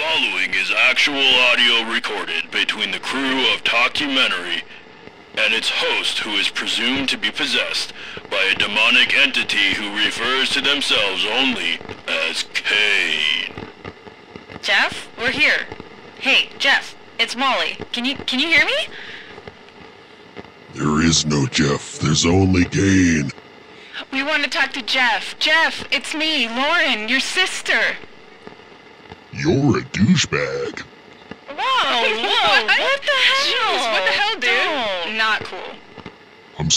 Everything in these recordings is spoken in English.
following is actual audio recorded between the crew of Talkumentary and its host, who is presumed to be possessed by a demonic entity who refers to themselves only as Cain. Jeff, we're here. Hey, Jeff, it's Molly. Can you hear me? There is no Jeff. There's only Cain. We want to talk to Jeff. Jeff, it's me, Lauren, your sister. You're a douchebag. Whoa, what the hell? Jeez, what the hell, dude? No, not cool. I'm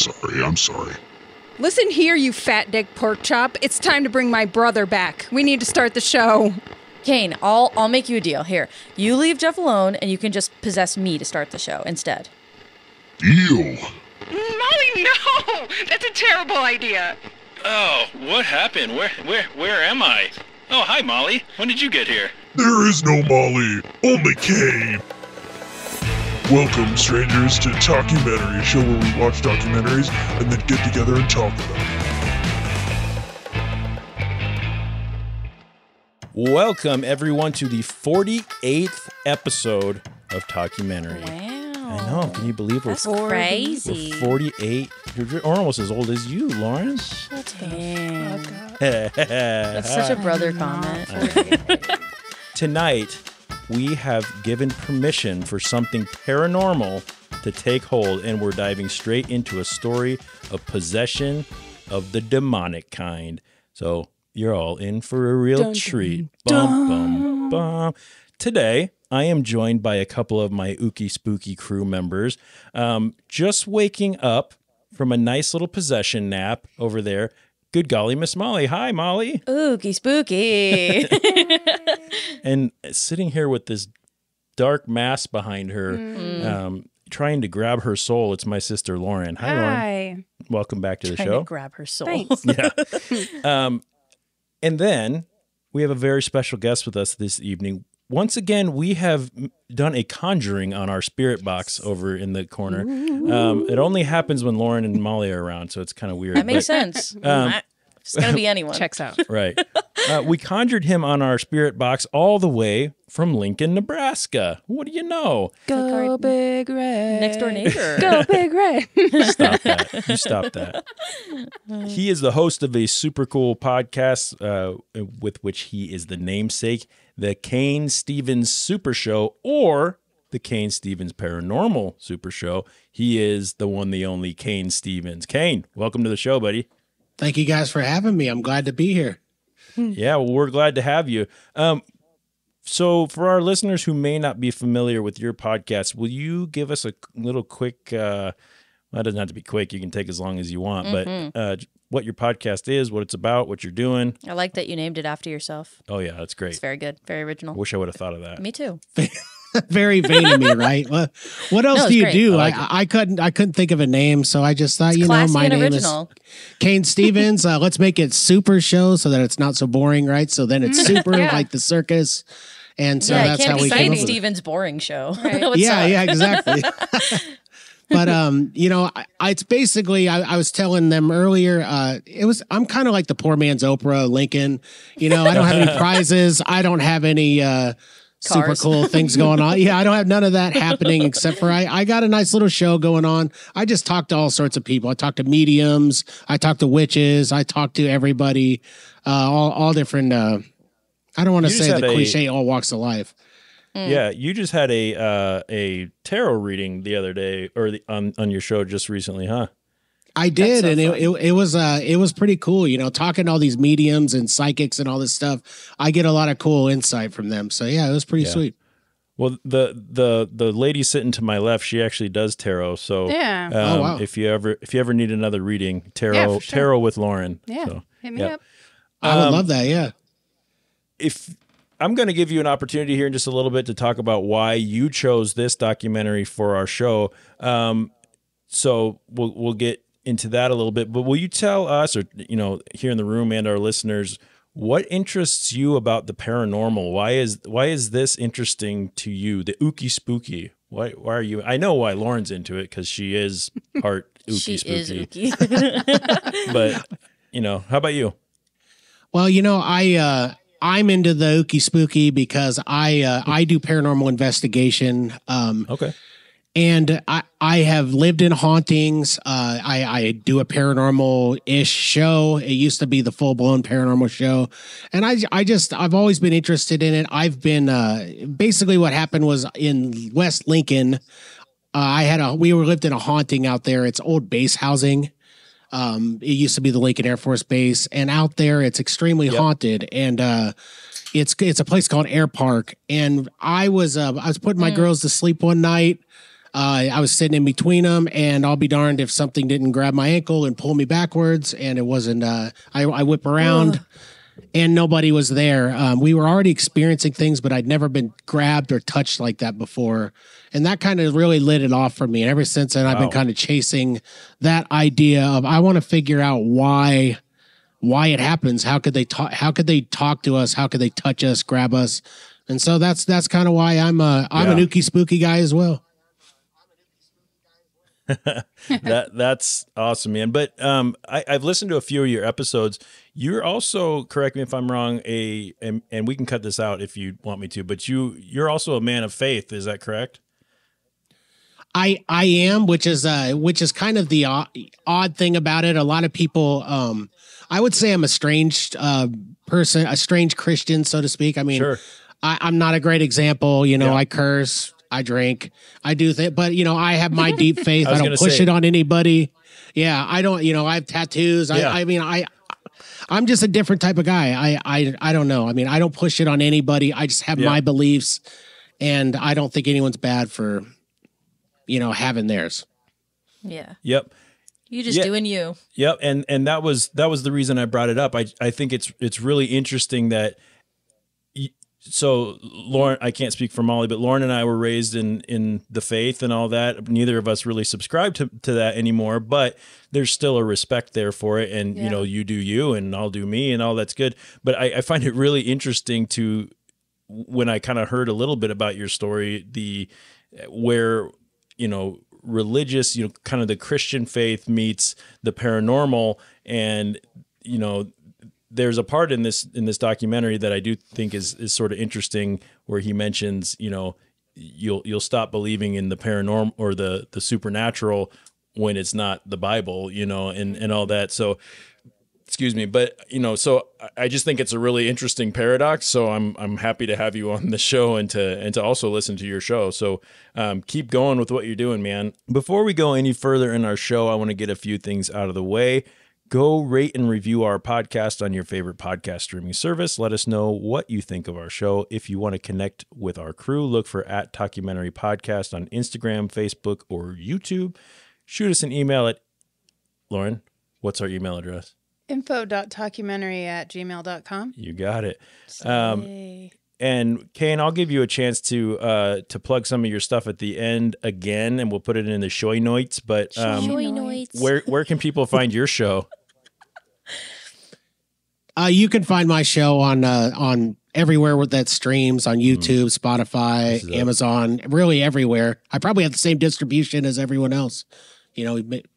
sorry. Listen here, you fat dick pork chop. It's time to bring my brother back. We need to start the show. Cain, I'll make you a deal. Here, you leave Jeff alone, and you can just possess me to start the show instead. Deal. Molly, no! That's a terrible idea. Oh, what happened? Where am I? Oh, hi, Molly. When did you get here? There is no Molly. Only Cain. Welcome, strangers, to Talkumentary, a show where we watch documentaries and then get together and talk about them. Welcome, everyone, to the 48th episode of Talkumentary. Wow. I know. Can you believe we're crazy? We're 48. You're almost as old as you, Lauren. Dang. That's such a brother comment. Tonight, we have given permission for something paranormal to take hold, and we're diving straight into a story of possession of the demonic kind. So you're all in for a real treat. Bum, bum, bum. Today, I am joined by a couple of my ooky spooky crew members. Just waking up from a nice little possession nap over there. Good golly, Miss Molly. Hi, Molly. Ooky spooky. And sitting here with this dark mass behind her, trying to grab her soul, it's my sister Lauren. Hi, Lauren. Welcome back to the show. To grab her soul. Thanks. Yeah. And then we have a very special guest with us this evening. Once again, we have done a conjuring on our spirit box over in the corner. It only happens when Lauren and Molly are around, so it's kind of weird. That makes sense. It's going to be anyone. Checks out. Right. We conjured him on our spirit box all the way from Lincoln, Nebraska. What do you know? Go Big Red. Next door neighbor. Go Big Red. Stop that. You stop that. He is the host of a super cool podcast with which he is the namesake, the Cain Stevens Super Show, or the Cain Stevens Paranormal Super Show. He is the one, the only Cain Stevens. Cain, welcome to the show, buddy. Thank you guys for having me. I'm glad to be here. Yeah, well, we're glad to have you. So for our listeners who may not be familiar with your podcast, will you give us a little quick, well, it doesn't have to be quick. You can take as long as you want, but what your podcast is, what it's about, what you're doing. I like that you named it after yourself. Oh, yeah, that's great. It's very good. Very original. Wish I would have thought of that. Me too. Very vain of me, right? What else do you great. do? I like I couldn't think of a name, so I just thought, Classy my and name original. is Cain Stevens. Let's make it Super Show so that it's not so boring, right? So then it's super like the circus. And so that's how we came Cain up with it. Stevens boring show. Right. Yeah, exactly. But it's basically I was telling them earlier. I'm kind of like the poor man's Oprah Lincoln. I don't have any prizes. I don't have any super cool things going on. Yeah, I don't have none of that happening except for I got a nice little show going on. I just talk to all sorts of people. I talk to mediums. I talk to witches. I talk to everybody. All different. I don't want to say the cliche, all walks of life. Yeah, you just had a tarot reading the other day, or on your show just recently, huh? I did, and it was pretty cool. Talking to all these mediums and psychics and all this stuff. I get a lot of cool insight from them. So yeah, it was pretty sweet. Well, the lady sitting to my left, she actually does tarot. So Yeah. Oh, wow. If you ever need another reading, tarot Yeah, for sure. tarot with Lauren. Yeah. So, Hit me up. I would love that. Yeah. if I'm going to give you an opportunity here in just a little bit to talk about why you chose this documentary for our show. So we'll get into that a little bit, but will you tell us, or here in the room and our listeners, what interests you about the paranormal? Why is this interesting to you? The ooky spooky. Why are you? I know why Lauren's into it, because she is part ooky spooky. She is ooky. But how about you? Well, I'm into the ooky spooky because I do paranormal investigation. Okay. And I have lived in hauntings. I do a paranormal-ish show. It used to be the full-blown paranormal show. And I've always been interested in it. I've been, basically what happened was in West Lincoln, we lived in a haunting out there. It's old base housing. It used to be the Lincoln Air Force Base. And out there, it's extremely haunted. And, it's a place called Air Park. And I was putting my girls to sleep one night. I was sitting in between them, and I'll be darned if something didn't grab my ankle and pull me backwards. And it wasn't. I whip around, and nobody was there. We were already experiencing things, but I'd never been grabbed or touched like that before, and that kind of really lit it off for me. And ever since then, I've been kind of chasing that idea of I want to figure out why it happens. How could they talk? How could they talk to us? How could they touch us, grab us? And so that's kind of why I'm an ooky spooky guy as well. That's awesome, man. But I've listened to a few of your episodes. You're also, correct me if I'm wrong, and we can cut this out if you want me to, but you're also a man of faith. Is that correct? I am, which is kind of the odd thing about it. A lot of people, I would say I'm a strange person, a strange Christian, so to speak. I mean, sure. I'm not a great example. I curse. I drink, I do things, but I have my deep faith. I don't push it on anybody. Yeah. I don't, I have tattoos. Yeah. I'm just a different type of guy. I don't know. I mean, I don't push it on anybody. I just have my beliefs, and I don't think anyone's bad for, having theirs. Yeah. Yep. You just doing you. Yep. And that was the reason I brought it up. I think it's really interesting that, so Lauren, I can't speak for Molly, but Lauren and I were raised in the faith and all that. Neither of us really subscribe to that anymore, but there's still a respect there for it. And, you do you and I'll do me and all that's good. But I find it really interesting when I kind of heard a little bit about your story, where, religious, kind of the Christian faith meets the paranormal. And, there's a part in this documentary that I do think is sort of interesting, where he mentions, you'll stop believing in the paranormal or the supernatural when it's not the Bible, and all that. So, excuse me, but so I just think it's a really interesting paradox. So I'm happy to have you on the show and to also listen to your show. So keep going with what you're doing, man. Before we go any further in our show, I want to get a few things out of the way. Go rate and review our podcast on your favorite podcast streaming service. Let us know what you think of our show. If you want to connect with our crew, look for @Talkumentary Podcast on Instagram, Facebook, or YouTube. Shoot us an email at, Lauren, what's our email address? info.talkumentary@gmail.com. You got it. And Cain, I'll give you a chance to plug some of your stuff at the end again, and we'll put it in the show notes. But where can people find your show? You can find my show on everywhere that streams, on YouTube, Spotify, Amazon, really everywhere. I probably have the same distribution as everyone else.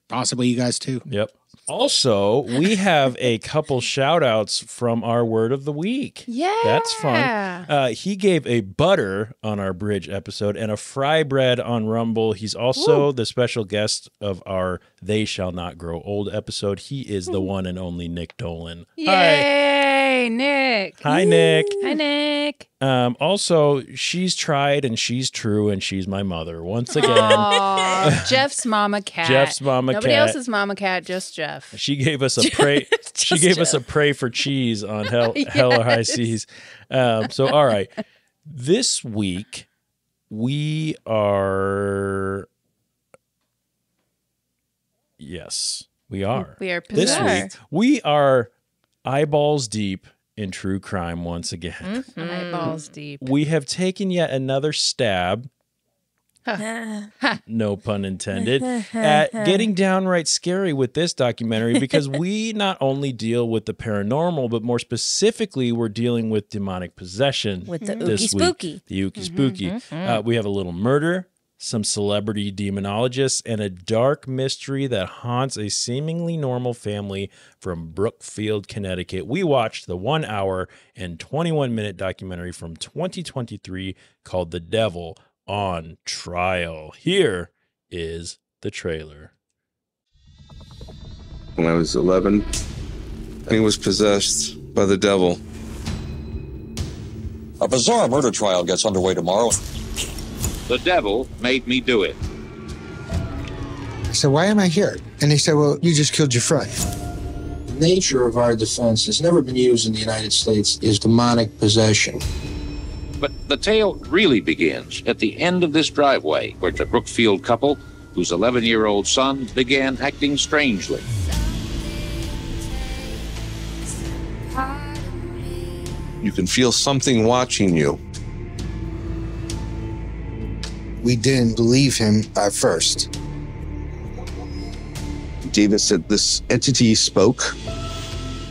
Possibly you guys too. Yep. Also, we have a couple shout outs from our word of the week. Yeah. That's fun. He gave a butter on our bridge episode and a fry bread on Rumble. He's also the special guest of our They Shall Not Grow Old episode. He is the one and only Nick Dolan. Yay, Nick. Hi, Nick. Hi, Nick. Also, she's tried and she's true and she's my mother once again. Aww, Jeff's mama cat. Nobody else's mama cat, just Jeff. She gave us a pray. She gave us a pray for cheese on Hell or High Seas. So, all right, this week we are. Yes, we are. We are this possessed. week. We are eyeballs deep in true crime once again. Mm-hmm. Eyeballs deep. We have taken yet another stab. No pun intended, at getting downright scary with this documentary, because we not only deal with the paranormal, but more specifically, we're dealing with demonic possession with the this ooky week. spooky. The ooky spooky. We have a little murder, some celebrity demonologists, and a dark mystery that haunts a seemingly normal family from Brookfield, Connecticut. We watched the 1 hour and 21-minute documentary from 2023 called The Devil on Trial. Here is the trailer. When I was 11, he was possessed by the devil. A bizarre murder trial gets underway tomorrow. The devil made me do it. I said, why am I here? And they said, well, you just killed your friend. The nature of our defense has never been used in the United States is demonic possession. But the tale really begins at the end of this driveway, where the Brookfield couple, whose 11-year-old son began acting strangely. You can feel something watching you. We didn't believe him at first. David said this entity spoke.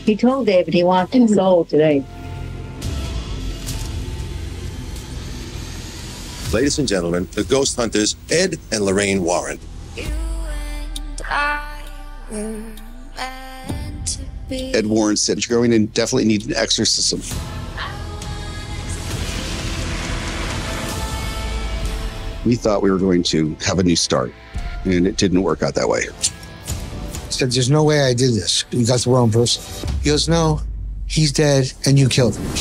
He told David he wants his soul today. Ladies and gentlemen, the ghost hunters, Ed and Lorraine Warren. Ed Warren said, you're going to definitely need an exorcism. We thought we were going to have a new start, and it didn't work out that way. He said, there's no way I did this. You got the wrong person. He goes, no, he's dead, and you killed him.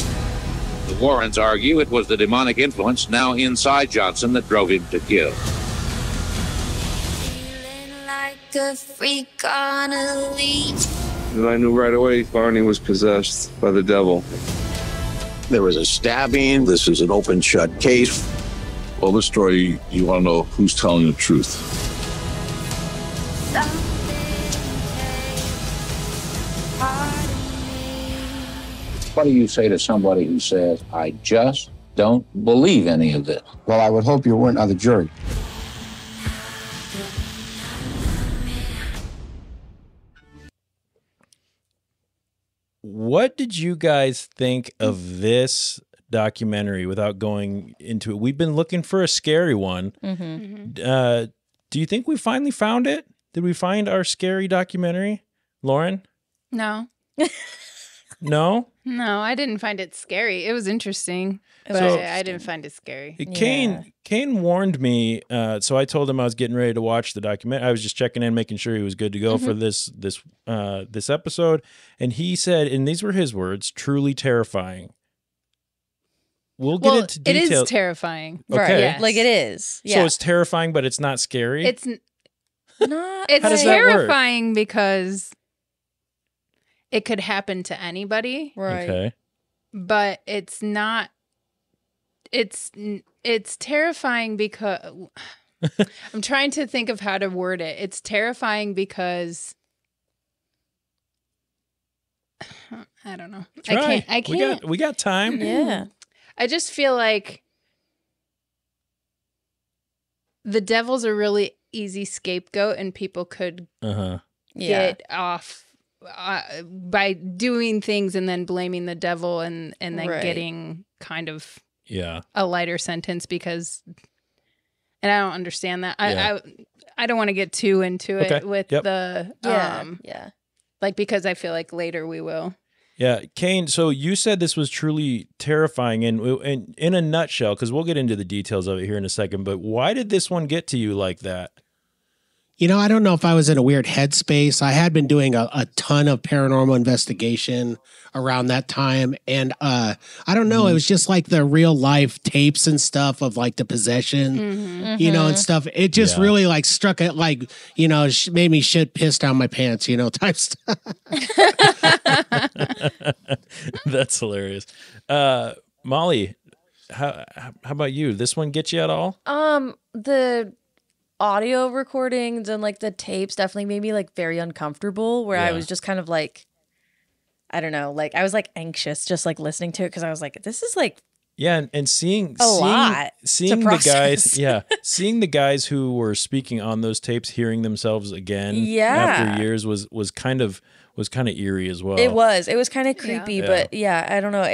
The Warrens argue it was the demonic influence now inside Johnson that drove him to kill. Like a freak on a leash. And I knew right away Barney was possessed by the devil. There was a stabbing. This is an open shut case. Well, this story, you want to know who's telling the truth. What do you say to somebody who says, I just don't believe any of this? Well, I would hope you weren't on the jury. What did you guys think of this documentary without going into it? We've been looking for a scary one. Do you think we finally found it? Did we find our scary documentary, Lauren? No. No? No, I didn't find it scary. It was interesting, but I didn't find it scary. Cain warned me, so I told him I was getting ready to watch the documentary. I was just checking in, making sure he was good to go for this episode, and he said, and these were his words, truly terrifying. We'll get into details. It is terrifying. Okay. Right. Yes. Like it is. Yeah. So it's terrifying, but it's not scary? It's not. It's How does that work? terrifying because it could happen to anybody. Right. Okay. But it's not. It's terrifying because I'm trying to think of how to word it. It's terrifying because I don't know. Try. I can't. We got time. Yeah. I just feel like the devil's a really easy scapegoat, and people could get off by doing things and then blaming the devil and then getting kind of a lighter sentence because, and I don't understand that. I don't want to get too into it with the like, because I feel like later we will. Yeah, Cain, so you said this was truly terrifying, and in a nutshell, because we'll get into the details of it here in a second, but why did this one get to you like that? You know, I don't know if I was in a weird headspace. I had been doing a ton of paranormal investigation around that time. And I don't know, it was just like the real life tapes and stuff of like the possession, you know, and stuff. It just really like struck it like, you know, made me shit piss down my pants, you know, type stuff. That's hilarious. Molly, how about you? This one get you at all? The audio recordings and like the tapes definitely made me like very uncomfortable, where I was just kind of like, I don't know, like I was like anxious just like listening to it because I was like, this is like and seeing lot seeing the guys seeing the guys who were speaking on those tapes hearing themselves again after years was kind of was kind of eerie as well. It was kind of creepy, but yeah, I don't know.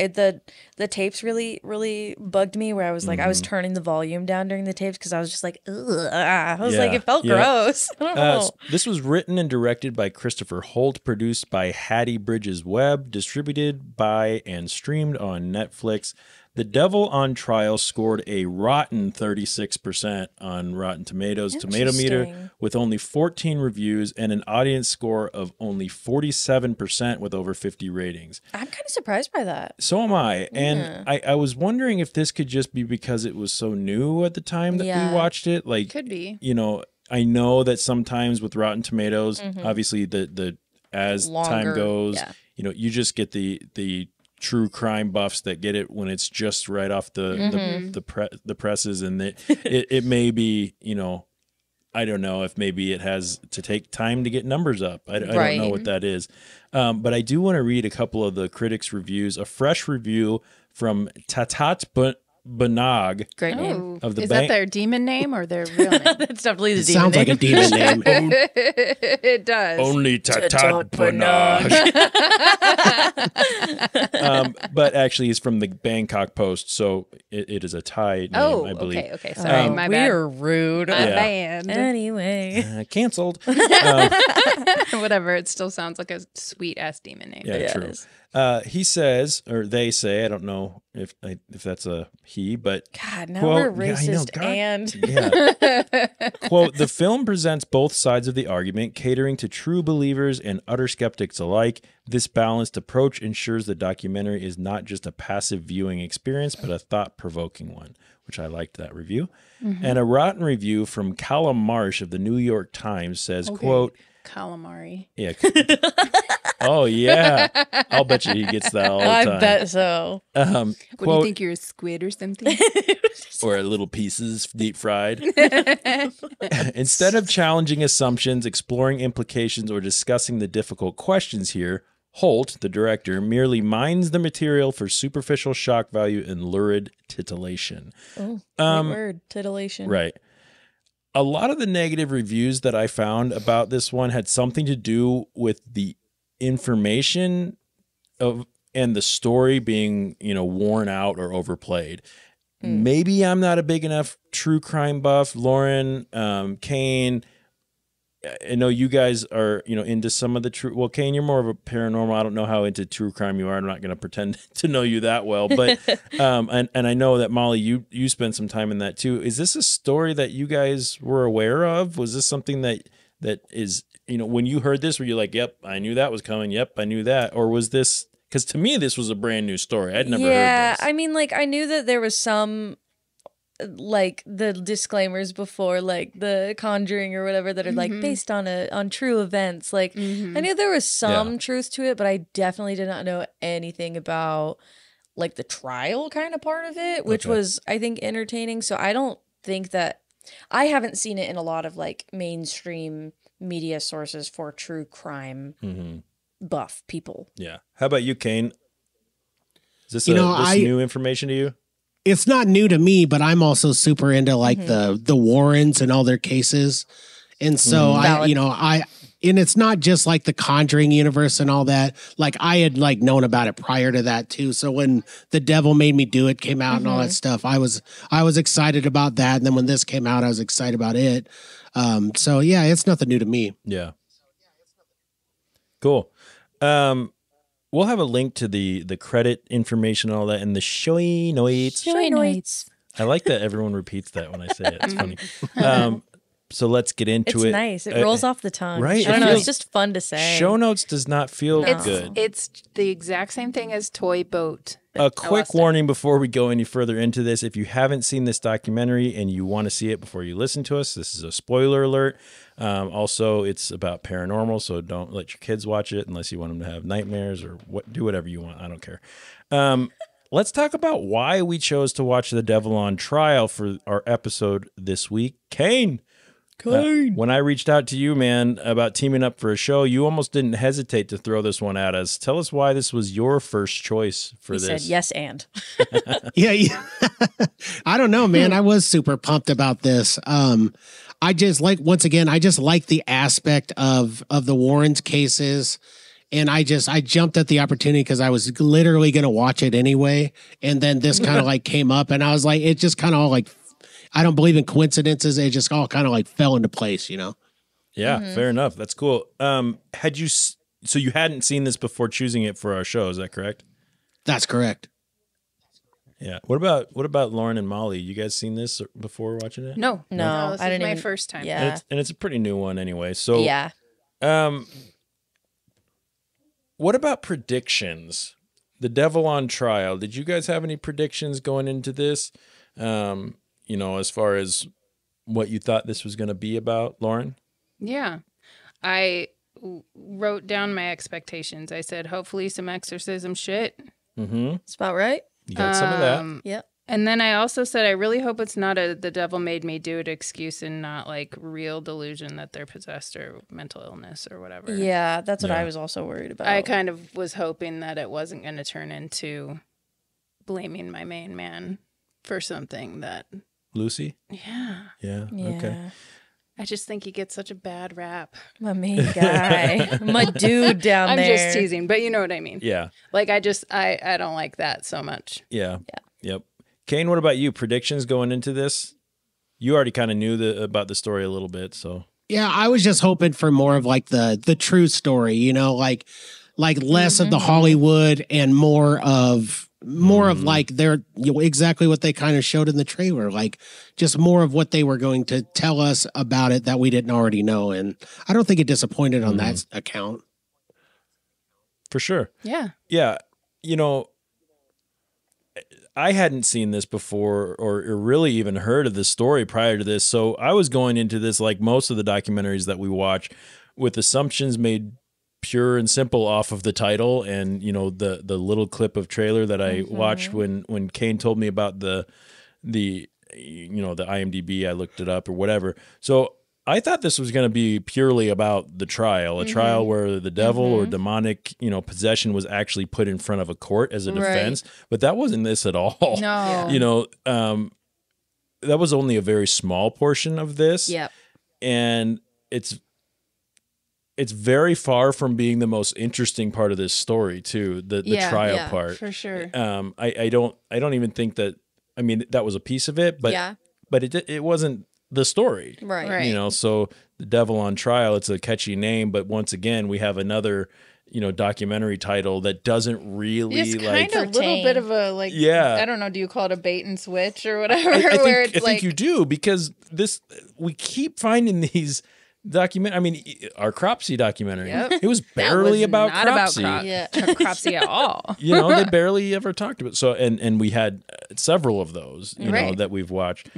The tapes really bugged me where I was like, I was turning the volume down during the tapes because I was just like, ugh. I was like, it felt gross. I don't know. This was written and directed by Christopher Holt, produced by Hattie Bridges Webb, distributed by and streamed on Netflix. The Devil on Trial scored a rotten 36% on Rotten Tomatoes Tomato Meter with only 14 reviews and an audience score of only 47% with over 50 ratings. I'm kind of surprised by that. So am I. And I was wondering if this could just be because it was so new at the time that we watched it. Like, could be. You know, I know that sometimes with Rotten Tomatoes, obviously the as Longer, time goes, you know, you just get the true crime buffs that get it when it's just right off the presses, and it may be, you know, I don't know if maybe it has to take time to get numbers up. I don't know what that is, but I do want to read a couple of the critics' reviews. A fresh review from Tatat Banag. Great name. Of the Is that their demon name or their real name? It's definitely the demon sounds name. like a demon name. It does. Only Tatat Banag. But actually, it's from the Bangkok Post, so it is a Thai name, I believe. Okay. Sorry, my bad. We're rude. My bad. Anyway. Canceled. Whatever. It still sounds like a sweet-ass demon name. Yeah, true. He says, or they say, I don't know if that's a he, but God, now quote, we're racist quote, the film presents both sides of the argument, catering to true believers and utter skeptics alike. This balanced approach ensures the documentary is not just a passive viewing experience, but a thought-provoking one, which I liked that review. And a rotten review from Callum Marsh of the New York Times says, quote, Calamari. Yeah. Oh, yeah. I'll bet you he gets that all the time. I bet so. What do you think, you're a squid or something? Or little pieces deep fried. Instead of challenging assumptions, exploring implications, or discussing the difficult questions here, Holt, the director, merely mines the material for superficial shock value and lurid titillation. Oh, great word, titillation. Right. A lot of the negative reviews that I found about this one had something to do with the information and the story being, you know, worn out or overplayed. Maybe I'm not a big enough true crime buff. Lauren, Cain, I know you guys are, you know, into some of the true. Well, Cain, you're more of a paranormal. I don't know how into true crime you are. I'm not going to pretend to know you that well, but and I know that Molly, you spent some time in that too. Is this a story that you guys were aware of? Was this something that is, you know, when you heard this, were you like, "Yep, I knew that was coming. Yep, I knew that," or was this? Because to me, this was a brand new story. I'd never heard this. Yeah, I mean, like, I knew that there was some, like, the disclaimers before, like, the Conjuring or whatever that are, like, based on true events. Like, I knew there was some truth to it, but I definitely did not know anything about, like, the trial kind of part of it, which was, I think, entertaining. So I don't think that... I haven't seen it in a lot of, like, mainstream media sources for true crime buff people. Yeah. How about you, Cain? Is this new information to you? It's not new to me, but I'm also super into like the Warrens and all their cases. And so and it's not just like the Conjuring universe and all that. Like I had like known about it prior to that too. So when The Devil Made Me Do It came out and all that stuff, I was excited about that. And then when this came out, I was excited about it. So yeah, it's nothing new to me. Yeah. Cool. We'll have a link to the credit information and all that in the showy notes. Showy notes. I like that everyone repeats that when I say it. It's funny. So let's get into it. It's nice. It rolls off the tongue. Right? I don't know. It's just fun to say. Show notes does not feel good. It's the exact same thing as Toy Boat. A quick warning before we go any further into this. If you haven't seen this documentary and you want to see it before you listen to us, this is a spoiler alert. Also, it's about paranormal, so don't let your kids watch it unless you want them to have nightmares or do whatever you want. I don't care. Let's talk about why we chose to watch The Devil on Trial for our episode this week. Cain. When I reached out to you, man, about teaming up for a show, you almost didn't hesitate to throw this one at us. Tell us why this was your first choice for this. He said yes and. Yeah. I don't know, man. I was super pumped about this. I just like, once again, I just like the aspect of the Warrens cases And I jumped at the opportunity because I was literally going to watch it anyway. And then this kind of like came up and I was like, it just kind of all like, I don't believe in coincidences. It just all kind of like fell into place, you know? Yeah, fair enough. That's cool. So you hadn't seen this before choosing it for our show, is that correct? That's correct. Yeah. What about Lauren and Molly? You guys seen this before watching it? No, this I is didn't my first time. Yeah. And it's a pretty new one anyway. So yeah. What about predictions? The Devil on Trial. Did you guys have any predictions going into this? As far as what you thought this was going to be about, Lauren? Yeah. I wrote down my expectations. I said, hopefully some exorcism shit. Mm-hmm. That's about right. You got some of that. Yep. And then I also said, I really hope it's not the devil made me do it excuse and not like real delusion that they're possessed or mental illness or whatever. Yeah, that's what I was also worried about. I kind of was hoping that it wasn't going to turn into blaming my main man for something that... Lucy? Yeah. Yeah. Okay. I just think he gets such a bad rap. My main guy. My dude down I'm there. just teasing, but you know what I mean. Yeah. Like, I don't like that so much. Yeah. Yep. Kane, what about you? Predictions going into this? You already kind of knew about the story a little bit, so. Yeah, I was just hoping for more of like the true story, you know, like less of the Hollywood and more of like exactly what they kind of showed in the trailer, like just more of what they were going to tell us about it that we didn't already know. And I don't think it disappointed on that account. For sure. Yeah. Yeah. I hadn't seen this before or really even heard of this story prior to this. So I was going into this like most of the documentaries that we watch with assumptions made pure and simple off of the title and, the little clip of trailer that I watched when Kane told me about the IMDb, I looked it up or whatever. So I thought this was going to be purely about the trial, a trial where the devil or demonic, possession was actually put in front of a court as a defense, but that wasn't this at all. No. That was only a very small portion of this. Yep. And it's very far from being the most interesting part of this story too, the trial part. For sure. I don't even think that, that was a piece of it, but it wasn't the story. Right. So The Devil on Trial, it's a catchy name, but once again, we have another, documentary title that doesn't really it's like kind of a little bit of a like, I don't know, do you call it a bait and switch or whatever? I think you do, because we keep finding these our Cropsy documentary. Yep. It was barely about Cropsy. Cropsy at all. They barely ever talked about. So, and we had several of those, that we've watched.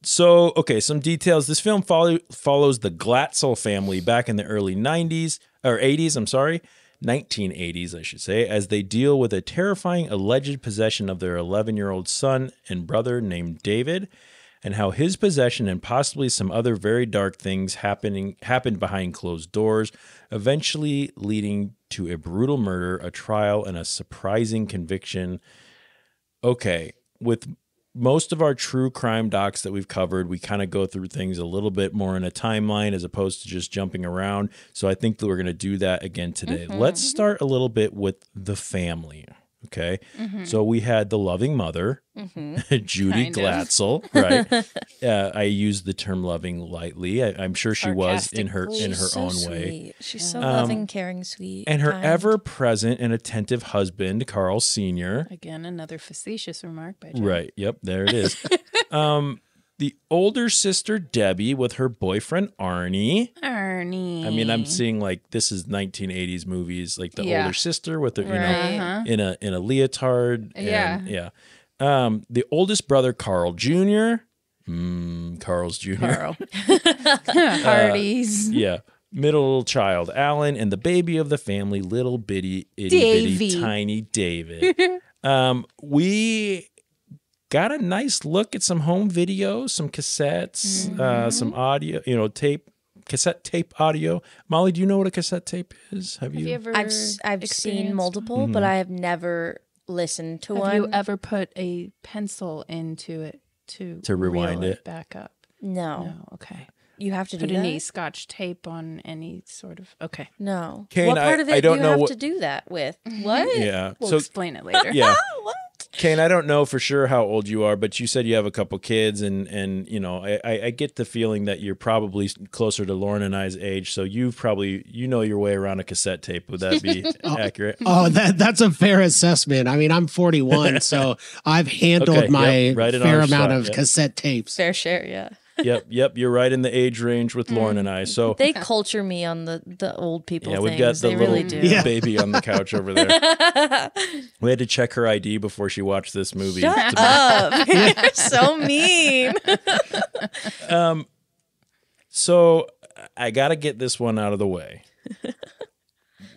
So, okay, some details. This film follows the Glatzel family back in the early 90s, or 80s, 1980s, I should say, as they deal with a terrifying alleged possession of their 11-year-old son and brother named David, and how his possession and possibly some other very dark things happened behind closed doors, eventually leading to a brutal murder, a trial, and a surprising conviction. Okay, with most of our true crime docs that we've covered, we kind of go through things a little bit more in a timeline as opposed to just jumping around. So I think that we're going to do that again today. Let's start a little bit with the family. Okay. So we had the loving mother, Judy Glatzel, right? I use the term loving lightly. I'm sure she was in her own way. She's so loving, caring, sweet. And her ever-present and attentive husband, Carl Sr. Again, another facetious remark by John. Right. Yep. There it is. The older sister, Debbie, with her boyfriend, Arnie. I'm seeing like this is 1980s movies, like the older sister with the, in a leotard. And, the oldest brother, Carl Jr. Carl's Jr. Carl. Hardee's. Middle child, Alan, and the baby of the family, little bitty, itty-bitty, tiny David. We got a nice look at some home video, some cassettes, some audio, cassette tape audio. Molly, do you know what a cassette tape is? Have you ever? I've seen multiple, but I have never listened to one. Have you ever put a pencil into it to rewind it back up? No. Okay. You have to do put that? any Scotch tape on any sort of... Okay. No. Cain, what part of it I don't do you know have what... to do that with? What? Yeah. We'll explain it later. Yeah. Cain, I don't know for sure how old you are, but you said you have a couple kids, and you know, I get the feeling that you're probably closer to Lauren and I's age, so you've probably, you know your way around a cassette tape. Would that be accurate? Oh, that's a fair assessment. I mean, I'm 41, so I've handled my fair amount of cassette tapes. Fair share, yeah. Yep. You're right in the age range with Lauren and I. So they culture me on the old people. Yeah, things. we've got the they little really do. baby on the couch over there. We had to check her ID before she watched this movie. Shut up! You're so mean. So I got to get this one out of the way.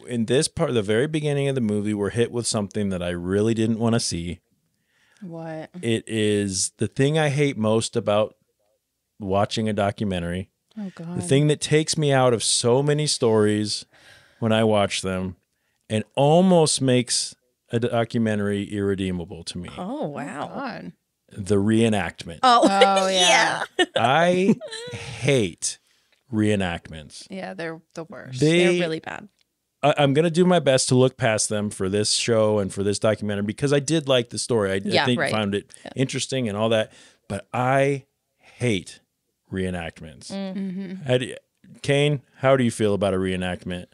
In this part, the very beginning of the movie, we're hit with something that I really didn't want to see. What? It is the thing I hate most about watching a documentary. Oh, God. The thing that takes me out of so many stories when I watch them and almost makes a documentary irredeemable to me. Oh, wow. Oh, God. The reenactment. Oh, yeah. I hate reenactments. Yeah, they're the worst. They're really bad. I'm going to do my best to look past them for this show and for this documentary because I did like the story. I think found it interesting and all that. But I hate reenactments. Mm-hmm. Cain, how do you feel about a reenactment?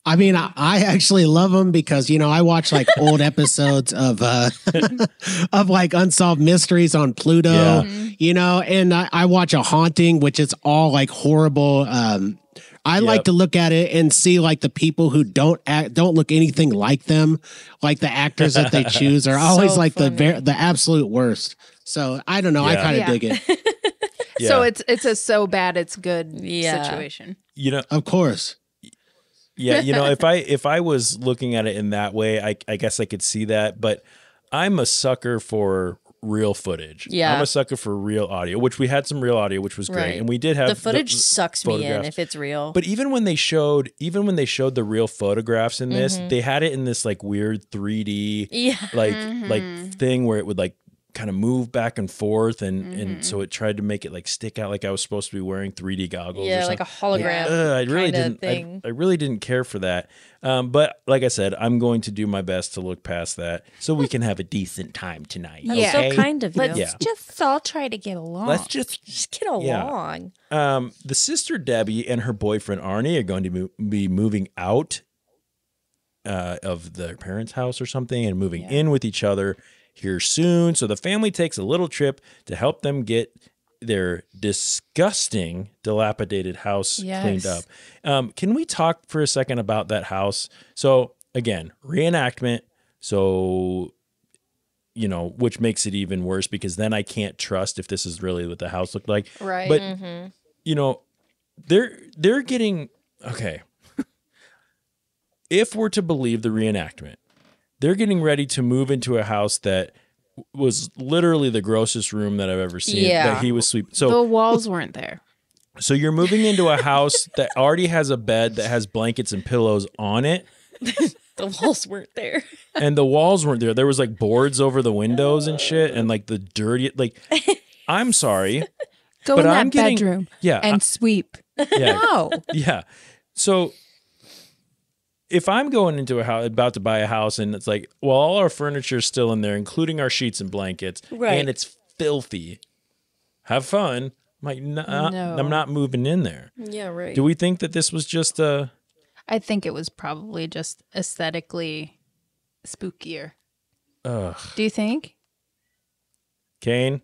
I mean, I actually love them because, you know, I watch like old episodes of of like Unsolved Mysteries on Pluto, you know, and I watch A Haunting, which is all like horrible. I like to look at it and see like the people who don't look anything like them, like the actors that they choose are always like the absolute worst. So I don't know. I kind of dig it. So it's a so bad it's good situation. You know, of course. Yeah, you know, if I was looking at it in that way, I guess I could see that. But I'm a sucker for real footage. Yeah, I'm a sucker for real audio, which we had some real audio, which was great, and we did have the footage sucks me in if it's real. But even when they showed the real photographs in this, they had it in this like weird 3D like thing where it would like kind of move back and forth and so it tried to make it like stick out like I was supposed to be wearing 3D goggles or like a hologram I really didn't care for that, but like I said, I'm going to do my best to look past that so we can have a decent time tonight. So kind of you. Let's just all try to get along. Let's just get along. The sister Debbie and her boyfriend Arnie are going to be moving out of their parents' house or something and moving in with each other here soon. So the family takes a little trip to help them get their disgusting, dilapidated house cleaned up. Can we talk for a second about that house? So again, reenactment. So, you know, which makes it even worse because then I can't trust if this is really what the house looked like. Right. But, you know, they're getting, okay. If we're to believe the reenactment, they're getting ready to move into a house that was literally the grossest room that I've ever seen. That he was sleeping. So the walls weren't there. So you're moving into a house that already has a bed that has blankets and pillows on it. The walls weren't there. And the walls weren't there. There was like boards over the windows and shit, and like the dirty. Like, I'm sorry. Go in that bedroom. And sweep. Yeah. No. Yeah. So if I'm going into a house, about to buy a house, and it's like, well, all our furniture is still in there, including our sheets and blankets, and it's filthy. Have fun. I'm like, no. I'm not moving in there. Yeah, right. Do we think that this was just a... I think it was probably just aesthetically spookier. Ugh. Do you think? Cain?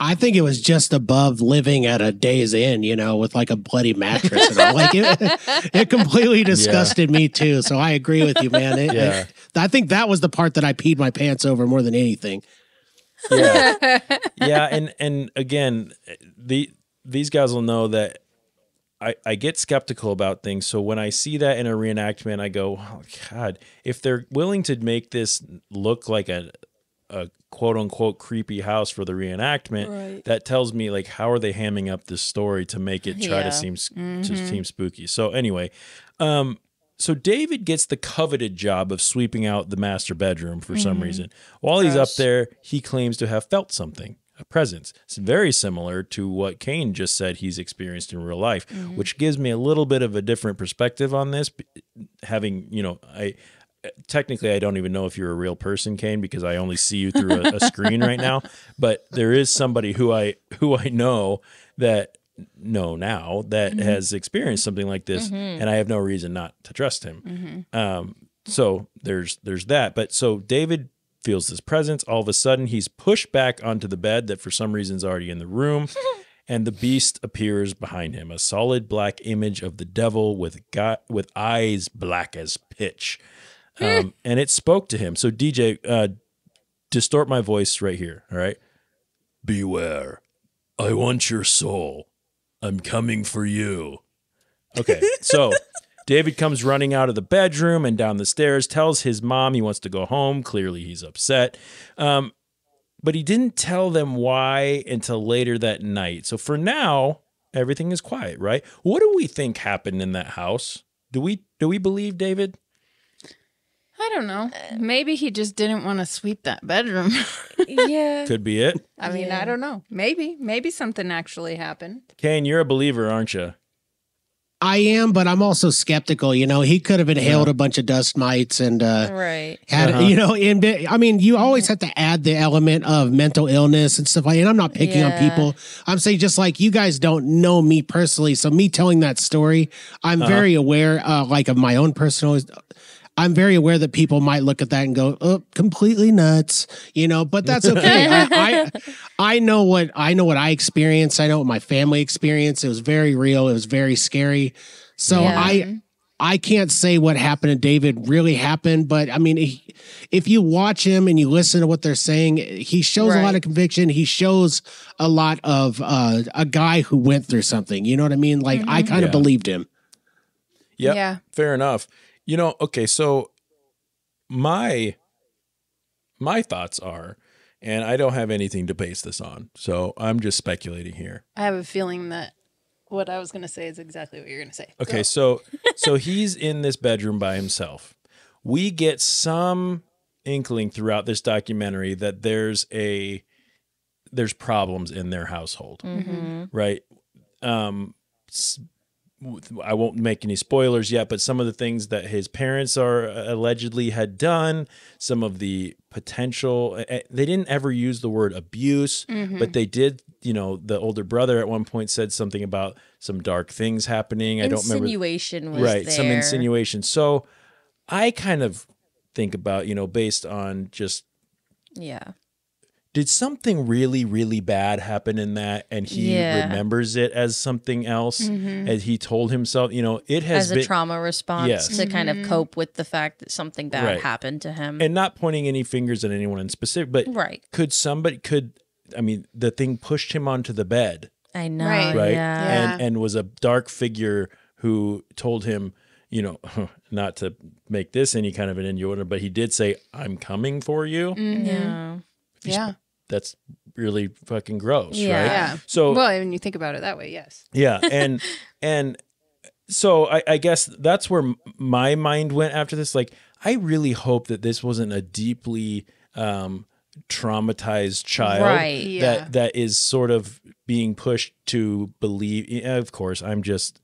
I think it was just above living at a Days Inn, you know, with like a bloody mattress and all. Like it completely disgusted me too. So I agree with you, man. I think that was the part that I peed my pants over more than anything. Yeah. Yeah. And again, these guys will know that I get skeptical about things. So when I see that in a reenactment, I go, oh, God, if they're willing to make this look like a quote unquote creepy house for the reenactment, that tells me like, how are they hamming up this story to make it try to seem spooky? So anyway, so David gets the coveted job of sweeping out the master bedroom for some reason. While he's up there, he claims to have felt something. presence. It's very similar to what Cain just said he's experienced in real life, which gives me a little bit of a different perspective on this. Having, I don't even know if you're a real person, Cain, because I only see you through a screen right now. But there is somebody who I know now that has experienced something like this, and I have no reason not to trust him. So there's that. But so David feels this presence. All of a sudden, he's pushed back onto the bed that for some reason is already in the room, and the beast appears behind him, a solid black image of the devil with eyes black as pitch. And it spoke to him. So DJ, distort my voice right here, all right? Beware. I want your soul. I'm coming for you. Okay, so David comes running out of the bedroom and down the stairs, tells his mom he wants to go home. Clearly, he's upset. But he didn't tell them why until later that night. So for now, everything is quiet, right? What do we think happened in that house? Do we believe David? I don't know. Maybe he just didn't want to sweep that bedroom. Yeah. Could be it. I mean, I don't know. Maybe something actually happened. Cain, you're a believer, aren't you? I am, but I'm also skeptical. He could have inhaled a bunch of dust mites and right. had, you always have to add the element of mental illness and stuff like that. And I'm not picking on people. I'm saying just like you guys don't know me personally. So me telling that story, I'm very aware of my own personal. I'm very aware that people might look at that and go, "Oh, completely nuts," but that's okay. I know what I experienced. I know what my family experienced. It was very real. It was very scary. So I can't say what happened to David really happened, but I mean, if you watch him and you listen to what they're saying, he shows a lot of conviction. He shows a lot of a guy who went through something. You know what I mean? Like I kind of believed him. Yep, yeah. Fair enough. Okay, so my thoughts are, and I don't have anything to base this on, so I'm just speculating here. I have a feeling that what I was going to say is exactly what you're going to say. Okay, so he's in this bedroom by himself. We get some inkling throughout this documentary that there's problems in their household, right? I won't make any spoilers yet, but some of the things that his parents allegedly had done, some of the potential, they didn't ever use the word abuse, but they did, the older brother at one point said something about some dark things happening. I don't remember. Insinuation was there. Some insinuation. So I kind of think about, based on just. Yeah. Did something really, really bad happen in that, and he remembers it as something else, as he told himself? It has been a trauma response to kind of cope with the fact that something bad happened to him, and not pointing any fingers at anyone in specific. But the thing pushed him onto the bed. I know, right? Yeah. And was a dark figure who told him, not to make this any kind of an innuendo, but he did say, "I'm coming for you." Yeah. Yeah. That's really fucking gross, right? Yeah. So, well, when you think about it that way, yes. Yeah, and so I guess that's where my mind went after this. Like, I really hope that this wasn't a deeply traumatized child that is sort of being pushed to believe. Of course, I'm just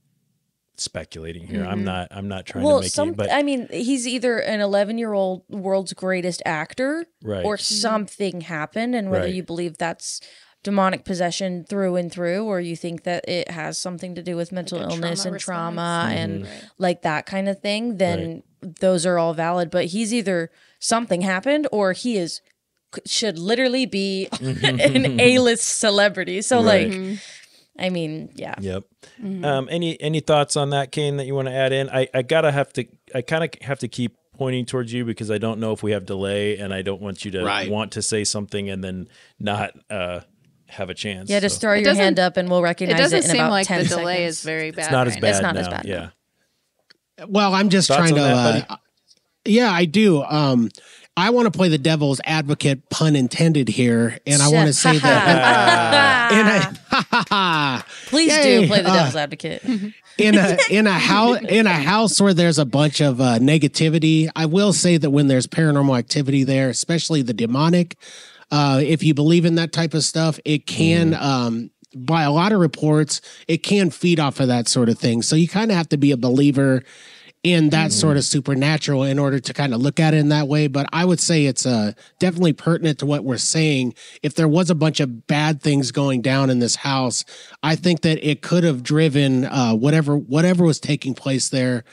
speculating here. I'm not trying to make it, but I mean, he's either an 11-year-old world's greatest actor, or something happened, and whether you believe that's demonic possession through and through, or you think that it has something to do with mental illness and trauma and like that kind of thing, then those are all valid. But he's either something happened, or he should literally be an A-list celebrity. So like. I mean, yeah. Yep. Any thoughts on that, Cain, that you want to add in? I kind of have to keep pointing towards you because I don't know if we have delay, and I don't want you to want to say something and then not have a chance. Yeah, just throw your hand up and we'll recognize it in about 10 seconds. It doesn't seem like the delay is very bad. It's not as bad. It's not now. as bad. Yeah. Well, I'm just trying to. Yeah, I do. I want to play the devil's advocate, pun intended here, and I want to say that. Please do play the devil's advocate. in a house where there's a bunch of negativity, I will say that when there's paranormal activity there, especially the demonic, if you believe in that type of stuff, it can, by a lot of reports, it can feed off of that sort of thing. So you kind of have to be a believer in that sort of supernatural in order to kind of look at it in that way. But I would say it's definitely pertinent to what we're saying. If there was a bunch of bad things going down in this house, I think that it could have driven whatever was taking place there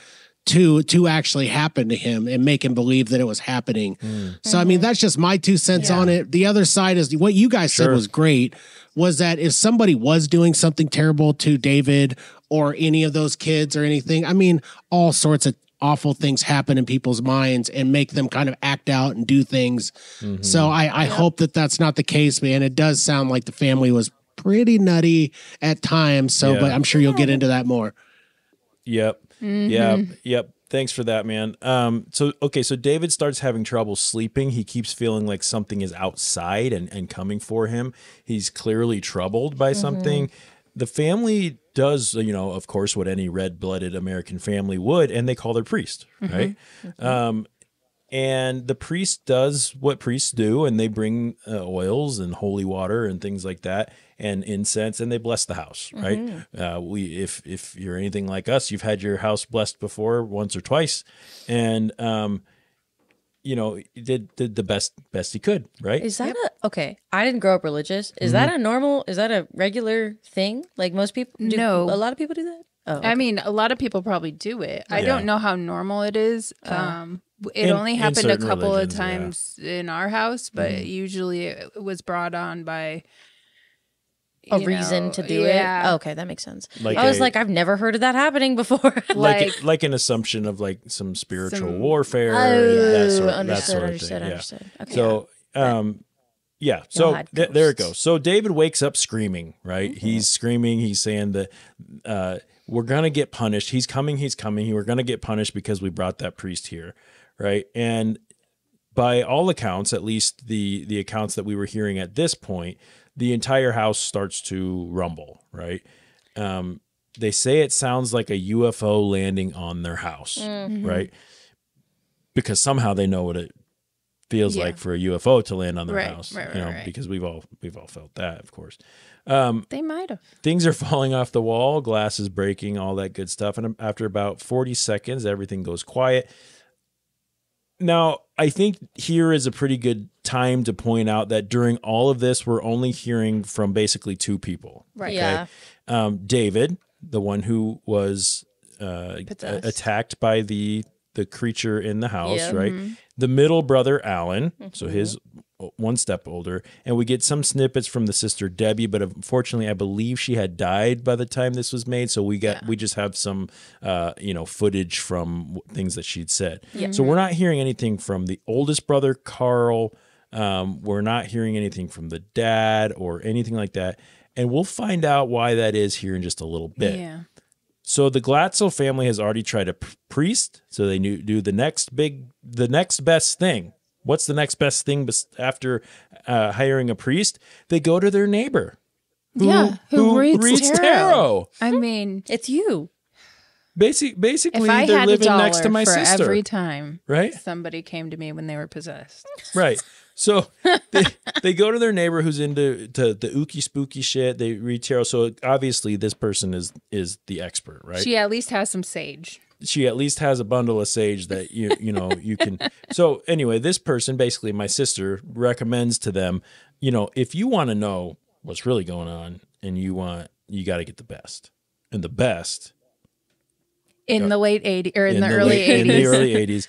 to actually happen to him and make him believe that it was happening. So, I mean, that's just my 2 cents on it. The other side is what you guys said was great, was that if somebody was doing something terrible to David or any of those kids or anything, I mean, all sorts of awful things happen in people's minds and make them kind of act out and do things. So I hope that that's not the case, man. It does sound like the family was pretty nutty at times. So, but I'm sure you'll get into that more. Yep. Yep. Thanks for that, man. So David starts having trouble sleeping. He keeps feeling like something is outside and coming for him. He's clearly troubled by something. The family does, of course, what any red-blooded American family would, and they call their priest, right? And the priest does what priests do, and they bring oils and holy water and things like that, and incense, and they bless the house, right? If you're anything like us, you've had your house blessed before, once or twice, and did the best he could, right? Is that okay? I didn't grow up religious. Is that a regular thing? Like most people do? No. A lot of people do that? Oh, okay. I mean, a lot of people probably do it. I don't know how normal it is. It only happened a couple of times in our house, but usually it was brought on by a reason to do it. Oh, okay, that makes sense. I was like, I've never heard of that happening before. like an assumption of like some spiritual warfare, that sort of thing. Understood. Okay. So, So there it goes. So David wakes up screaming, right? He's screaming. He's saying that we're going to get punished. He's coming. We're going to get punished because we brought that priest here, right? And by all accounts, at least the accounts that we were hearing at this point, the entire house starts to rumble, right? They say it sounds like a UFO landing on their house, right? Because somehow they know what it feels like for a UFO to land on their house, because we've all felt that, of course. They might have. Things are falling off the wall, glass is breaking, all that good stuff. And after about 40 seconds, everything goes quiet. Now, I think here is a pretty good time to point out that during all of this, we're only hearing from basically two people. Right. Okay? Yeah. David, the one who was attacked by the creature in the house, right? The middle brother, Alan, so his one step older. And we get some snippets from the sister, Debbie, but unfortunately, I believe she had died by the time this was made. So we just have some, footage from things that she'd said. So we're not hearing anything from the oldest brother, Carl. We're not hearing anything from the dad or anything like that. And we'll find out why that is here in just a little bit. Yeah. So the Glatzel family has already tried a priest. So they do the next best thing. What's the next best thing after hiring a priest? They go to their neighbor. Who reads tarot. I mean, it's you. Basically, if I they're had living $1 next to my for sister. every time right? somebody came to me when they were possessed. Right. So they go to their neighbor who's into the ooky spooky shit. They read tarot. So obviously this person is the expert, right? She at least has some sage. She at least has a bundle of sage that you can. So anyway, this person, basically my sister, recommends to them, if you want to know what's really going on and you got to get the best. And the best in the late 80s or in the early 80s. In the early 80s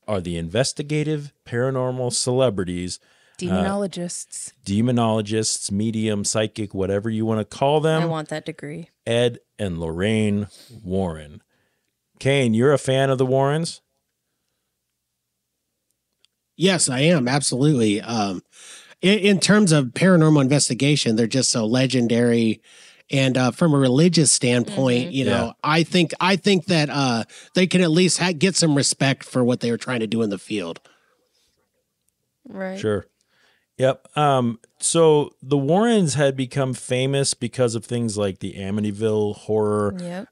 are the investigative paranormal celebrities. Demonologists, medium, psychic, whatever you want to call them. I want that degree. Ed and Lorraine Warren. Cain, you're a fan of the Warrens? Yes, I am. Absolutely. In terms of paranormal investigation, they're just so legendary. And from a religious standpoint, I think that they can at least get some respect for what they were trying to do in the field. Right. Sure. Yep. So the Warrens had become famous because of things like the Amityville horror. Yep.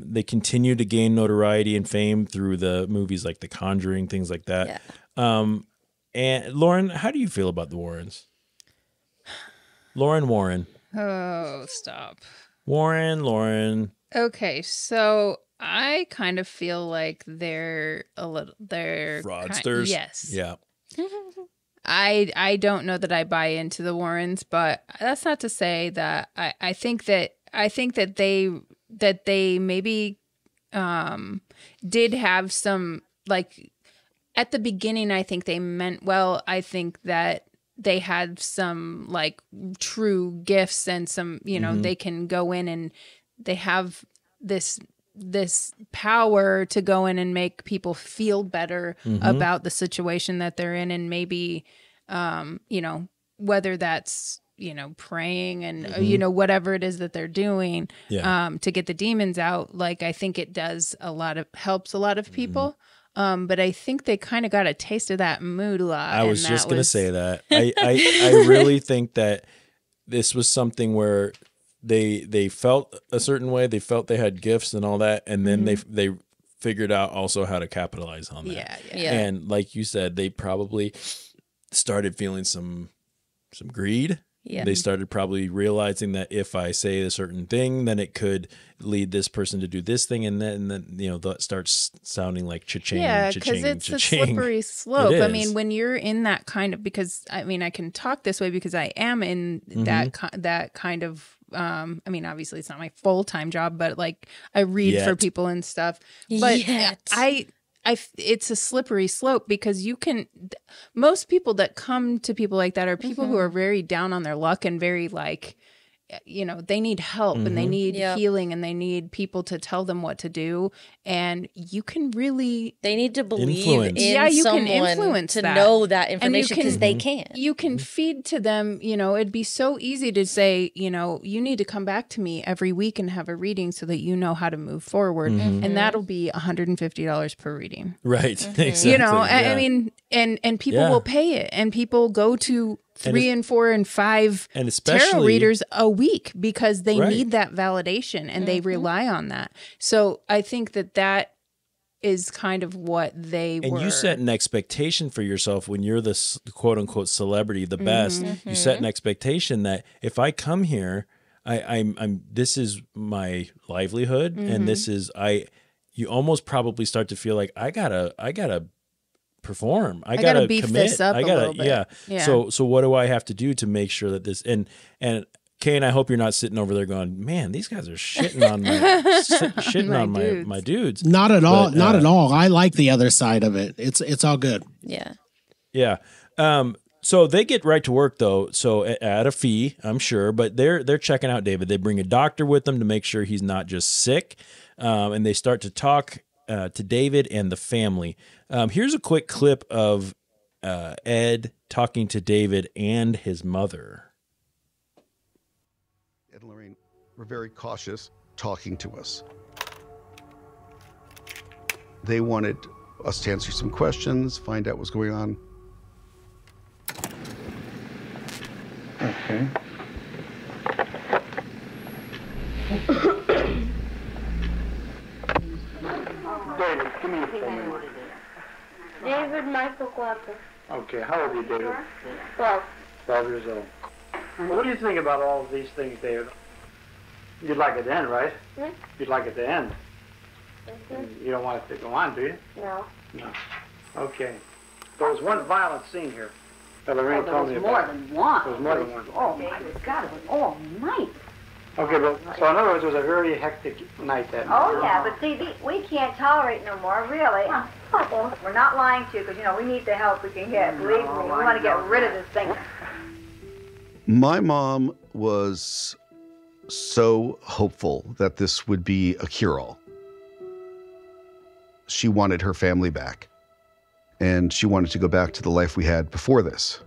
They continue to gain notoriety and fame through the movies like The Conjuring, things like that. Yeah. And Lauren, how do you feel about the Warrens? Lauren. Oh, stop. Lauren. Okay, so I kind of feel like they're fraudsters. Yes. Yeah. I don't know that I buy into the Warrens, but that's not to say that I think that they maybe did have some, like, at the beginning. I think they meant well. I think that they had some, like, true gifts and some, they can go in and they have this power to go in and make people feel better about the situation that they're in, and maybe whether that's praying and whatever it is that they're doing to get the demons out. Like, I think it does helps a lot of people. But I think they kind of got a taste of that moolah. I was just going to say that. I really think that this was something where they felt a certain way. They felt they had gifts and all that. And then they figured out also how to capitalize on that. Yeah. And like you said, they probably started feeling some greed. Yeah. They started probably realizing that if I say a certain thing, then it could lead this person to do this thing, and then that starts sounding like cha-ching. Yeah, because it's a slippery slope. I mean, when you're in that kind of, because I mean, I can talk this way because I am in that kind of. I mean, obviously, it's not my full-time job, but like I read for people and stuff. But it's a slippery slope because most people that come to people like that are people who are very down on their luck and very like, they need help and they need healing and they need people to tell them what to do. And you can really... They need to believe in you someone can influence to that. know that information because they can. You can feed to them, it'd be so easy to say, you need to come back to me every week and have a reading so that you know how to move forward. And that'll be $150 per reading. Right. Exactly. I mean, and people will pay it, and people go to 3 and 4 and 5 and especially tarot readers a week because they need that validation and they rely on that. So I think that is kind of what they were. And you set an expectation for yourself when you're the quote unquote celebrity, the best. You set an expectation that if I come here, I'm this is my livelihood, and this is you almost probably start to feel like I gotta perform. I gotta beef commit. this up a little bit. Yeah. So what do I have to do to make sure that this and Cain, I hope you're not sitting over there going, man, these guys are shitting on my dudes. Not at all. Not at all. I like the other side of it. It's all good. Yeah. Yeah. So they get right to work though. So at a fee, I'm sure, but they're checking out David. They bring a doctor with them to make sure he's not just sick. And they start to talk to David and the family. Here's a quick clip of Ed talking to David and his mother. Ed and Lorraine were very cautious talking to us. They wanted us to answer some questions, find out what's going on. Okay. David, give me your phone number. David Michael Guapa. Okay, how old are you, David? 12. 12 years old. Well, what do you think about all of these things, David? You'd like it to end, right? Hmm? You'd like it to end. You don't want it to go on, do you? No. No. Okay. There was one violent scene here. Lorraine told me more about. than one. There was more than one. Oh, my God, it was all night. Okay, but so in other words, it was a very hectic night that night. Oh, yeah, but see, we can't tolerate no more, really. We're not lying to you, because, we need the help we can get. Believe me, we want to get rid of this thing. My mom was so hopeful that this would be a cure-all. She wanted her family back, and she wanted to go back to the life we had before this.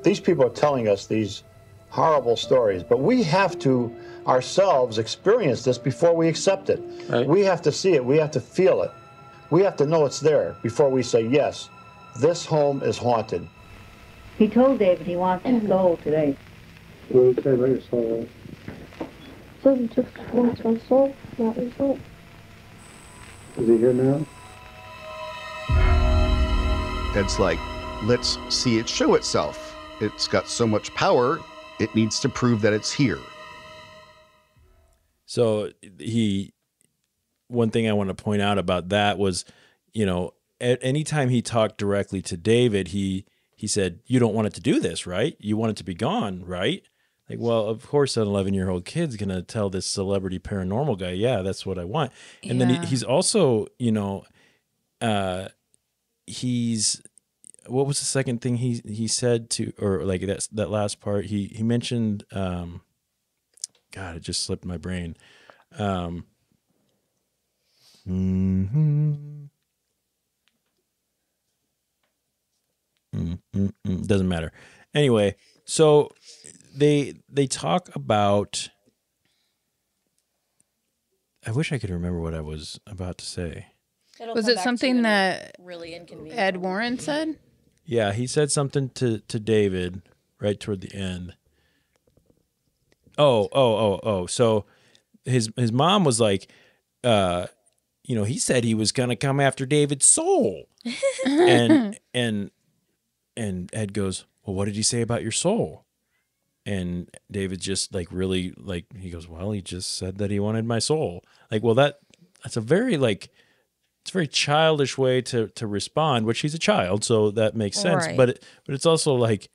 These people are telling us these horrible stories, but we have to ourselves experience this before we accept it. Right. We have to see it. We have to feel it. We have to know it's there before we say, yes, this home is haunted. He told David he wants his soul today. What did he say about your soul? So he just wants my soul, not his soul. Is he here now? Ed's like, let's see it show itself. it's got so much power, it needs to prove that it's here. So one thing I want to point out about that was, at any time he talked directly to David, he said, "You don't want it to do this, right? You want it to be gone, right?" Like, well, of course, an 11-year-old kid's going to tell this celebrity paranormal guy, yeah, that's what I want. And then he's also, what was the second thing he said to, or like that last part, he mentioned, God, it just slipped my brain. Doesn't matter. Anyway, so they talk about, I wish I could remember what I was about to say. Was it something that really inconvenient Ed Warren said? Yeah, he said something to David right toward the end. Oh. So his mom was like, he said he was gonna come after David's soul. and Ed goes, "Well, what did he say about your soul?" And David just he goes, "Well, he just said that he wanted my soul." Like, well, that's a very it's a very childish way to respond, which he's a child, so that makes sense. Right. But it's also like,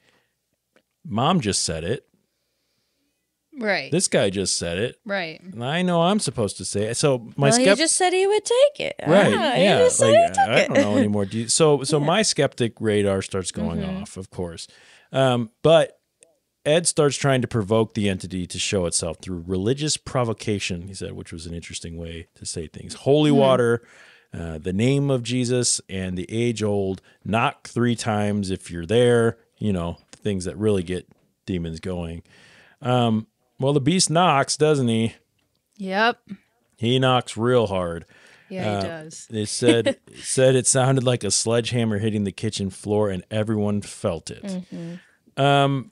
Mom just said it. Right. This guy just said it. Right. And I know I'm supposed to say it. So he just said he would take it. Right. He just said he took I don't know anymore. So my skeptic radar starts going off, of course. But Ed starts trying to provoke the entity to show itself through religious provocation, he said, which was an interesting way to say things. Holy water, the name of Jesus, and the age-old knock 3 times if you're there, the things that really get demons going. Well, the beast knocks, doesn't he? Yep. He knocks real hard. Yeah, he does. It said it sounded like a sledgehammer hitting the kitchen floor, and everyone felt it. Mm-hmm.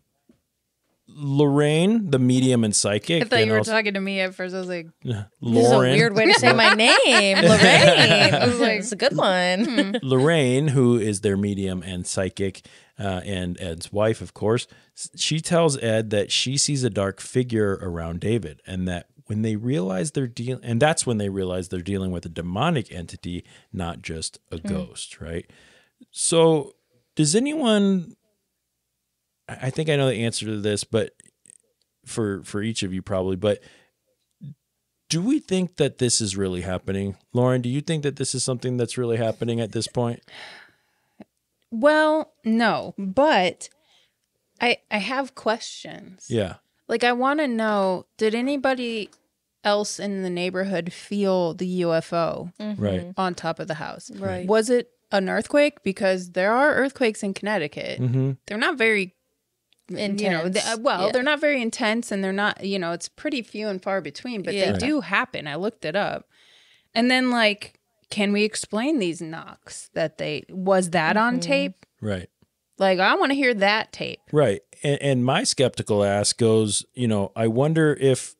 Lorraine, the medium and psychic. I thought you were talking to me at first. I was like, Lauren. This is a weird way to say my name. Lorraine. I was like, it's a good one. Lorraine, who is their medium and psychic, and Ed's wife, of course, she tells Ed that she sees a dark figure around David, and that when they realize that's when they realize they're dealing with a demonic entity, not just a ghost, right? So, does anyone? I think I know the answer to this, but for each of you probably, but do we think that this is really happening? Lauren, do you think that this is something that's really happening at this point? well, no, but I have questions. Yeah. Like, I want to know, did anybody else in the neighborhood feel the UFO Right. on top of the house? Right. Was it an earthquake? Because there are earthquakes in Connecticut. Mm-hmm. They're not very Intense. they're not very intense, and they're not, it's pretty few and far between, but they do happen. I looked it up. And then, can we explain these knocks was that on tape? Right. Like, I want to hear that tape. Right. And my skeptical ass goes, I wonder if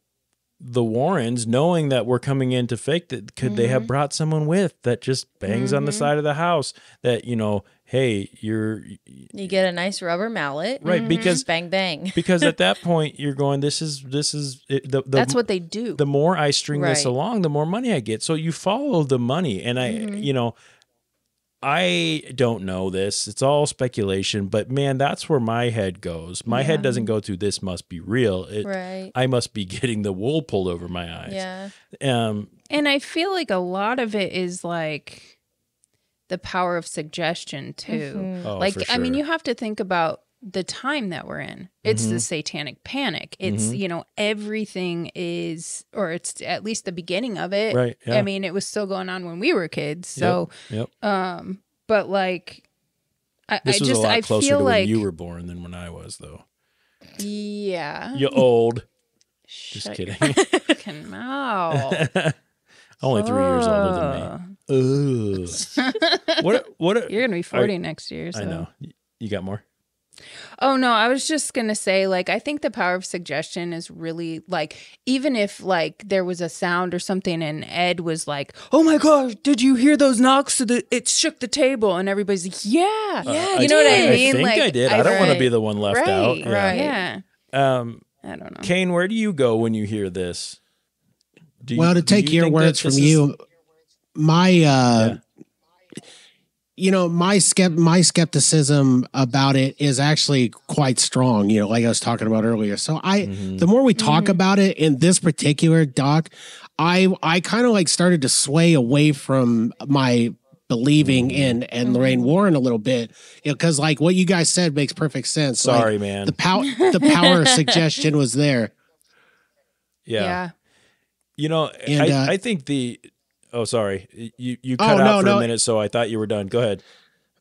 the Warrens, knowing that we're coming in to fake that, could they have brought someone with that just bangs on the side of the house that, hey, you get a nice rubber mallet. Right. Because bang, bang. Because at that point you're going, this is that's what they do. The more I string this along, the more money I get. So you follow the money. And I don't know this. It's all speculation, but man, that's where my head goes. My head doesn't go to this must be real. I must be getting the wool pulled over my eyes. Yeah. And I feel like a lot of it is like the power of suggestion too. Oh, for sure. I mean, you have to think about the time that we're in. It's the satanic panic. It's, everything is, or it's at least the beginning of it. Right. Yeah. I mean, it was still going on when we were kids. So, Yep. But like, This was a lot closer to when you were born than when I was, though. Yeah. You're old. Just kidding. Fucking mouth. Only 3 years older than me. What? You're gonna be 40 next year. So. I know. You got more? Oh, no, I was just going to say, like, I think the power of suggestion is really, like, even if, like, there was a sound or something and Ed was like, oh, my gosh, did you hear those knocks? It shook the table. And everybody's like, yeah. You know what I mean? I think I did. I don't want to be the one left out. Right. Yeah. I don't know. Kane, where do you go when you hear this? To take your words from you, my my skepticism about it is actually quite strong, like I was talking about earlier. So the more we talk about it in this particular doc, I kind of like started to sway away from my believing in Lorraine Warren a little bit, because like what you guys said makes perfect sense. Sorry, like, man. The power of suggestion was there. Yeah. I think oh, sorry. You cut out for a minute, so I thought you were done. Go ahead.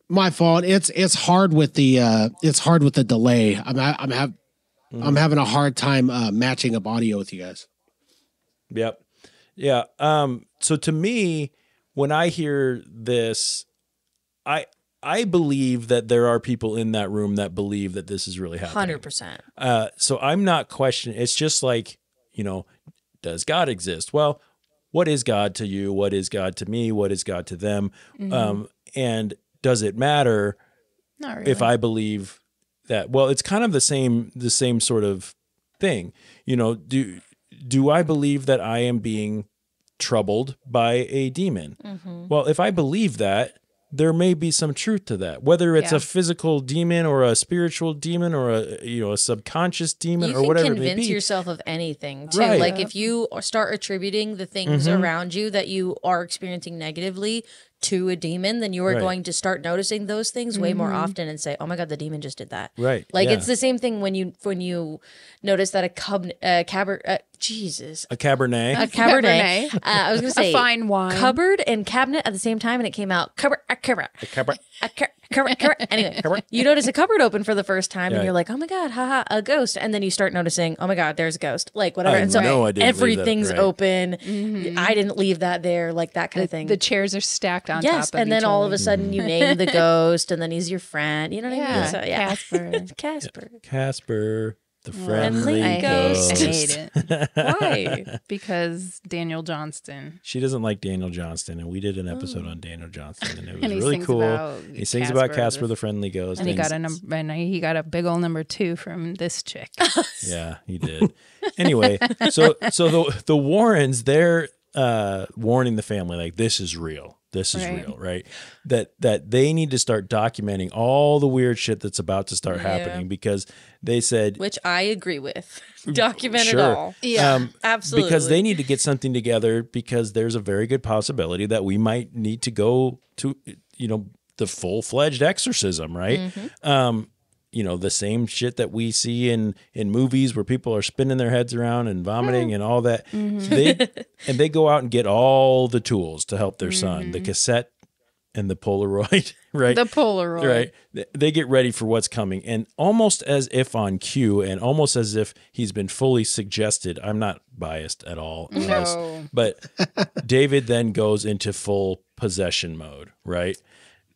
My fault. It's hard with the delay. I'm having a hard time matching up audio with you guys. Yep. Yeah. So to me, when I hear this, I believe that there are people in that room that believe that this is really happening. 100%. So I'm not questioning. It's just like, does God exist? Well, what is God to you? What is God to me? What is God to them? And does it matter if I believe that? Well, it's kind of the same sort of thing. Do I believe that I am being troubled by a demon? Well, if I believe that, there may be some truth to that, whether it's a physical demon or a spiritual demon or a subconscious demon or whatever it may be. You can convince yourself of anything too. Right. Like if you start attributing the things around you that you are experiencing negatively to a demon, then you are going to start noticing those things way more often and say, "Oh my God, the demon just did that." Right. Like it's the same thing when you notice that a cabernet. A Cabernet. I was going to say a fine wine. Cupboard and cabinet at the same time, and it came out cupboard. Anyway, you notice a cupboard open for the first time, and you're like, "Oh my God, haha, a ghost!" And then you start noticing, "Oh my God, there's a ghost!" Like whatever. And so everything's open. I didn't leave that there, like that kind of thing. The chairs are stacked on top of and then each all other. of a sudden you name the ghost, and then he's your friend. You know what I mean? So, Casper. The friendly ghost. I hate it. Why? Because Daniel Johnston. She doesn't like Daniel Johnston, and we did an episode on Daniel Johnston, and it was And he really sings cool. about He sings about Casper the friendly ghost, and he got a big old number 2 from this chick. Yeah, he did. Anyway, so the Warrens, they're warning the family like this is real. This is real, right? That they need to start documenting all the weird shit that's about to start happening, because they said, which I agree with. Document it all. Yeah, absolutely. Because they need to get something together, because there's a very good possibility that we might need to go to, the full-fledged exorcism, right? The same shit that we see in movies where people are spinning their heads around and vomiting and all that. They go out and get all the tools to help their son, the cassette and the Polaroid, right? The Polaroid. Right. They get ready for what's coming, and almost as if on cue, and almost as if he's been fully suggested. I'm not biased at all in this, but David then goes into full possession mode, right?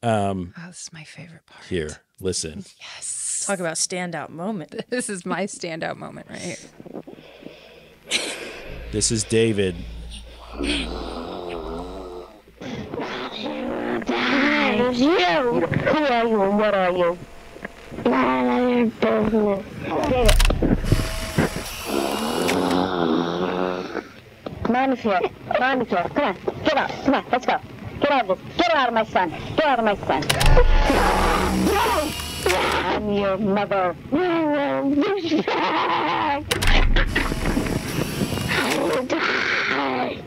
This is my favorite part. Here, listen. Yes. Talk about standout moment. This is my standout moment right here. This is David. It's you! Who are you and what are you? None of your business. Come on, Monsieur. Come on, Monsieur. Come on. Get out. Come on. Let's go. Get out of this. Get out of my son. Get out of my son. No! I'm your mother. I will die.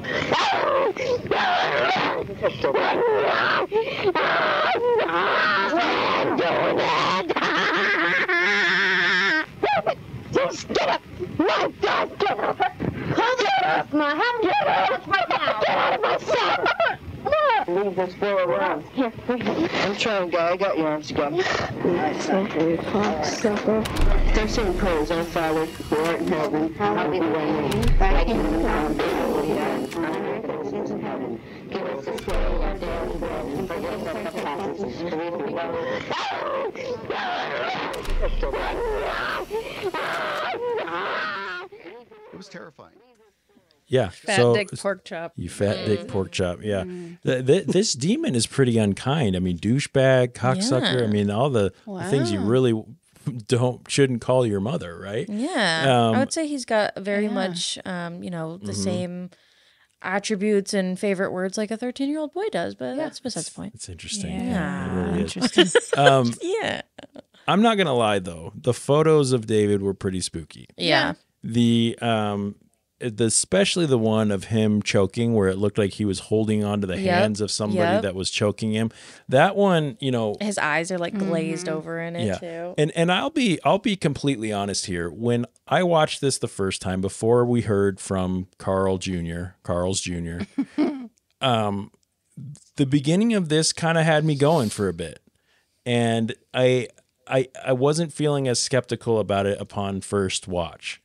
Just get up. No, don't get up. Get off my hand. Get off right now. Get out of my cell. Leave this boy around. Here, I'm trying, guy. I got your arms again. They're saying prayers, our Father, who art in heaven, hallowed be thy name. Thy kingdom come, in heaven. Give us this day our daily bread, and forgive us our trespasses, as we forgive others. It was terrifying. Yeah. Fat dick pork chop. You fat dick pork chop. Yeah. This demon is pretty unkind. I mean, douchebag, cocksucker. Yeah. I mean, all the things you really shouldn't call your mother, right? Yeah. I would say he's got very much, the same attributes and favorite words like a 13-year-old boy does, but that's besides the point. It's interesting. Yeah. It really is. Interesting. Yeah. I'm not going to lie, though. The photos of David were pretty spooky. Yeah. Especially the one of him choking where it looked like he was holding onto the hands of somebody that was choking him. That one, his eyes are like glazed over in it too. And I'll be completely honest here. When I watched this the first time before we heard from Carl's Jr., the beginning of this kind of had me going for a bit. And I wasn't feeling as skeptical about it upon first watch.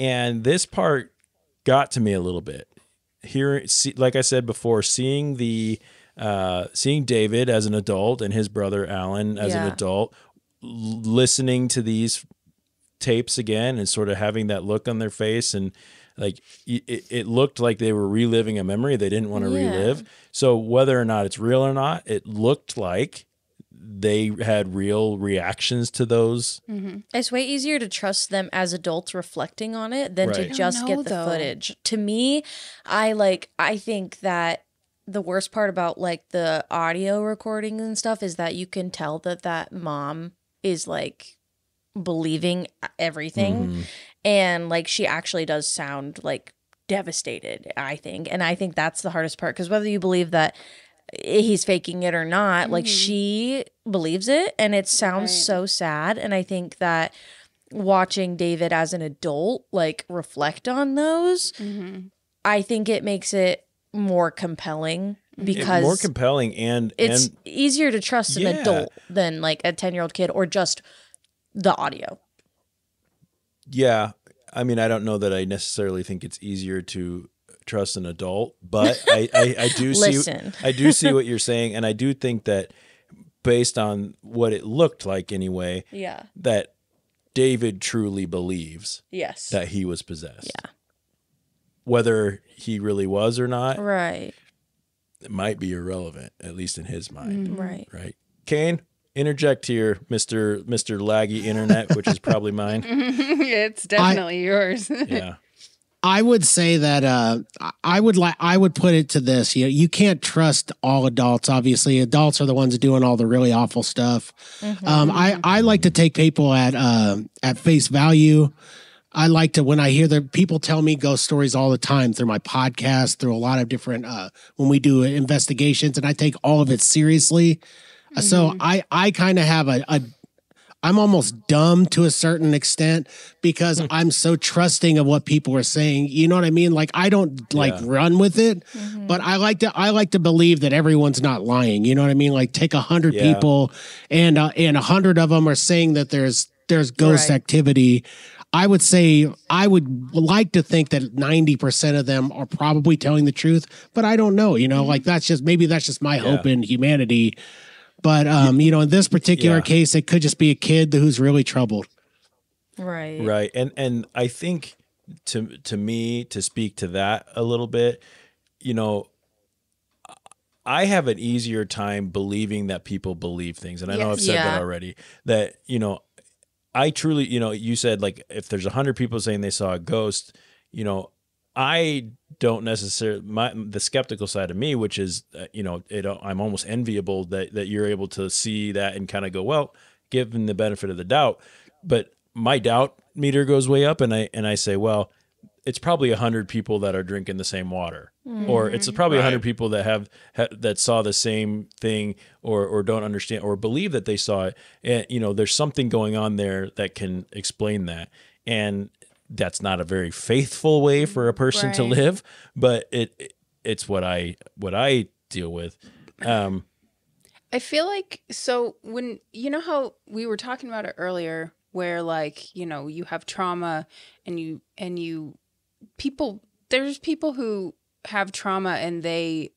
And this part got to me a little bit. Like I said before, seeing David as an adult and his brother Alan as an adult, listening to these tapes again and sort of having that look on their face, and like it looked like they were reliving a memory they didn't want to relive. So whether or not it's real or not, it looked like they had real reactions to those. It's way easier to trust them as adults reflecting on it than to just get the footage. To me, I think that the worst part about like the audio recording and stuff is that you can tell that mom is like believing everything, and like she actually does sound like devastated, I think. And I think that's the hardest part, because whether you believe that he's faking it or not, like she believes it, and it sounds so sad. And I think that watching David as an adult like reflect on those, I think it makes it more compelling, because more compelling, and it's easier to trust an adult than like a 10-year-old kid or just the audio. Yeah. I mean, I don't know that I necessarily think it's easier to trust an adult, but I do see what you're saying, and I do think that based on what it looked like anyway, that David truly believes that he was possessed. Yeah. Whether he really was or not, right, it might be irrelevant, at least in his mind. Right. Cain, interject here, Mr. Laggy Internet, which is probably mine. It's definitely yours. Yeah. I would say that I would put it to this: you can't trust all adults. Obviously, adults are the ones doing all the really awful stuff. I like to take people at face value. I like to, when I hear the people tell me ghost stories all the time through my podcast, through a lot of different when we do investigations, and I take all of it seriously. So I kind of have I'm almost dumb to a certain extent, because I'm so trusting of what people are saying. You know what I mean? Like, I don't run with it, but I like to believe that everyone's not lying. You know what I mean? Like, take 100 people and 100 of them are saying that there's ghost activity. I would say I would like to think that 90% of them are probably telling the truth, but I don't know. Like, that's just my hope in humanity. But, in this particular case, it could just be a kid who's really troubled. Right. Right. And I think to me, to speak to that a little bit, I have an easier time believing that people believe things. And I know I've said that already, that, I truly, you said, like, if there's 100 people saying they saw a ghost, I don't necessarily, the skeptical side of me, which is, I'm almost enviable that you're able to see that and kind of go, well, given the benefit of the doubt. But my doubt meter goes way up, and I say, well, it's probably 100 people that are drinking the same water, or it's probably 100 people that that saw the same thing, or don't understand or believe that they saw it. And, there's something going on there that can explain that. And that's not a very faithful way for a person to live, but it's what I deal with. I feel like, so when, how we were talking about it earlier, where like, you have trauma and there's people who have trauma and they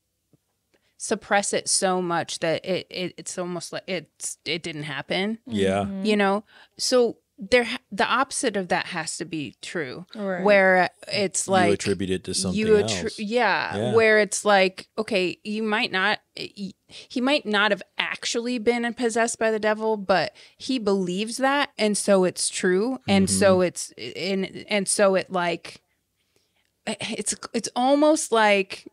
suppress it so much that it's almost like it didn't happen. Yeah. You know, so the opposite of that has to be true, where it's like you attribute it to something else. Yeah, where it's like, okay, he might not have actually been possessed by the devil, but he believes that, and so it's true, and so it's and so it like it's almost like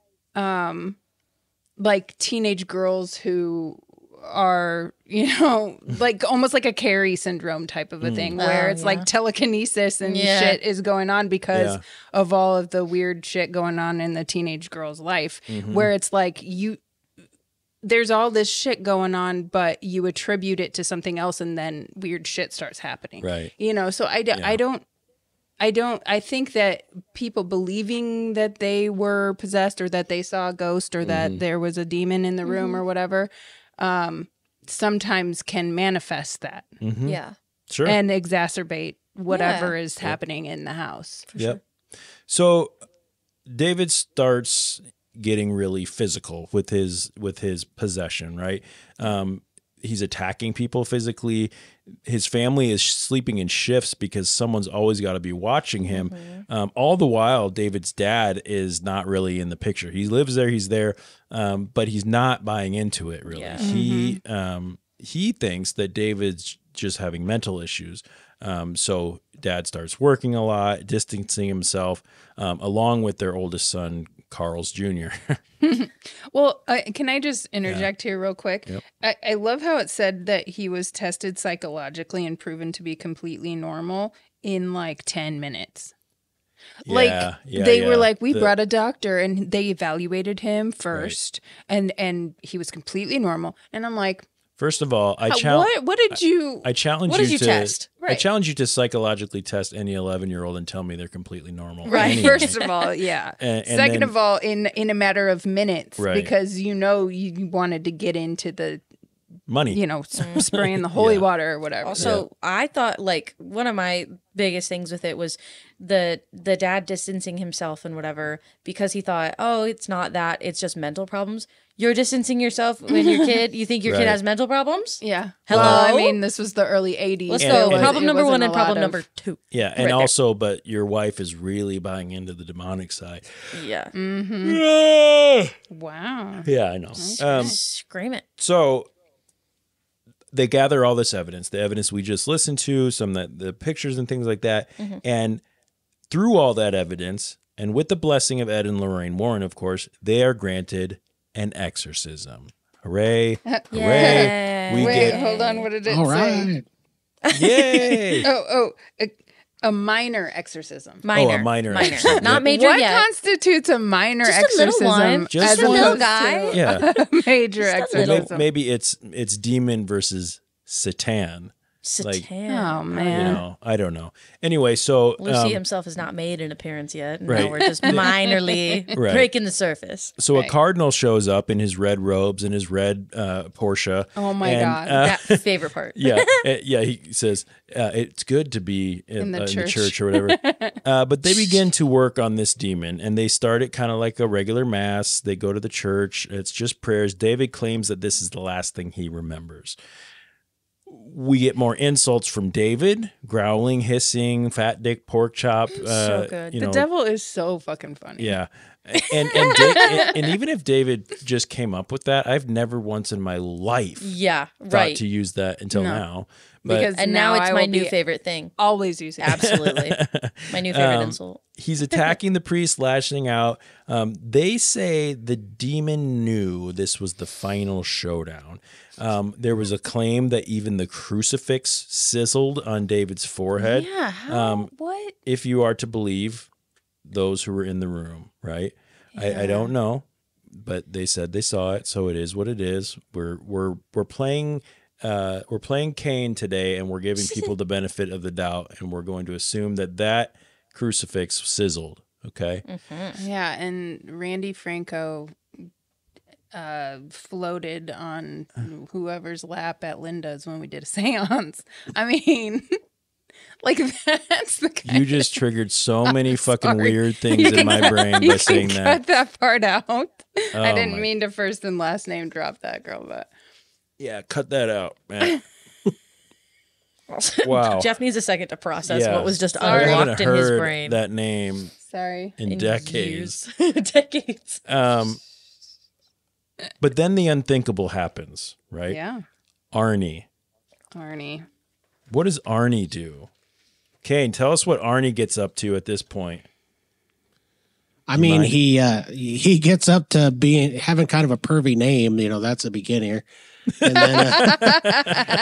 teenage girls who are, you know, like almost like a Carrie syndrome type of a thing, where it's like telekinesis and shit is going on because of all of the weird shit going on in the teenage girl's life, where it's like there's all this shit going on, but you attribute it to something else, and then weird shit starts happening. Right. You know, so I think that people believing that they were possessed or that they saw a ghost or that there was a demon in the room or whatever, sometimes can manifest that. Yeah. Sure. And exacerbate whatever is happening in the house. For sure. So David starts getting really physical with his possession, right? He's attacking people physically. His family is sleeping in shifts because someone's always got to be watching him. All the while, David's dad is not really in the picture. He lives there, he's there, but he's not buying into it really. Yeah. He thinks that David's just having mental issues. So dad starts working a lot, distancing himself, along with their oldest son, Carl's Jr. Well, can I just interject here real quick? Yep. I love how it said that he was tested psychologically and proven to be completely normal in like 10 minutes. They were like, we brought a doctor and they evaluated him first, and he was completely normal. And I'm like, first of all, I challenge. What did you? I challenge what you did you to test? I challenge you to psychologically test any 11-year-old and tell me they're completely normal. Right. Anyway. First of all, yeah. And Second then, of all, in a matter of minutes, Right. because you know you wanted to get into the money, you know, spraying the holy water or whatever. Also, I thought like one of my biggest things with it was the dad distancing himself and whatever, because he thought, oh, it's not that, it's just mental problems. You're distancing yourself when your kid, you think your kid has mental problems? Yeah. Hello? Well, I mean, this was the early 80s. Let's go. Problem number one and problem number two. Yeah, and also, but your wife is really buying into the demonic side. Yeah. Wow. Yeah, I know. Scream it. So they gather all this evidence, the evidence we just listened to, some of the pictures and things like that. And through all that evidence, and with the blessing of Ed and Lorraine Warren, of course, they are granted an exorcism. Hooray. Hooray. Wait, hold on. What did it say? Yay. A minor exorcism. Oh, a minor exorcism. Not major what yet. What constitutes a minor just exorcism? A little one. Just a little guy. Yeah. A major exorcism. Maybe it's demon versus Satan. Satan. Oh, man. You know, I don't know. Anyway, so Lucy himself has not made an appearance yet. And right. now we're just minorly breaking the surface. So a cardinal shows up in his red robes and his red Porsche. Oh my God. That favorite part. Yeah. He says, it's good to be in the church or whatever. But they begin to work on this demon, and they start it kind of like a regular mass. They go to the church. It's just prayers. David claims that this is the last thing he remembers. We get more insults from David, growling, hissing, fat dick, pork chop. So good. The devil is so fucking funny. Yeah. And even if David just came up with that, I've never once in my life thought to use that until now. But, and now it's my new favorite thing. Always use it. Absolutely. My new favorite insult. He's attacking the priest, lashing out. They say the demon knew this was the final showdown. There was a claim that even the crucifix sizzled on David's forehead. Yeah. What? If you are to believe those who were in the room, right? Yeah. I don't know, but they said they saw it, so it is what it is. We're playing Cain today, and we're giving people the benefit of the doubt, and we're going to assume that crucifix sizzled. Okay. Yeah, and Randy Franco floated on whoever's lap at Linda's when we did a seance. I mean, Like that's the kind You just triggered so many fucking weird things in my brain by saying that. Cut that part out. Oh, I didn't mean to first and last name drop that girl, but yeah, cut that out, man. Wow. Jeff needs a second to process what was just I haven't unlocked in his heard brain. that name sorry. in decades. Decades. But then the unthinkable happens, right? Yeah. Arnie. What does Arnie do? Cain, tell us what Arnie gets up to at this point. I mean, he gets up to having kind of a pervy name. You know, that's a beginner. And then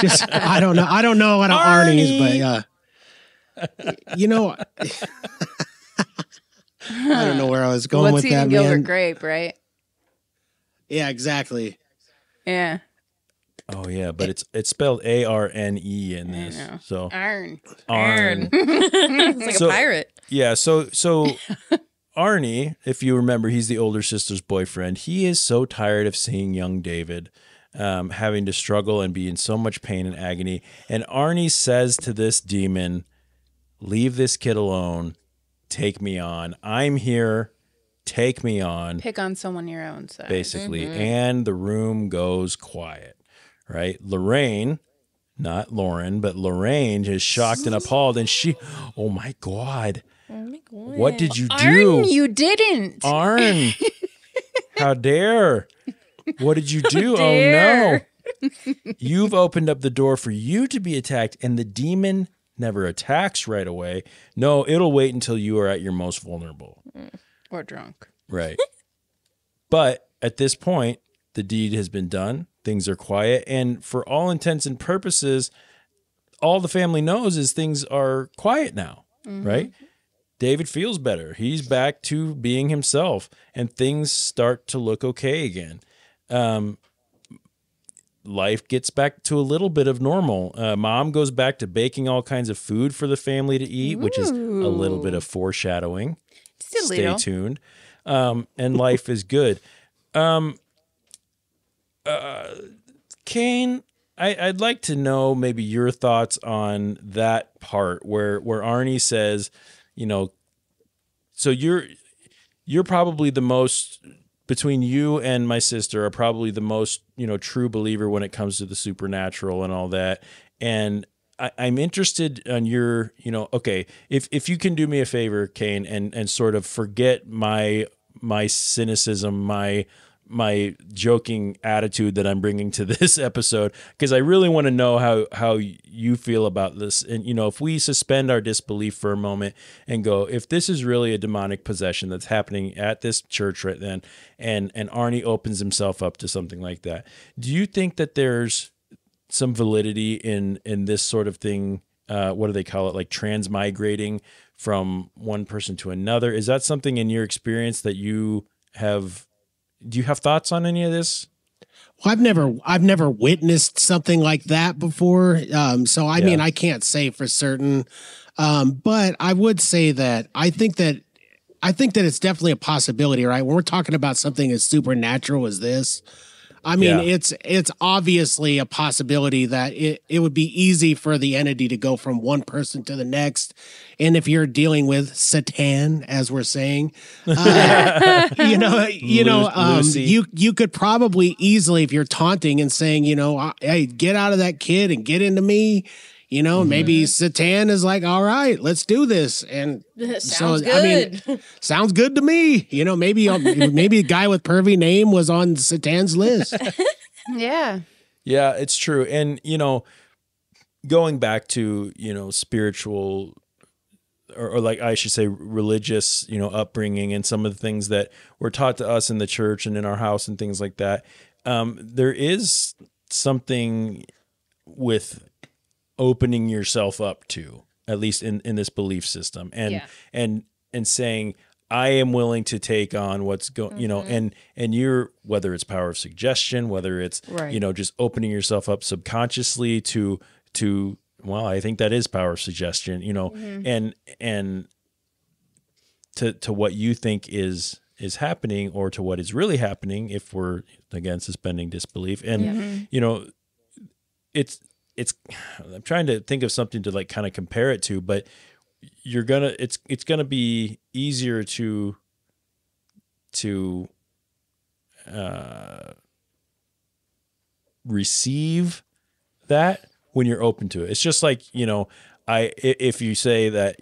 just I don't know what an Arnie is, but you know, I don't know where I was going with that, Gilbert man. Grape, right? Yeah, exactly. Yeah. Oh yeah, but it's spelled Arne in this. So Arn. It's like a pirate. Yeah, so Arnie, if you remember, he's the older sister's boyfriend. He is so tired of seeing young David having to struggle and be in so much pain and agony. And Arnie says to this demon, "Leave this kid alone. Take me on. I'm here. Take me on." Pick on someone your own size. Basically. Mm-hmm. And the room goes quiet. Right? Lorraine, not Lauren, but Lorraine is shocked and appalled. And she, oh my God. What did you do? Arn, you didn't. Arn. How dare. What did you do? Oh no. You've opened up the door for you to be attacked, and the demon never attacks right away. No, it'll wait until you are at your most vulnerable. Or drunk. Right. But at this point, the deed has been done. Things are quiet. And for all intents and purposes, all the family knows is things are quiet now, right? David feels better. He's back to being himself, and things start to look okay again. Life gets back to a little bit of normal. Mom goes back to baking all kinds of food for the family to eat, which is a little bit of foreshadowing. Stay tuned. And life is good. Cain, I'd like to know maybe your thoughts on that part where Arnie says, you know, so you're probably the most, between you and my sister, are probably the most, you know, true believer when it comes to the supernatural and all that. And I'm interested on your, you know, okay, if you can do me a favor, Cain, and sort of forget my cynicism, my joking attitude that I'm bringing to this episode, because I really want to know how you feel about this. And, you know, if we suspend our disbelief for a moment and go, if this is really a demonic possession that's happening at this church right then, and Arnie opens himself up to something like that, do you think that there's some validity in this sort of thing? What do they call it? Like transmigrating from one person to another. Is that something in your experience that you have? Do you have thoughts on any of this? Well, I've never witnessed something like that before. So I mean, I can't say for certain. But I would say that I think that it's definitely a possibility, right? When we're talking about something as supernatural as this, I mean, it's obviously a possibility that it would be easy for the entity to go from one person to the next. And if you're dealing with Satan, as we're saying, you could probably easily, if you're taunting and saying, you know, hey, get out of that kid and get into me. You know, maybe Satan is like, all right, let's do this. And sounds good. I mean, sounds good to me. You know, maybe a guy with pervy name was on Satan's list. Yeah. Yeah, it's true. And, you know, going back to, you know, spiritual or like I should say religious, you know, upbringing and some of the things that were taught to us in the church and in our house and things like that. There is something with opening yourself up to, at least in this belief system, and saying, I am willing to take on what's going, you know, and you're, whether it's power of suggestion, whether it's, you know, just opening yourself up subconsciously to, well, I think that is power of suggestion, you know, and to what you think is happening or to what is really happening, if we're again suspending disbelief. And, you know, I'm trying to think of something to like kind of compare it to, but it's gonna be easier to receive that when you're open to it. It's just like, if you say that,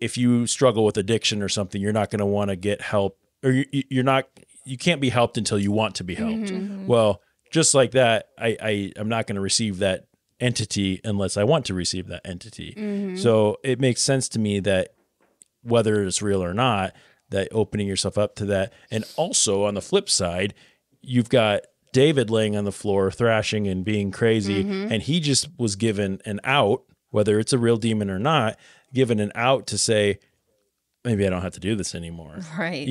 if you struggle with addiction or something, you're not going to want to get help, or you can't be helped until you want to be helped. Mm-hmm. Well, just like that, I'm not going to receive that entity unless I want to receive that entity. Mm-hmm. So it makes sense to me that whether it's real or not, that opening yourself up to that. And also on the flip side, you've got David laying on the floor, thrashing and being crazy. Mm-hmm. And he just was given an out, whether it's a real demon or not, given an out to say, maybe I don't have to do this anymore. Right.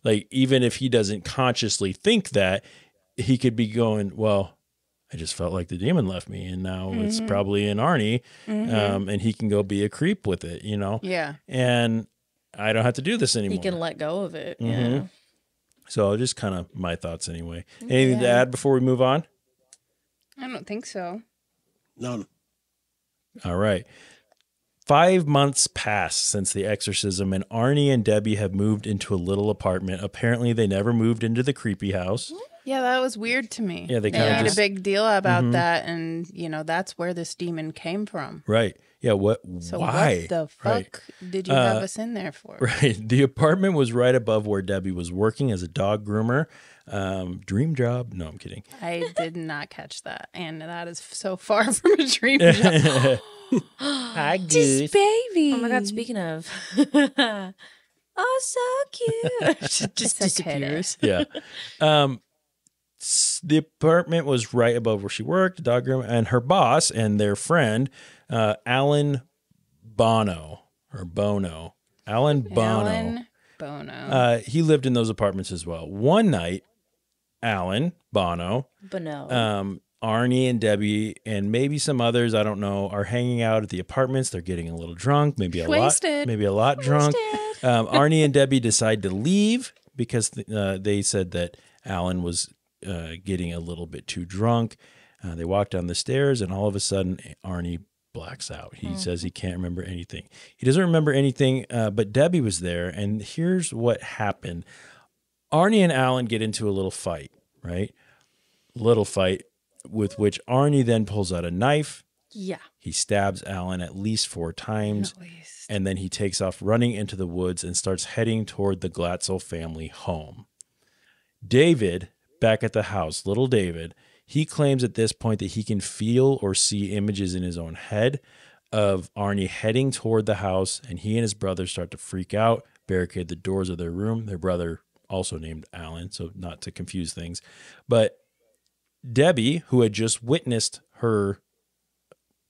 Like even if he doesn't consciously think that, he could be going, well, I just felt like the demon left me, and now it's probably in Arnie, and he can go be a creep with it, Yeah. And I don't have to do this anymore. He can let go of it. Mm-hmm. Yeah. So just kind of my thoughts anyway. Anything to add before we move on? I don't think so. No. All right. 5 months pass since the exorcism, and Arnie and Debbie have moved into a little apartment. Apparently, they never moved into the creepy house. Yeah, that was weird to me. Yeah, they made a big deal about that, and that's where this demon came from. Right. Yeah. So why? what the fuck did you have us in there for? Right. The apartment was right above where Debbie was working as a dog groomer. Dream job. No, I'm kidding. I did not catch that, and that is so far from a dream job. Hi, Goose. Baby. Oh my God, speaking of. Oh, so cute. Just disappears. Yeah. The apartment was right above where she worked, the dog room, and her boss and their friend, Alan Bono. Alan Bono. He lived in those apartments as well. One night, Alan Bono, Arnie and Debbie, and maybe some others, I don't know, are hanging out at the apartments. They're getting a little drunk, maybe a lot drunk. Arnie and Debbie decide to leave because they said that Alan was getting a little bit too drunk. They walk down the stairs, and all of a sudden, Arnie blacks out. He says he can't remember anything. He doesn't remember anything, but Debbie was there, and here's what happened. Arnie and Alan get into a little fight, right? Little fight, with which Arnie then pulls out a knife. Yeah. He stabs Alan at least 4 times, and then he takes off running into the woods and starts heading toward the Glatzel family home. David, back at the house, little David, he claims at this point that he can feel or see images in his own head of Arnie heading toward the house, and he and his brother start to freak out, barricade the doors of their room. Their brother, also named Alan, so not to confuse things. But Debbie, who had just witnessed her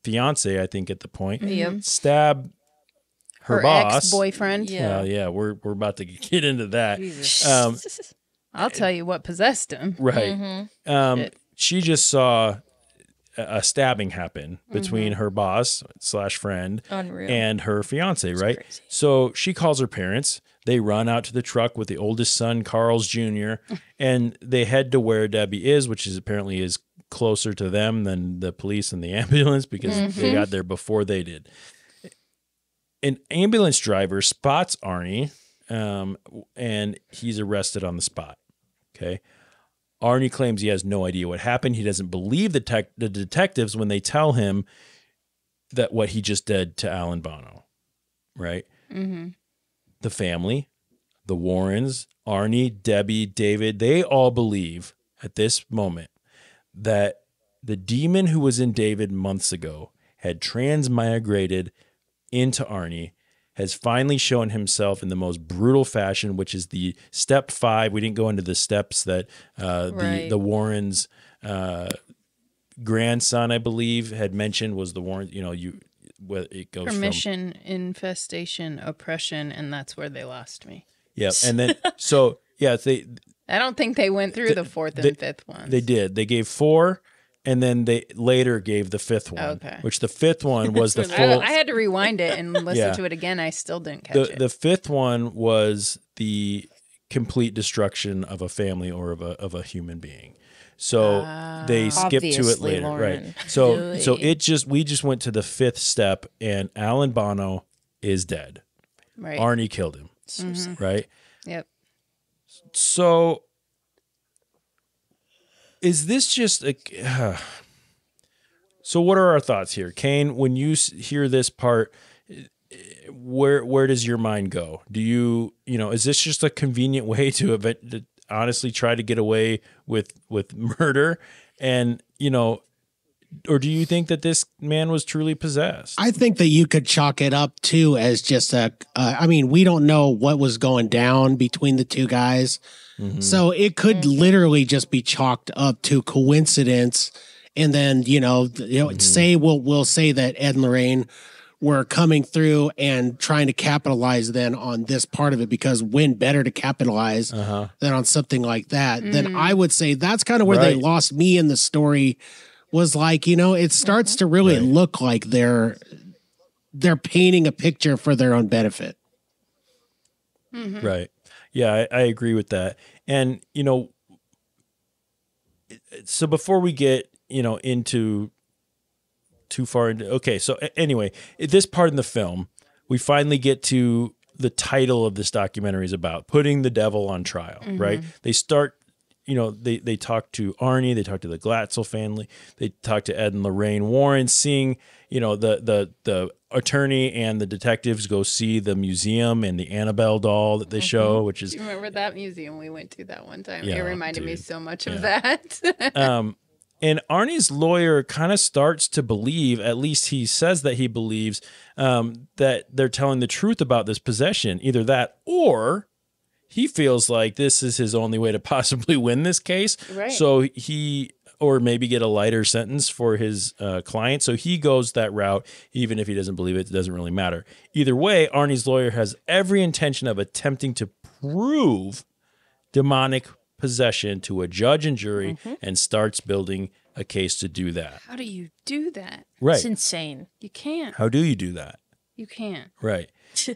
fiance, I think at the point, stab her boss. Ex-boyfriend. Yeah, we're about to get into that. I'll tell you what possessed him. Right. She just saw a stabbing happen between her boss / friend and her fiance, right? Crazy. So she calls her parents. They run out to the truck with the oldest son, Carl's Jr., and they head to where Debbie is, which is apparently is closer to them than the police and the ambulance because they got there before they did. An ambulance driver spots Arnie, and he's arrested on the spot. Okay. Arnie claims he has no idea what happened. He doesn't believe the detectives when they tell him that what he just did to Alan Bono, right? Mm-hmm. The family, the Warrens, Arnie, Debbie, David, they all believe at this moment that the demon who was in David months ago had transmigrated into Arnie, has finally shown himself in the most brutal fashion, which is the step 5. We didn't go into the steps that the Warrens' grandson, I believe, had mentioned was the Warren. It goes permission, infestation, oppression, and that's where they lost me. Yeah, and then I don't think they went through the 4th and 5th ones. They did. They gave 4. And then they later gave the 5th one, which the 5th one was the full. I had to rewind it and listen to it again. I still didn't catch it. The 5th one was the complete destruction of a family or of a human being. So they skip to it later, Lauren. right? So we just went to the fifth step, and Alan Bono is dead. Right. Arnie killed him, right? Yep. So is this just a... So what are our thoughts here? Cain, when you hear this part, where does your mind go? Do you is this just a convenient way to honestly try to get away with murder? And, or do you think that this man was truly possessed? I think that you could chalk it up too as just we don't know what was going down between the two guys. Mm-hmm. So it could literally just be chalked up to coincidence. And then, say we'll say that Ed and Lorraine were coming through and trying to capitalize then on this part of it, because when better to capitalize than on something like that, then I would say that's kind of where they lost me in the story. Was like, it starts to really look like they're painting a picture for their own benefit. Mm-hmm. Right. Yeah, I agree with that. And, so before we get, into too far into, okay. So anyway, at this part in the film, we finally get to the title of this documentary is about putting the devil on trial, right? They start, they talk to Arnie, they talk to the Glatzel family, they talk to Ed and Lorraine Warren, seeing, the attorney and the detectives go see the museum and the Annabelle doll that they show, which is... Do you remember that museum we went to that one time? Yeah, it reminded me so much of that. And Arnie's lawyer kind of starts to believe, at least he says that he believes, that they're telling the truth about this possession. Either that, or he feels like this is his only way to possibly win this case. Right. So or maybe get a lighter sentence for his client. So he goes that route, even if he doesn't believe it, it doesn't really matter. Either way, Arnie's lawyer has every intention of attempting to prove demonic possession to a judge and jury and starts building a case to do that. How do you do that? Right. It's insane. You can't. How do you do that? You can't. Right.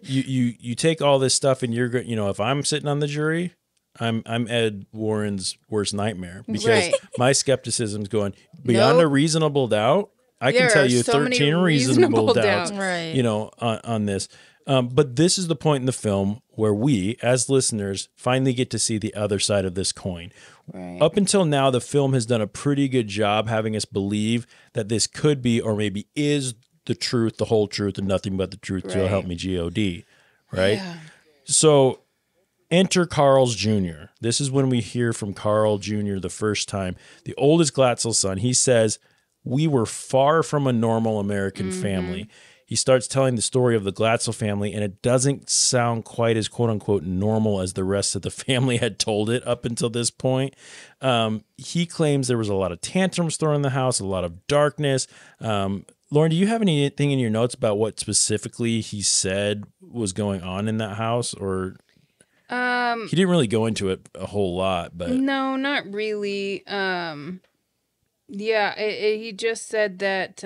you take all this stuff and you're going, if I'm sitting on the jury, I'm Ed Warren's worst nightmare, because my skepticism's going beyond a reasonable doubt. I can tell you 13 reasonable doubts, on this. But this is the point in the film where we, as listeners, finally get to see the other side of this coin. Right. Up until now, the film has done a pretty good job having us believe that this could be, or maybe is, the truth, the whole truth, and nothing but the truth. So help me, G.O.D. Right? Yeah. So enter Carl's Jr. This is when we hear from Carl Jr. the first time. The oldest Glatzel son. He says, "We were far from a normal American family." He starts telling the story of the Glatzel family, and it doesn't sound quite as quote-unquote normal as the rest of the family had told it up until this point. He claims there was a lot of tantrums thrown in the house, a lot of darkness. Lauren, do you have anything in your notes about what specifically he said was going on in that house? Or he didn't really go into it a whole lot, but... No, not really. He just said that...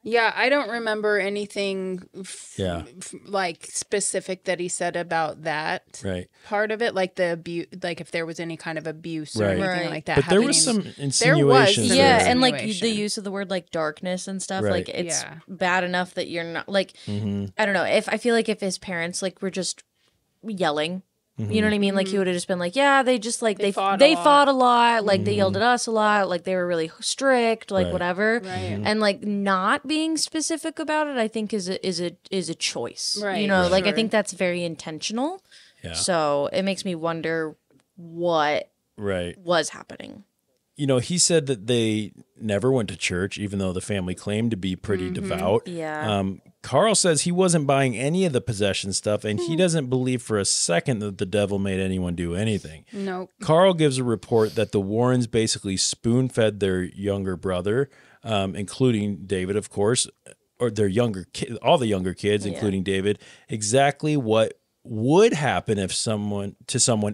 Yeah, I don't remember anything like specific that he said about that part of it, like the abuse, like if there was any kind of abuse or anything like that. But there was some insinuations. And like the use of the word like darkness and stuff, like it's bad enough that you're not like, I don't know, if I feel like if his parents like were just yelling, you know what I mean? Like he would have just been like, yeah, they just like they fought a lot, like they yelled at us a lot, like they were really strict, like whatever. And like not being specific about it, I think is a choice. Right. You know, like I think that's very intentional. Yeah. So it makes me wonder what was happening. You know, he said that they never went to church, even though the family claimed to be pretty devout. Yeah. Carl says he wasn't buying any of the possession stuff, and he doesn't believe for a second that the devil made anyone do anything. Nope. Carl gives a report that the Warrens basically spoon-fed their younger brother, including David, of course, or their younger all the younger kids, including David, exactly what would happen if someone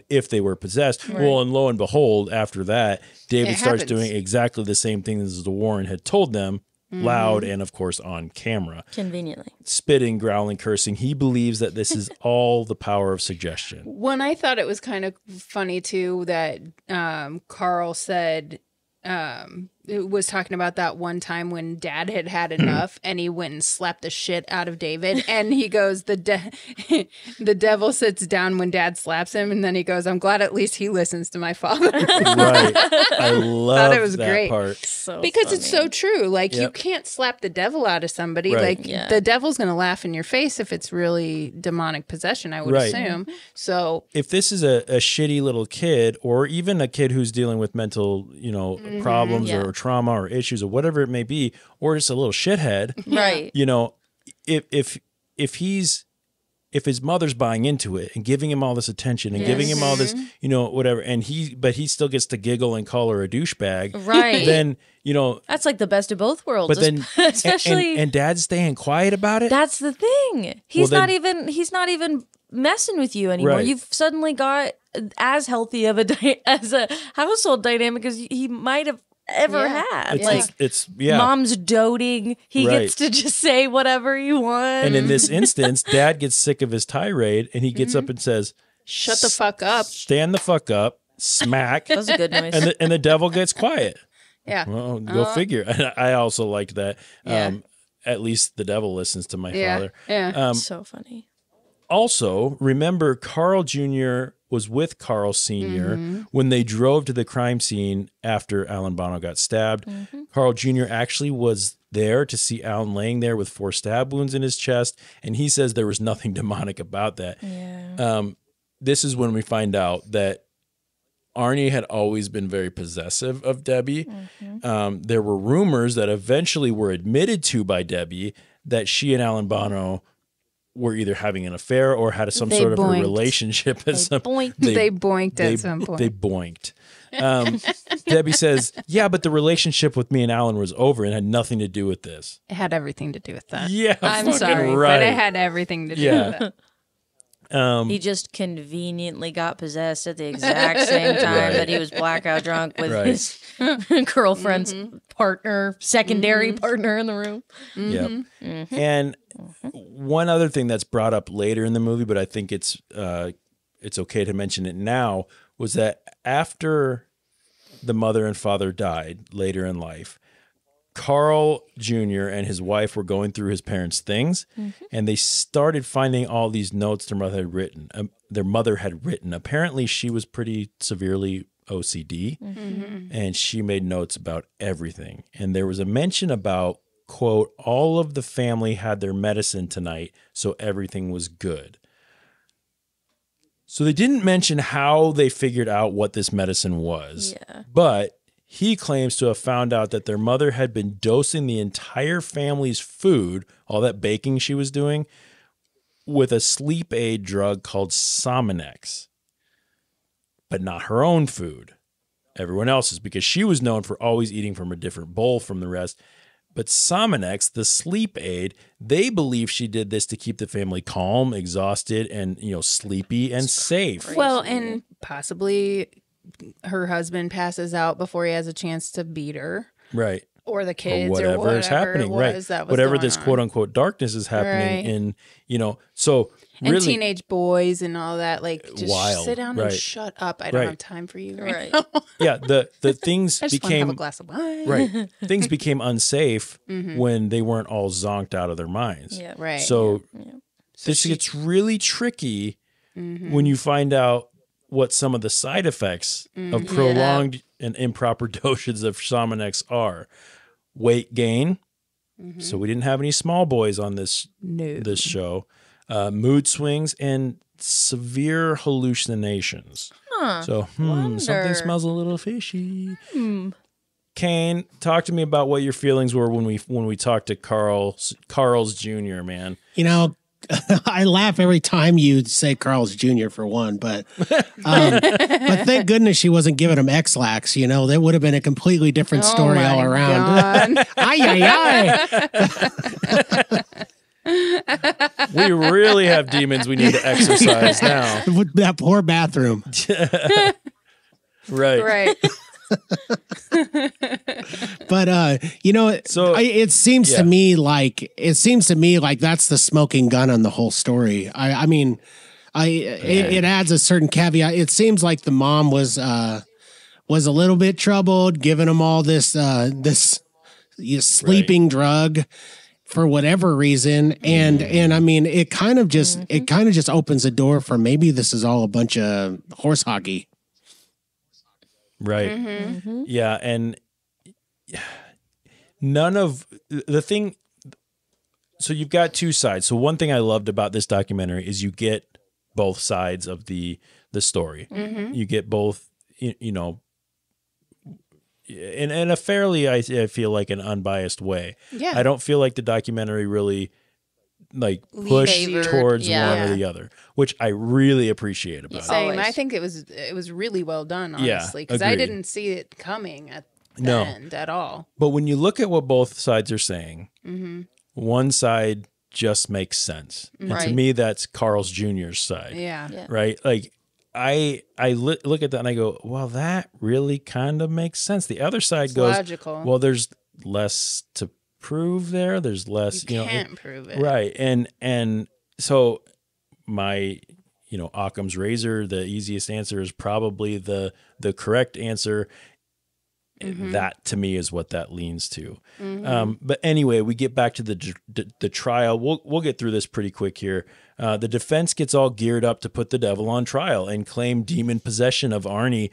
if they were possessed. Right. Well, and lo and behold, after that, David starts doing exactly the same thing as the Warren had told them loud, and of course on camera. Conveniently. Spitting, growling, cursing. He believes that this is all the power of suggestion. When I thought it was kind of funny too that Carl said it was talking about that one time when Dad had enough and he went and slapped the shit out of David, and he goes, the devil sits down when Dad slaps him, and then he goes, I'm glad at least he listens to my father. Right. I love it was that great. part. Because it's so true. Like, you can't slap the devil out of somebody. Right. Like, the devil's going to laugh in your face if it's really demonic possession, I would assume. So if this is a shitty little kid, or even a kid who's dealing with mental, problems or trauma or issues or whatever it may be, or just a little shithead, right? If his mother's buying into it and giving him all this attention and giving him all this, whatever, and he still gets to giggle and call her a douchebag, right? Then that's like the best of both worlds. But then, especially and Dad's staying quiet about it. That's the thing. He's not even messing with you anymore. Right. You've suddenly got as healthy of as a household dynamic as he might have ever had. It's mom's doting. He gets to just say whatever he wants. And in this instance, Dad gets sick of his tirade, and he gets up and says, "Shut the fuck up! Stand the fuck up!" Smack. That was a good noise. And the devil gets quiet. Yeah. Well, go figure. I also liked that. Yeah. At least the devil listens to my father. Yeah. So funny. Also, remember, Carl Jr. was with Carl Sr. When they drove to the crime scene after Alan Bono got stabbed. Carl Jr. actually was there to see Alan laying there with 4 stab wounds in his chest, and he says there was nothing demonic about that. Yeah. This is when we find out that Arnie had always been very possessive of Debbie. There were rumors that eventually were admitted to by Debbie that she and Alan Bono were either having an affair or had some sort of a relationship. They boinked at some point. They boinked. Debbie says, yeah, but the relationship with me and Alan was over and had nothing to do with this. It had everything to do with that. Yeah, I'm sorry, but it had everything to do with that. He just conveniently got possessed at the exact same time that he was blackout drunk with his girlfriend's partner, secondary partner in the room. And one other thing that's brought up later in the movie, but I think it's okay to mention it now, was that after the mother and father died later in life, Carl Jr. and his wife were going through his parents' things, and they started finding all these notes their mother had written. Apparently, she was pretty severely OCD, and she made notes about everything. And there was a mention about, quote, all of the family had their medicine tonight, so everything was good. So they didn't mention how they figured out what this medicine was, but he claims to have found out that their mother had been dosing the entire family's food, all that baking she was doing, with a sleep aid drug called Sominex. But not her own food. Everyone else's, because she was known for always eating from a different bowl from the rest. But Sominex, the sleep aid, they believe she did this to keep the family calm, exhausted, and sleepy and safe. Well, and possibly her husband passes out before he has a chance to beat her. Right. Or the kids, or whatever is happening. Right. Whatever this quote unquote darkness is happening in, so really. And teenage boys and all that, like, just wild. Sit down and shut up. I don't have time for you right now. Yeah, the things I just became want to have a glass of wine. Right. Things became unsafe when they weren't all zonked out of their minds. Yeah, right. So this gets really tricky when you find out what some of the side effects of prolonged and improper dosages of Sominex are. Weight gain. So we didn't have any small boys on this show. Mood swings and severe hallucinations. So something smells a little fishy. Cain, talk to me about what your feelings were when we talked to Carl's Jr., man. I laugh every time you say Carl's Jr. for one, but thank goodness she wasn't giving him X-Lax. That would have been a completely different story all around. Ay. We really have demons we need to exorcise now. That poor bathroom. Right. But you know, so it seems to me like that's the smoking gun on the whole story. I mean, it adds a certain caveat. It seems like the mom was a little bit troubled, giving him all this sleeping drug for whatever reason, and I mean, it kind of just opens the door for maybe this is all a bunch of horse hockey. Right. Yeah. And none of the thing. So you've got two sides. So one thing I loved about this documentary is you get both sides of the story. You get both, you know, in a fairly, I feel like, an unbiased way. Yeah. I don't feel like the documentary really like pushed towards one or the other, which I really appreciate about it. Same. I think it was really well done, honestly, because I didn't see it coming at the end at all. But when you look at what both sides are saying, one side just makes sense. And to me, that's Carl's Jr.'s side. Yeah. Right? Like, I look at that and I go, well, that really kind of makes sense. The other side goes, logical. Well, there's less to prove there. There's less, you know, can't prove it. Right. And so my, you know, Occam's razor, the easiest answer is probably the correct answer. That to me is what that leans to. But anyway, we get back to the trial. We'll get through this pretty quick here. The defense gets all geared up to put the devil on trial and claim demon possession of Arnie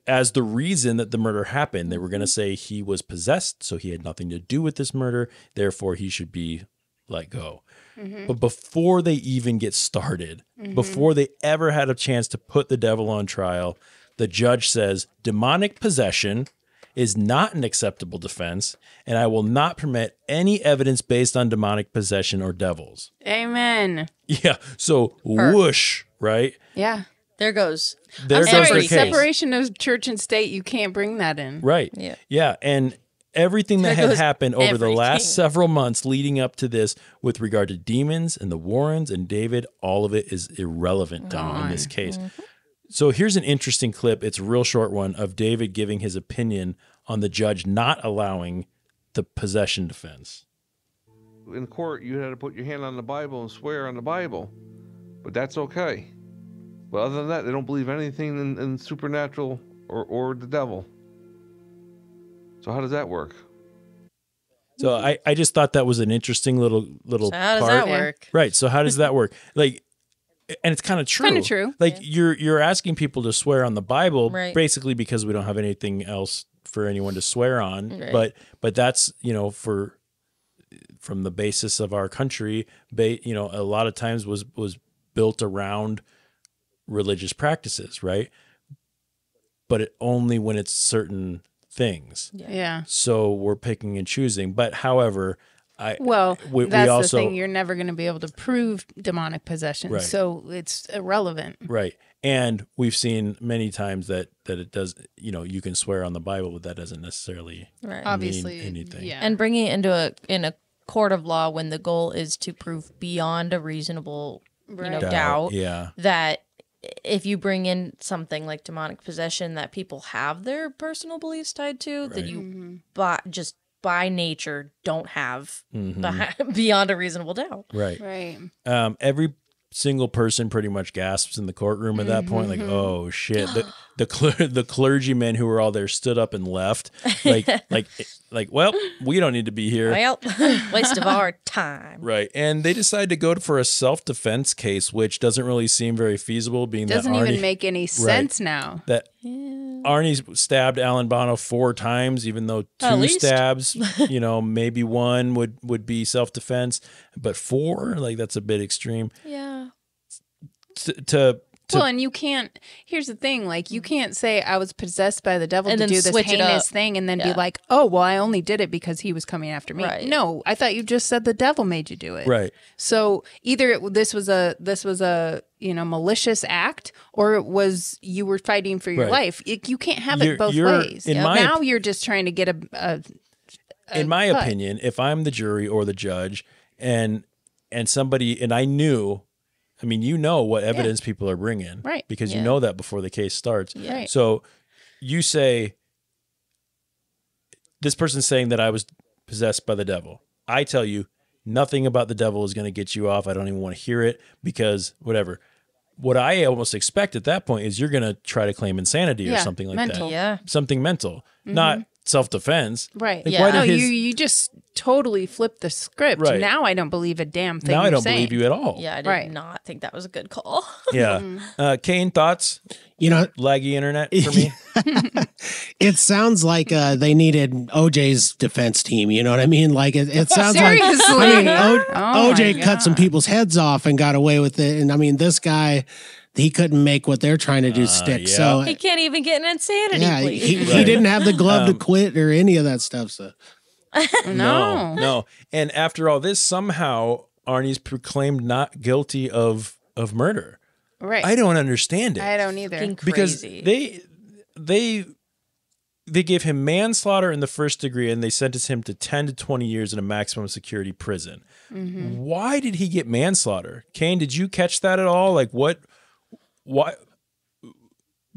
as the reason that the murder happened. They were going to say he was possessed, so he had nothing to do with this murder. Therefore, he should be let go. But before they even get started, before they ever had a chance to put the devil on trial, the judge says, demonic possession is not an acceptable defense, and I will not permit any evidence based on demonic possession or devils. Amen. Yeah. So whoosh, right? Yeah. There goes. There goes the case. Separation of church and state, you can't bring that in. Right. Yeah. Yeah. And everything that had happened over the last several months leading up to this with regard to demons and the Warrens and David, all of it is irrelevant in this case. So here's an interesting clip. It's a real short one of David giving his opinion on the judge not allowing the possession defense. In court, you had to put your hand on the Bible and swear on the Bible, but that's okay. But other than that, they don't believe anything in supernatural or the devil. So how does that work? So I just thought that was an interesting little so how part. Does that work? Right. So how does that work? Like, and it's kind of true. Kind of true. Like you're asking people to swear on the Bible, basically because we don't have anything else for anyone to swear on. Right. But that's, you know, from the basis of our country, you know, a lot of times was built around religious practices, right? But only when it's certain things. Yeah. So we're picking and choosing. But however, that's we the also, thing. You're never going to be able to prove demonic possession, right. So it's irrelevant. Right. And we've seen many times that it does, you know, you can swear on the Bible, but that doesn't necessarily obviously mean anything. Yeah. And bringing it in a court of law when the goal is to prove beyond a reasonable doubt that if you bring in something like demonic possession that people have their personal beliefs tied to, that you just by nature don't have beyond a reasonable doubt. Right. Right. Every single person pretty much gasps in the courtroom at that point, like, oh shit. The clergymen who were all there stood up and left. Like, well, we don't need to be here. Well, waste of our time. Right. And they decided to go for a self-defense case, which doesn't really seem very feasible, being doesn't that Arnie, even make any sense now. That Arnie's stabbed Alan Bono 4 times, even though 2 stabs, you know, maybe 1 would be self-defense, but 4, like, that's a bit extreme. Yeah. Well, and you can't, here's the thing, like, you can't say I was possessed by the devil and to do this heinous thing and then be like, oh, well, I only did it because he was coming after me. Right. No, I thought you just said the devil made you do it. Right. So either this was a you know, malicious act, or it was you were fighting for your life. You can't have it both ways. Now you're just trying to get in my opinion, if I'm the jury or the judge and somebody, and I knew, I mean, you know what evidence people are bringing, right? Because you know that before the case starts. Right. So you say, this person's saying that I was possessed by the devil. I tell you, nothing about the devil is going to get you off. I don't even want to hear it because whatever. What I almost expect at that point is you're going to try to claim insanity or something like mental. that. Yeah. Something mental, not self-defense. Right. Like, Yeah. why No, did his- you just totally flipped the script. Right. Now I don't believe a damn thing. Now I you're don't saying. believe you at all. Yeah, I did not think that was a good call. Yeah. Cain, thoughts? You know, laggy internet for me. It sounds like they needed OJ's defense team. You know what I mean? Like it sounds like. I mean, OJ cut some people's heads off and got away with it, and I mean, this guy, he couldn't make what they're trying to do stick. So he can't even get an insanity yeah, plea. he didn't have the glove to quit or any of that stuff. So no. And after all this, somehow Arnie's proclaimed not guilty of murder. Right. I don't understand it. I don't either. Because they gave him manslaughter in the first degree and they sentenced him to 10 to 20 years in a maximum security prison. Mm-hmm. Why did he get manslaughter? Cain, did you catch that at all? Like why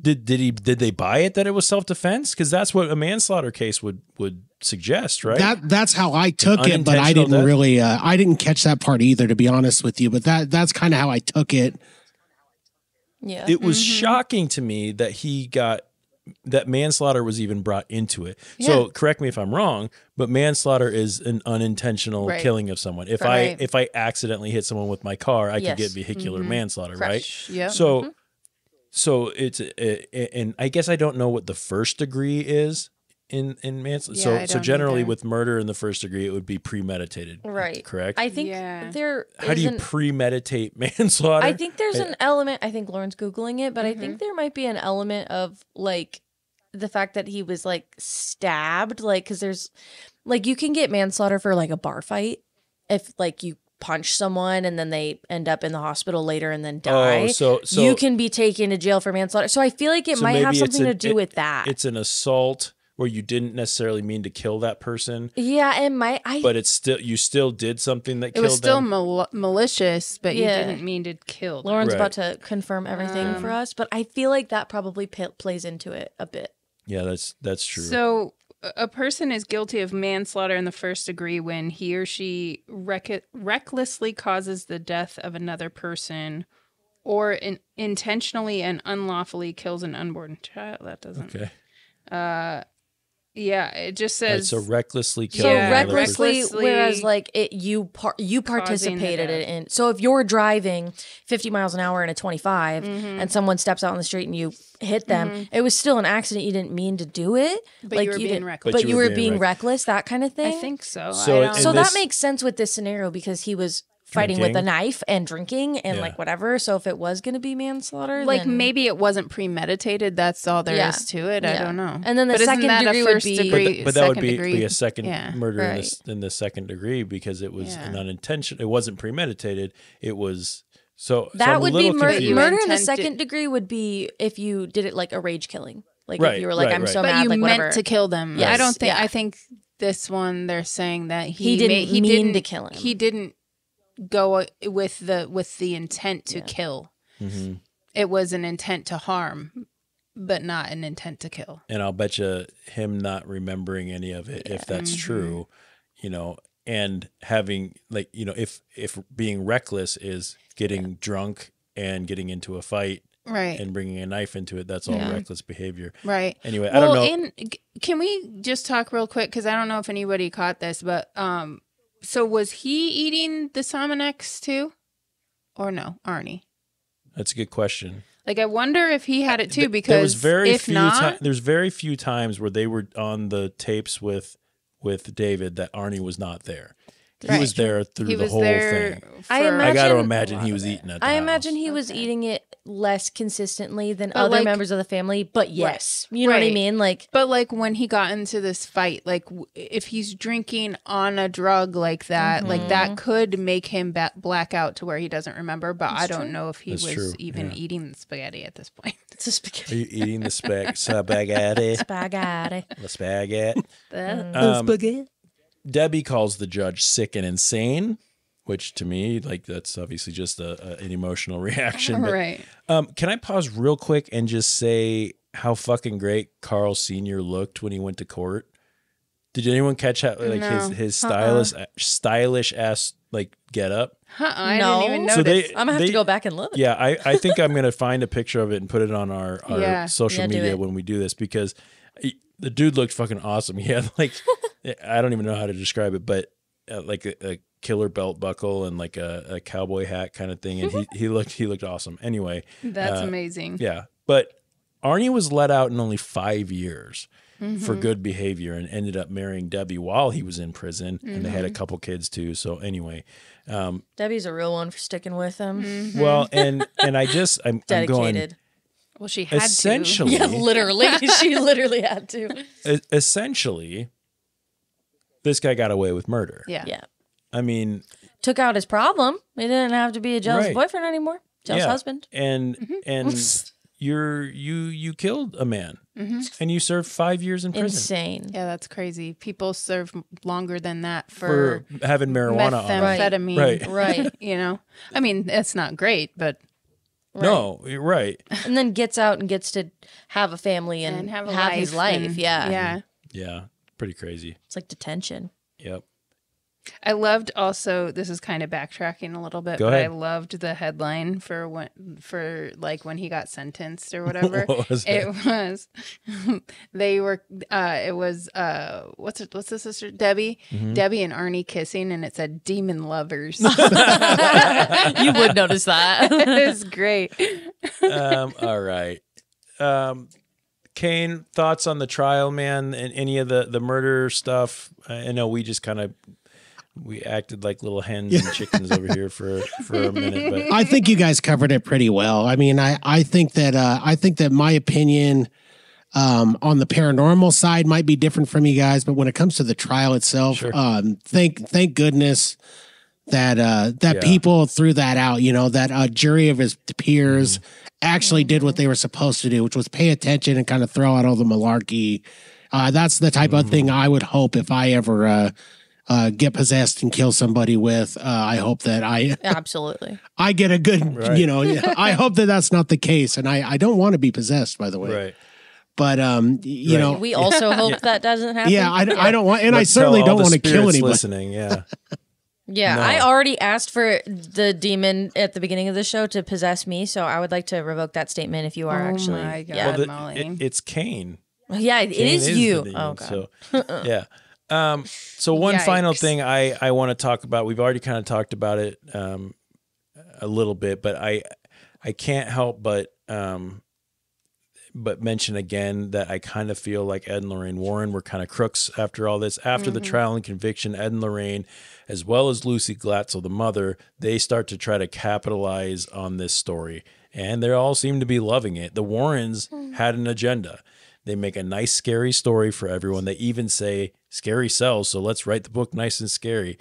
did they buy it that it was self-defense? Because that's what a manslaughter case would suggest, right? That's how I took it, but I didn't really I didn't catch that part either, to be honest with you. But that's kind of how I took it. Yeah. It was shocking to me that that manslaughter was even brought into it. Yeah. So correct me if I'm wrong, but manslaughter is an unintentional killing of someone. If I accidentally hit someone with my car, I could get vehicular manslaughter, right? Yeah. So it's and I guess I don't know what the first degree is in manslaughter. Yeah, so generally with murder in the first degree, it would be premeditated. Right. Correct? I think How do you premeditate manslaughter? I think there's an element, I think Lauren's Googling it, but I think there might be an element of like the fact that he was like stabbed, like, because there's like you can get manslaughter for like a bar fight if like you punch someone and then they end up in the hospital later and then die. So you can be taken to jail for manslaughter. So I feel like it might have something to do with that. It's an assault where you didn't necessarily mean to kill that person. Yeah, it might. But you still did something that killed them. It was still malicious, but you didn't mean to kill them. Lauren's about to confirm everything for us, but I feel like that probably plays into it a bit. Yeah, that's true. So a person is guilty of manslaughter in the first degree when he or she recklessly causes the death of another person or intentionally and unlawfully kills an unborn child. That doesn't... Okay. Yeah, it just says... so recklessly kill. So recklessly, whereas like you participated in. So if you're driving 50 miles an hour in a 25 and someone steps out on the street and you hit them, it was still an accident. You didn't mean to do it. But like you were being reckless. But you were being reckless, that kind of thing. I think so. So that makes sense with this scenario because he was fighting with a knife and drinking and like whatever. So if it was going to be manslaughter, like then... maybe it wasn't premeditated. That's all there is to it. I don't know. And then the second degree would be, but that would be a second murder in the second degree because it was an unintentional. It wasn't premeditated. It was that would be confused. murder in the second degree would be if you did it like a rage killing, like if you were like I'm so mad, you like meant whatever. to kill them. Yes. I don't think. I think this one they're saying that he didn't mean to kill him. He didn't go with the intent to kill. Mm-hmm. It was an intent to harm, but not an intent to kill. And I'll bet you him not remembering any of it, if that's true, and having if being reckless is getting drunk and getting into a fight, right, and bringing a knife into it, that's all reckless behavior, right? Anyway, I don't know. And can we just talk real quick because I don't know if anybody caught this, but so was he eating the Sominex too, or no, Arnie? That's a good question. Like, I wonder if he had it too, because there's very few times where they were on the tapes with David that Arnie was not there. He was there through the whole thing. I got to imagine he was eating it. I imagine he was eating it less consistently than other members of the family, but yes. You know what I mean? But like when he got into this fight, like if he's drinking on a drug like that, like that could make him black out to where he doesn't remember, but I don't know if he was even eating the spaghetti at this point. It's a spaghetti. Are you eating the spaghetti? Spaghetti. The spaghetti. The spaghetti. Debbie calls the judge sick and insane, which to me, like, that's obviously just an emotional reaction. But, right. Can I pause real quick and just say how fucking great Carl Sr. looked when he went to court? Did anyone catch how, like his stylish ass like get up? I didn't even notice. I'm gonna have to go back and look. Yeah, I think I'm gonna find a picture of it and put it on our social media when we do this, because the dude looked fucking awesome. He had like I don't even know how to describe it, but like a killer belt buckle and like a cowboy hat kind of thing, and he looked awesome. Anyway, that's amazing. Yeah, but Arnie was let out in only 5 years. For good behavior, and ended up marrying Debbie while he was in prison, and they had a couple kids too. So anyway, Debbie's a real one for sticking with him. Well, and I'm dedicated. I'm going, well, she had essentially, yeah, literally, she literally had to. Essentially, this guy got away with murder. Yeah. I mean, took out his problem. He didn't have to be a jealous boyfriend anymore. Jealous husband. And you killed a man. And you served 5 years in prison. Insane. Yeah, that's crazy. People serve longer than that for having marijuana methamphetamine. on. Right. You know, I mean, it's not great, but no, you're right. And then gets out and gets to have a family and have his life. Yeah. Yeah. Pretty crazy. It's like detention. Yep. I loved also, this is kind of backtracking a little bit, Go but ahead. I loved the headline for when he got sentenced or whatever. What was it? It was, they were, it was, what's the sister? Debbie? Debbie and Arnie kissing, and it said demon lovers. You would notice that. It was great. All right. Cain, thoughts on the trial, man, and any of the murder stuff? I know we just kind of, we acted like little hens and chickens over here for a minute, but I think you guys covered it pretty well. I mean, I think that my opinion on the paranormal side might be different from you guys, but when it comes to the trial itself, thank goodness that people threw that out. You know, that a jury of his peers actually did what they were supposed to do, which was pay attention and kind of throw out all the malarkey. That's the type of thing I would hope if I ever get possessed and kill somebody with. I hope that absolutely I get a good, I hope that that's not the case. And I don't want to be possessed, by the way. Right. But, you know, we also hope that doesn't happen. Yeah. I don't want, and I certainly don't want to kill anybody. Listening. Yeah. Yeah. No. I already asked for the demon at the beginning of the show to possess me. So I would like to revoke that statement if you are actually. My God, yeah. Molly. It's Cain. Yeah, it is you. Oh, God. So, yeah. So one final thing I want to talk about, we've already kind of talked about it a little bit, but I can't help but mention again that I kind of feel like Ed and Lorraine Warren were kind of crooks after all this. After the trial and conviction, Ed and Lorraine, as well as Lucy Glatzel, the mother, they start to try to capitalize on this story, and they all seem to be loving it. The Warrens had an agenda. They make a nice, scary story for everyone. They even say scary sells, so let's write the book nice and scary.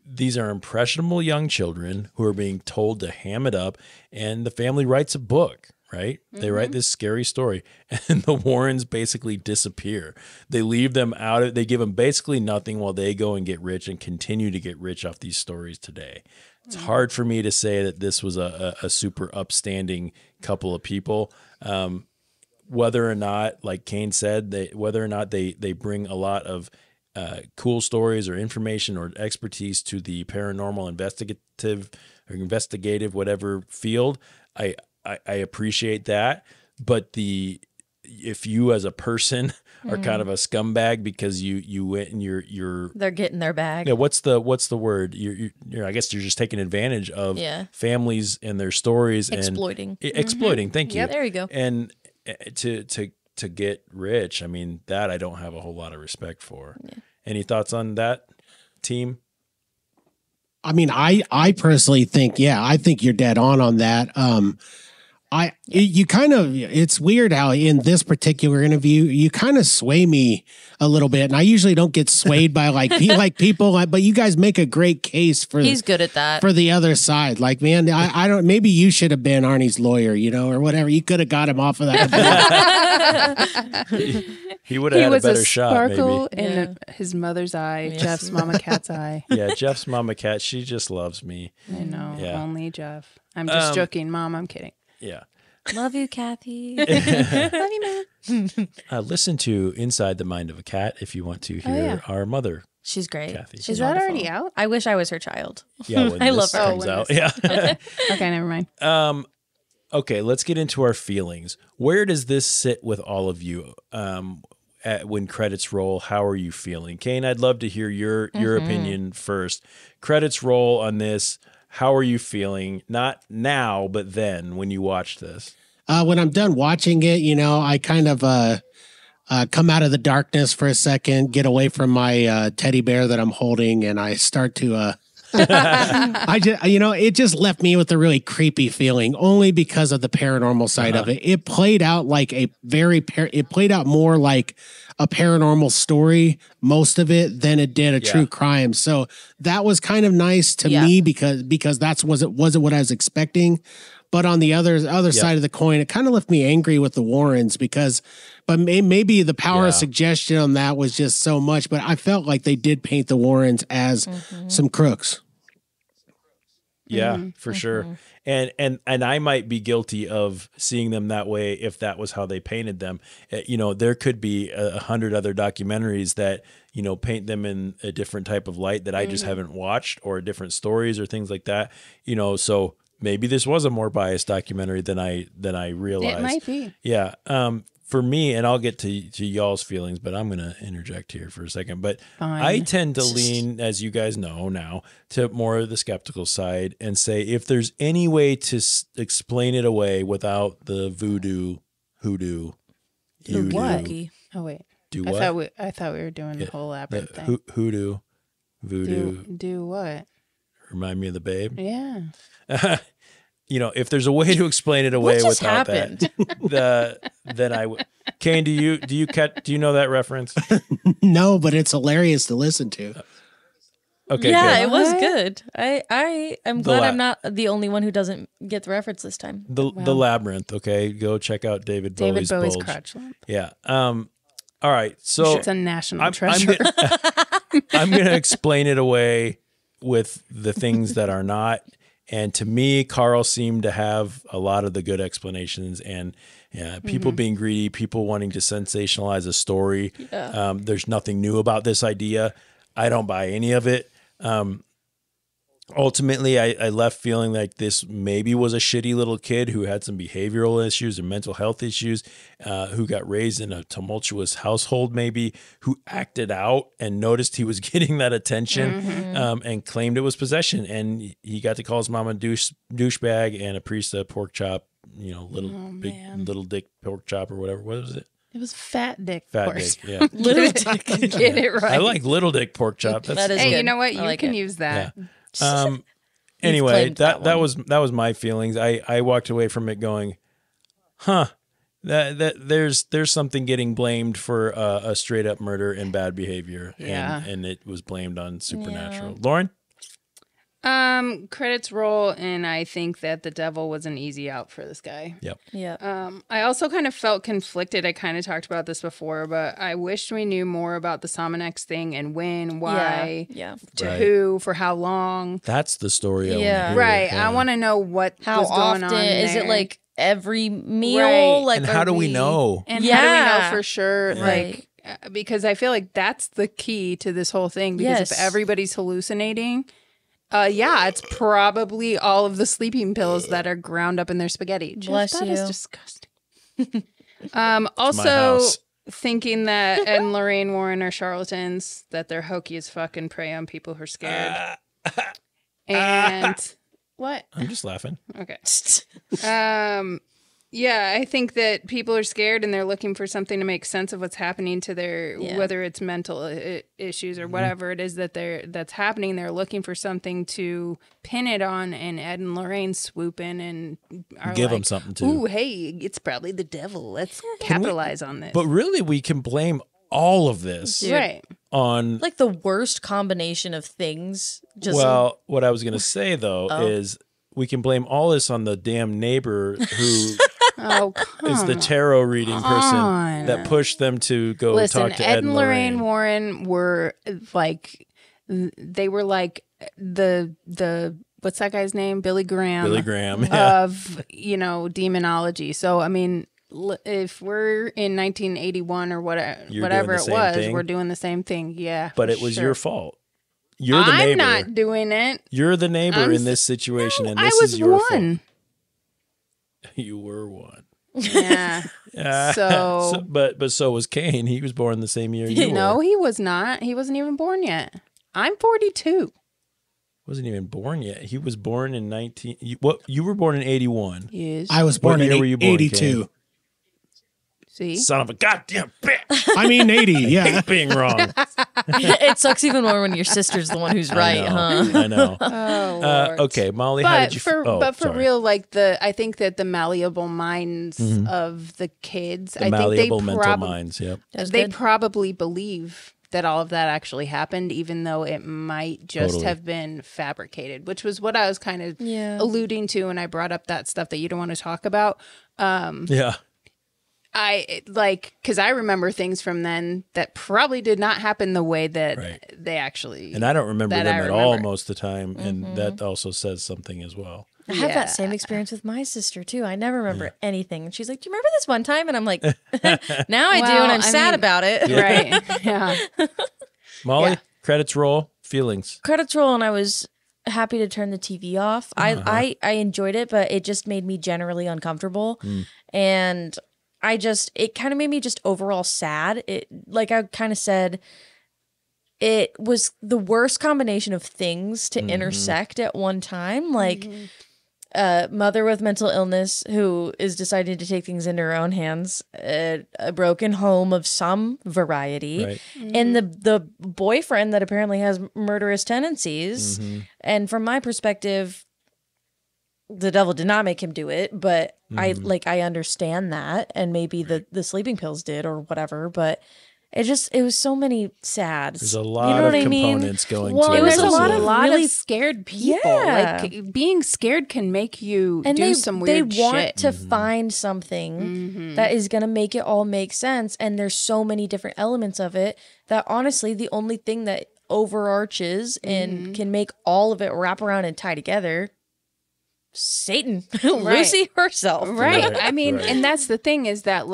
These are impressionable young children who are being told to ham it up, and the family writes a book, right? They write this scary story, and the Warrens basically disappear. They leave them out. They give them basically nothing while they go and get rich and continue to get rich off these stories today. It's hard for me to say that this was a super upstanding couple of people. Whether or not, like Cain said, whether or not they bring a lot of cool stories or information or expertise to the paranormal investigative whatever field, I appreciate that. But if you as a person are kind of a scumbag because you went and you're they're getting their bag. Yeah, what's the word? You're I guess you're just taking advantage of families and their stories exploiting. Exploiting. Thank you. Yeah, there you go. And to get rich, I mean, that I don't have a whole lot of respect for. Yeah. Any thoughts on that, team? I mean, I personally think, I think you're dead on that. You kind of, it's weird how in this particular interview, you kind of sway me a little bit. And I usually don't get swayed by like people, but you guys make a great case for, he's good at that, for the other side. Like, man, I don't, maybe you should have been Arnie's lawyer, or whatever. You could have got him off of that. He would have had a better shot, maybe. Sparkle in his mother's eye, Jeff's mama cat's eye. Yeah, Jeff's mama cat, she just loves me. I know, yeah. Only Jeff. I'm just joking, Mom, I'm kidding. Yeah. Love you, Kathy. Love you, man. Listen to Inside the Mind of a Cat if you want to hear our mother. She's great. Kathy. She's that wonderful. already out? I wish I was her child. Yeah, when I this love her. comes out. Yeah. Okay, never mind. Okay, let's get into our feelings. Where does this sit with all of you? When credits roll, how are you feeling? Cain, I'd love to hear your opinion first. Credits roll on this. How are you feeling? Not now, but then when you watch this. When I'm done watching it, I kind of come out of the darkness for a second, get away from my teddy bear that I'm holding, and I start to. It just left me with a really creepy feeling, only because of the paranormal side of it. It played out like it played out more like a paranormal story, most of it, than it did a true crime. So that was kind of nice to me because wasn't what I was expecting. But on the other side of the coin, it kind of left me angry with the Warrens but maybe the power of suggestion on that was just so much. But I felt like they did paint the Warrens as some crooks. Yeah, for sure. And I might be guilty of seeing them that way if that was how they painted them. There could be 100 other documentaries that, paint them in a different type of light that I just haven't watched, or different stories or things like that. So maybe this was a more biased documentary than I realized. It might be. Yeah. For me, and I'll get to y'all's feelings, but I'm going to interject here for a second. But Fine. I tend to lean, as you guys know now, to more of the skeptical side and say if there's any way to explain it away without the hoodoo. What? Oh wait. Do what? I thought we were doing the whole labyrinth thing. Hoodoo. Voodoo. Do what? Remind me of the Babe. Yeah. If there's a way to explain it away without that, then I would. Cain, do you know that reference? No, but it's hilarious to listen to. Okay, yeah, good. It was good. I'm glad I'm not the only one who doesn't get the reference this time. The Labyrinth. Okay, go check out David Bowie's Bulge. crotch lamp. Yeah. All right. So it's a national treasure. I'm going to explain it away with the things that are not. And to me, Carl seemed to have a lot of the good explanations, and people being greedy, people wanting to sensationalize a story. Yeah. There's nothing new about this idea. I don't buy any of it. Ultimately, I left feeling like this maybe was a shitty little kid who had some behavioral issues and mental health issues, who got raised in a tumultuous household, maybe, who acted out and noticed he was getting that attention, and claimed it was possession. And he got to call his mom a douchebag and a priest a pork chop, little dick pork chop or whatever. What was it? It was fat dick. Fat dick, yeah. Little dick. Get it right. I like little dick pork chop. That is hey, good. you know what? You like can it. use that. Yeah. Anyway, that was my feelings. I walked away from it going, that there's something getting blamed for a straight up murder and bad behavior. Yeah. And it was blamed on supernatural. Yeah. Lauren? Credits roll, and I think that the devil was an easy out for this guy. Yep. Yeah. I also kind of felt conflicted. I kind of talked about this before, but I wished we knew more about the Somonex thing and when, why, to who, for how long. That's the story. I wanna hear. Right. Yeah. I want to know how was going on there. Is it like every meal? Right. Like, and how do we know? And how do we know for sure? Like, because I feel like that's the key to this whole thing. Because if everybody's hallucinating. It's probably all of the sleeping pills that are ground up in their spaghetti. Bless that you. is disgusting. Also thinking that Ed and Lorraine Warren are charlatans, that they're hokey as fuck and prey on people who are scared. And what? I'm just laughing. Okay. I think that people are scared and they're looking for something to make sense of what's happening to their, whether it's mental issues or whatever it is that's happening. They're looking for something to pin it on, and Ed and Lorraine swoop in and are give them something to. Ooh, hey, it's probably the devil. Let's capitalize on this. But really, we can blame all of this on like the worst combination of things. Well, what I was going to say though is we can blame all this on the damn neighbor who is the tarot reading person that pushed them to go talk to Ed and Lorraine Warren were like, they were like the what's that guy's name? Billy Graham. Billy Graham, yeah. Of, demonology. So, I mean, if we're in 1981 or whatever it was, we're doing the same thing. Yeah. But it was your fault. You're the neighbor. I'm not doing it. You're the neighbor in this situation, and this is your fault. You were one. Yeah. But so was Cain. He was born the same year you were. No, he was not. He wasn't even born yet. I'm 42. Wasn't even born yet. He was born in 19. You were born in 81. Yes. I was born in 82. See? Son of a goddamn bitch. I mean 80, yeah. I hate being wrong. It sucks even more when your sister's the one who's right, huh? I know. Oh, Lord. Okay, Molly, how did you real, I think that the malleable minds of the kids, mental minds, yep. They probably believe that all of that actually happened, even though it might just have been fabricated, which was what I was kind of alluding to when I brought up that stuff that you don't want to talk about. Yeah. Because I remember things from then that probably did not happen the way that they actually. And I don't remember them at all most of the time, and that also says something as well. I have that same experience with my sister too. I never remember anything, and she's like, "Do you remember this one time?" And I'm like, "Now I do, and I'm sad about it." Right? Yeah. Molly, credits roll. Feelings. Credits roll, and I was happy to turn the TV off. I enjoyed it, but it just made me generally uncomfortable, and it kind of made me just overall sad. It, like I kind of said, it was the worst combination of things to intersect at one time. Like a mother with mental illness who is deciding to take things into her own hands, a broken home of some variety, and the boyfriend that apparently has murderous tendencies. And from my perspective, the devil did not make him do it, but I understand that, and maybe the sleeping pills did or whatever, but it was so many sads. There's a lot of components going to it. It was a lot of scared people. Yeah. Like being scared can make you do some weird shit. They want to find something that is going to make it all make sense, and there's so many different elements of it that honestly the only thing that overarches and can make all of it wrap around and tie together, Satan, Lucy herself. Right. I mean, and that's the thing is that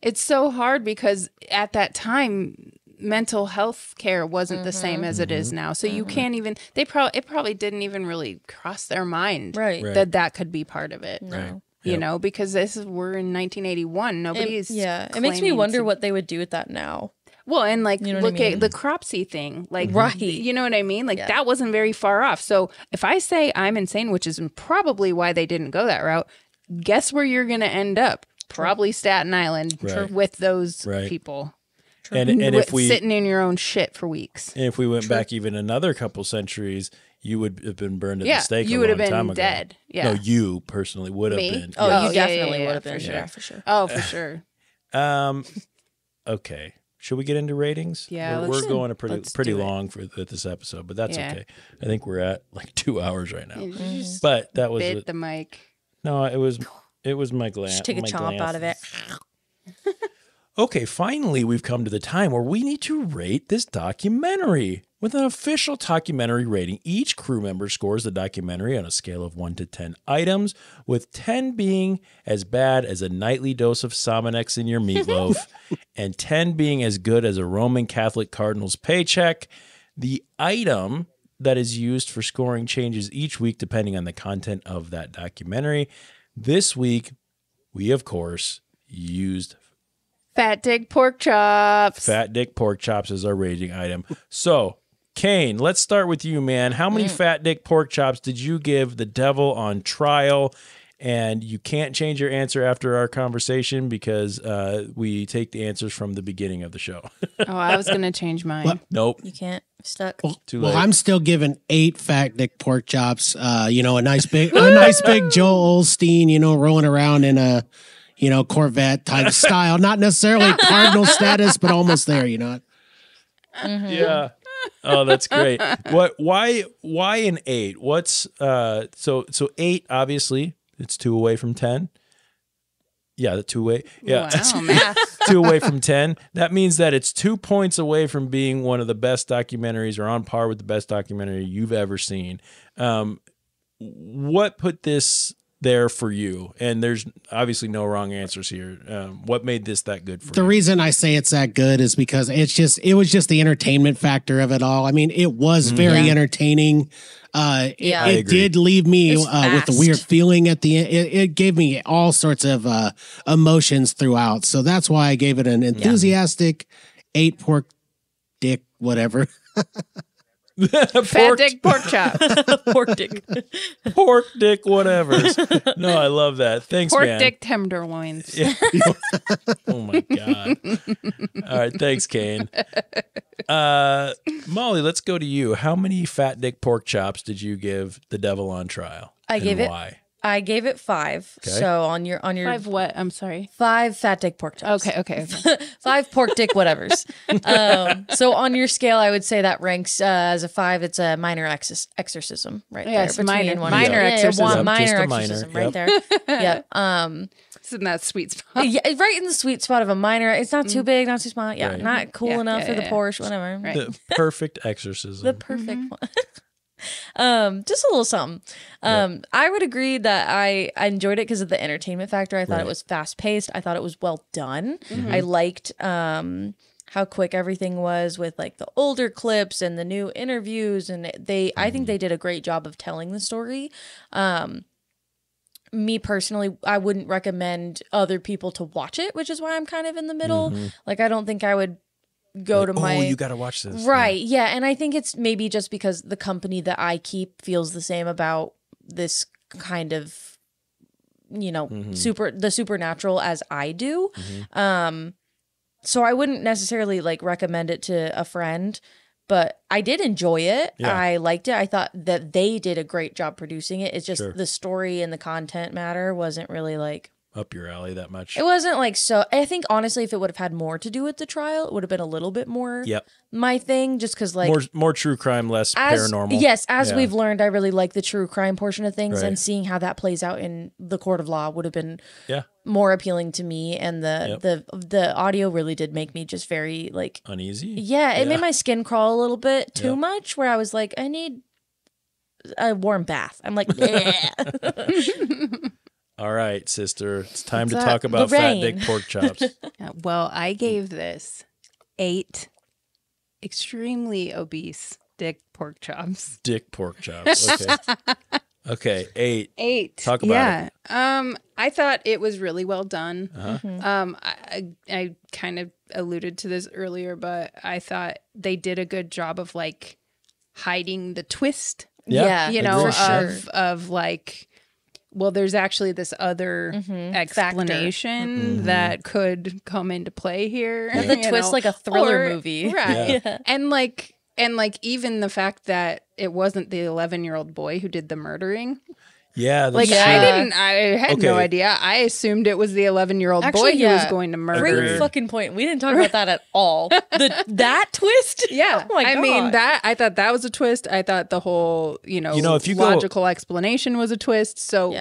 it's so hard because at that time, mental health care wasn't the same as it is now. So you can't even, it probably didn't even really cross their mind that could be part of it. No. You know, because we're in 1981. Nobody's it makes me wonder what they would do with that now. Well, and look at the Cropsey thing. You know what I mean? That wasn't very far off. So if I say I'm insane, which is probably why they didn't go that route, guess where you're going to end up? Probably Staten Island with those people. And if we sitting in your own shit for weeks. And if we went back even another couple centuries, you would have been burned at the stake you a would long have been time ago. Dead. Yeah. No, you personally would have been. Oh, you definitely would have been. Yeah, for sure. Oh, for sure. Okay. Should we get into ratings? Yeah, we're going pretty long for this episode, but that's okay. I think we're at 2 hours right now. But that was bit the mic. No, it was my gland. Just take a chomp out of it. Okay, finally we've come to the time where we need to rate this documentary. With an official documentary rating, each crew member scores the documentary on a scale of 1 to 10 items, with 10 being as bad as a nightly dose of Sominex in your meatloaf, and 10 being as good as a Roman Catholic cardinal's paycheck. The item that is used for scoring changes each week depending on the content of that documentary. This week, we, of course, used Fat Dick Pork Chops. Fat Dick Pork Chops is our rating item. So, Cain, let's start with you, man. How many Fat Dick Pork Chops did you give the devil on trial? And you can't change your answer after our conversation because we take the answers from the beginning of the show. Oh, I was going to change mine. What? Nope. You can't. Stuck. Too late. Well, I'm still giving 8 Fat Dick Pork Chops. A nice big Joel Osteen, rolling around in a, Corvette type style. Not necessarily cardinal status, but almost there, Yeah. Oh, that's great. Why an 8? What's so 8, obviously, it's 2 away from 10. Yeah, the 2 away. Yeah. Wow, math. 2 away from 10. That means that it's 2 points away from being one of the best documentaries or on par with the best documentary you've ever seen. What put this there for you? And there's obviously no wrong answers here. What made this that good for you? The reason I say it's that good is because it was just the entertainment factor of it all. I mean, it was very entertaining. It did leave me with a weird feeling at the end. It gave me all sorts of emotions throughout. So that's why I gave it an enthusiastic 8 pork dick, whatever. Fat dick pork chop. Pork dick. Pork dick whatevers. No, I love that. Thanks, pork man. dick tenderloins. Yeah. Oh my God. All right. Thanks, Cain. Molly, let's go to you. How many fat dick pork chops did you give The Devil on Trial? I gave it 5. Okay. So on your 5 what? I'm sorry. 5 fat dick pork chops. Okay. 5 pork dick whatevers. So on your scale, I would say that ranks as a 5. It's a minor exorcism right there. Yes, minor exorcism. Yep, Minor just a exorcism minor. right there. Yeah. It's in that sweet spot. Yeah, right in the sweet spot of a minor. It's not too big, not too small. Yeah, Right. not cool enough for the Porsche, whatever. Right. The perfect exorcism. The perfect one. Just a little something. I would agree that I enjoyed it because of the entertainment factor. I thought it was fast paced. I thought it was well done. I liked how quick everything was with like the older clips and the new interviews, and I think they did a great job of telling the story. Me personally, I wouldn't recommend other people to watch it, which is why I'm kind of in the middle. Like, I don't think I would go to my... Oh, you got to watch this. Right, yeah. And I think it's maybe just because the company that I keep feels the same about this kind of, the supernatural as I do. So I wouldn't necessarily like recommend it to a friend, but I did enjoy it. Yeah. I liked it. I thought that they did a great job producing it. It's just the story and the content matter wasn't really like up your alley that much. It wasn't like so. I think honestly, if it would have had more to do with the trial, it would have been a little bit more my thing. Just because like more true crime, less paranormal. Yes, as we've learned, I really like the true crime portion of things, and seeing how that plays out in the court of law would have been more appealing to me. And the audio really did make me just very like uneasy. Yeah, it made my skin crawl a little bit too much. Where I was like, I need a warm bath. I'm like, yeah. All right, sister. It's time to talk about fat dick pork chops. Well, I gave this 8 extremely obese dick pork chops. Dick pork chops. Okay. Okay, 8. 8. Talk about it. I thought it was really well done. I kind of alluded to this earlier, but I thought they did a good job of like hiding the twist. Yeah, you know, of like, well, there's actually this other explanation that could come into play here. And the twist, like a thriller movie, right? Yeah. And like even the fact that it wasn't the 11-year-old boy who did the murdering. Yeah, like I had no idea. I assumed it was the 11-year-old boy who was going to murder. Great fucking point. We didn't talk about that at all. That twist. Yeah, oh my God. I mean I thought that was a twist. I thought the whole if you logical explanation was a twist. So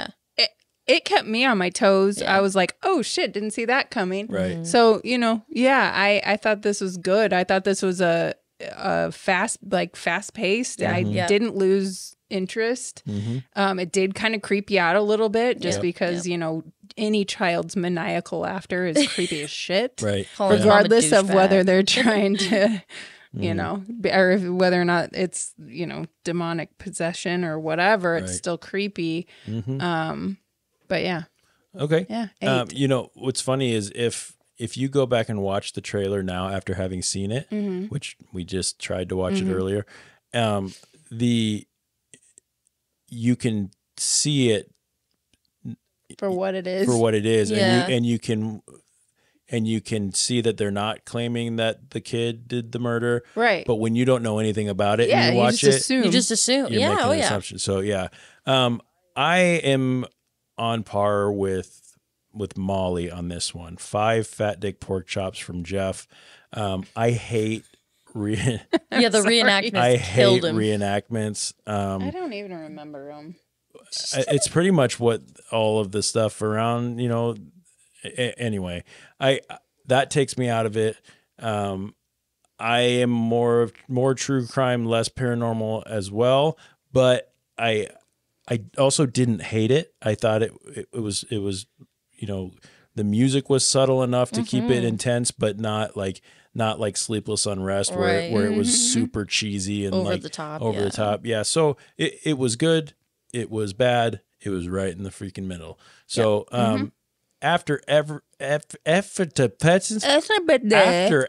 it kept me on my toes. I was like, oh shit, didn't see that coming. Right. So I thought this was good. I thought this was a fast paced. I didn't lose interest. It did kind of creep you out a little bit just because any child's maniacal laughter is creepy as shit, right? Regardless of whether they're trying to or whether or not it's demonic possession or whatever, it's still creepy. But yeah, okay, yeah. 8. What's funny is if you go back and watch the trailer now after having seen it, which we just tried to watch it earlier, you can see it for what it is. And you can see that they're not claiming that the kid did the murder. Right. But when you don't know anything about it and you watch it, you just assume. You're making an assumption. So I am on par with Molly on this one. 5 fat dick pork chops from Jeff. I hate the reenactments. I hate reenactments. I don't even remember them. It's pretty much what all of the stuff around, anyway, that takes me out of it. I am more true crime, less paranormal as well, but I also didn't hate it. I thought it was, the music was subtle enough to keep it intense, but not like Sleepless Unrest where it was super cheesy and over like the top. The top. Yeah. So it was good. It was bad. It was right in the freaking middle. So, after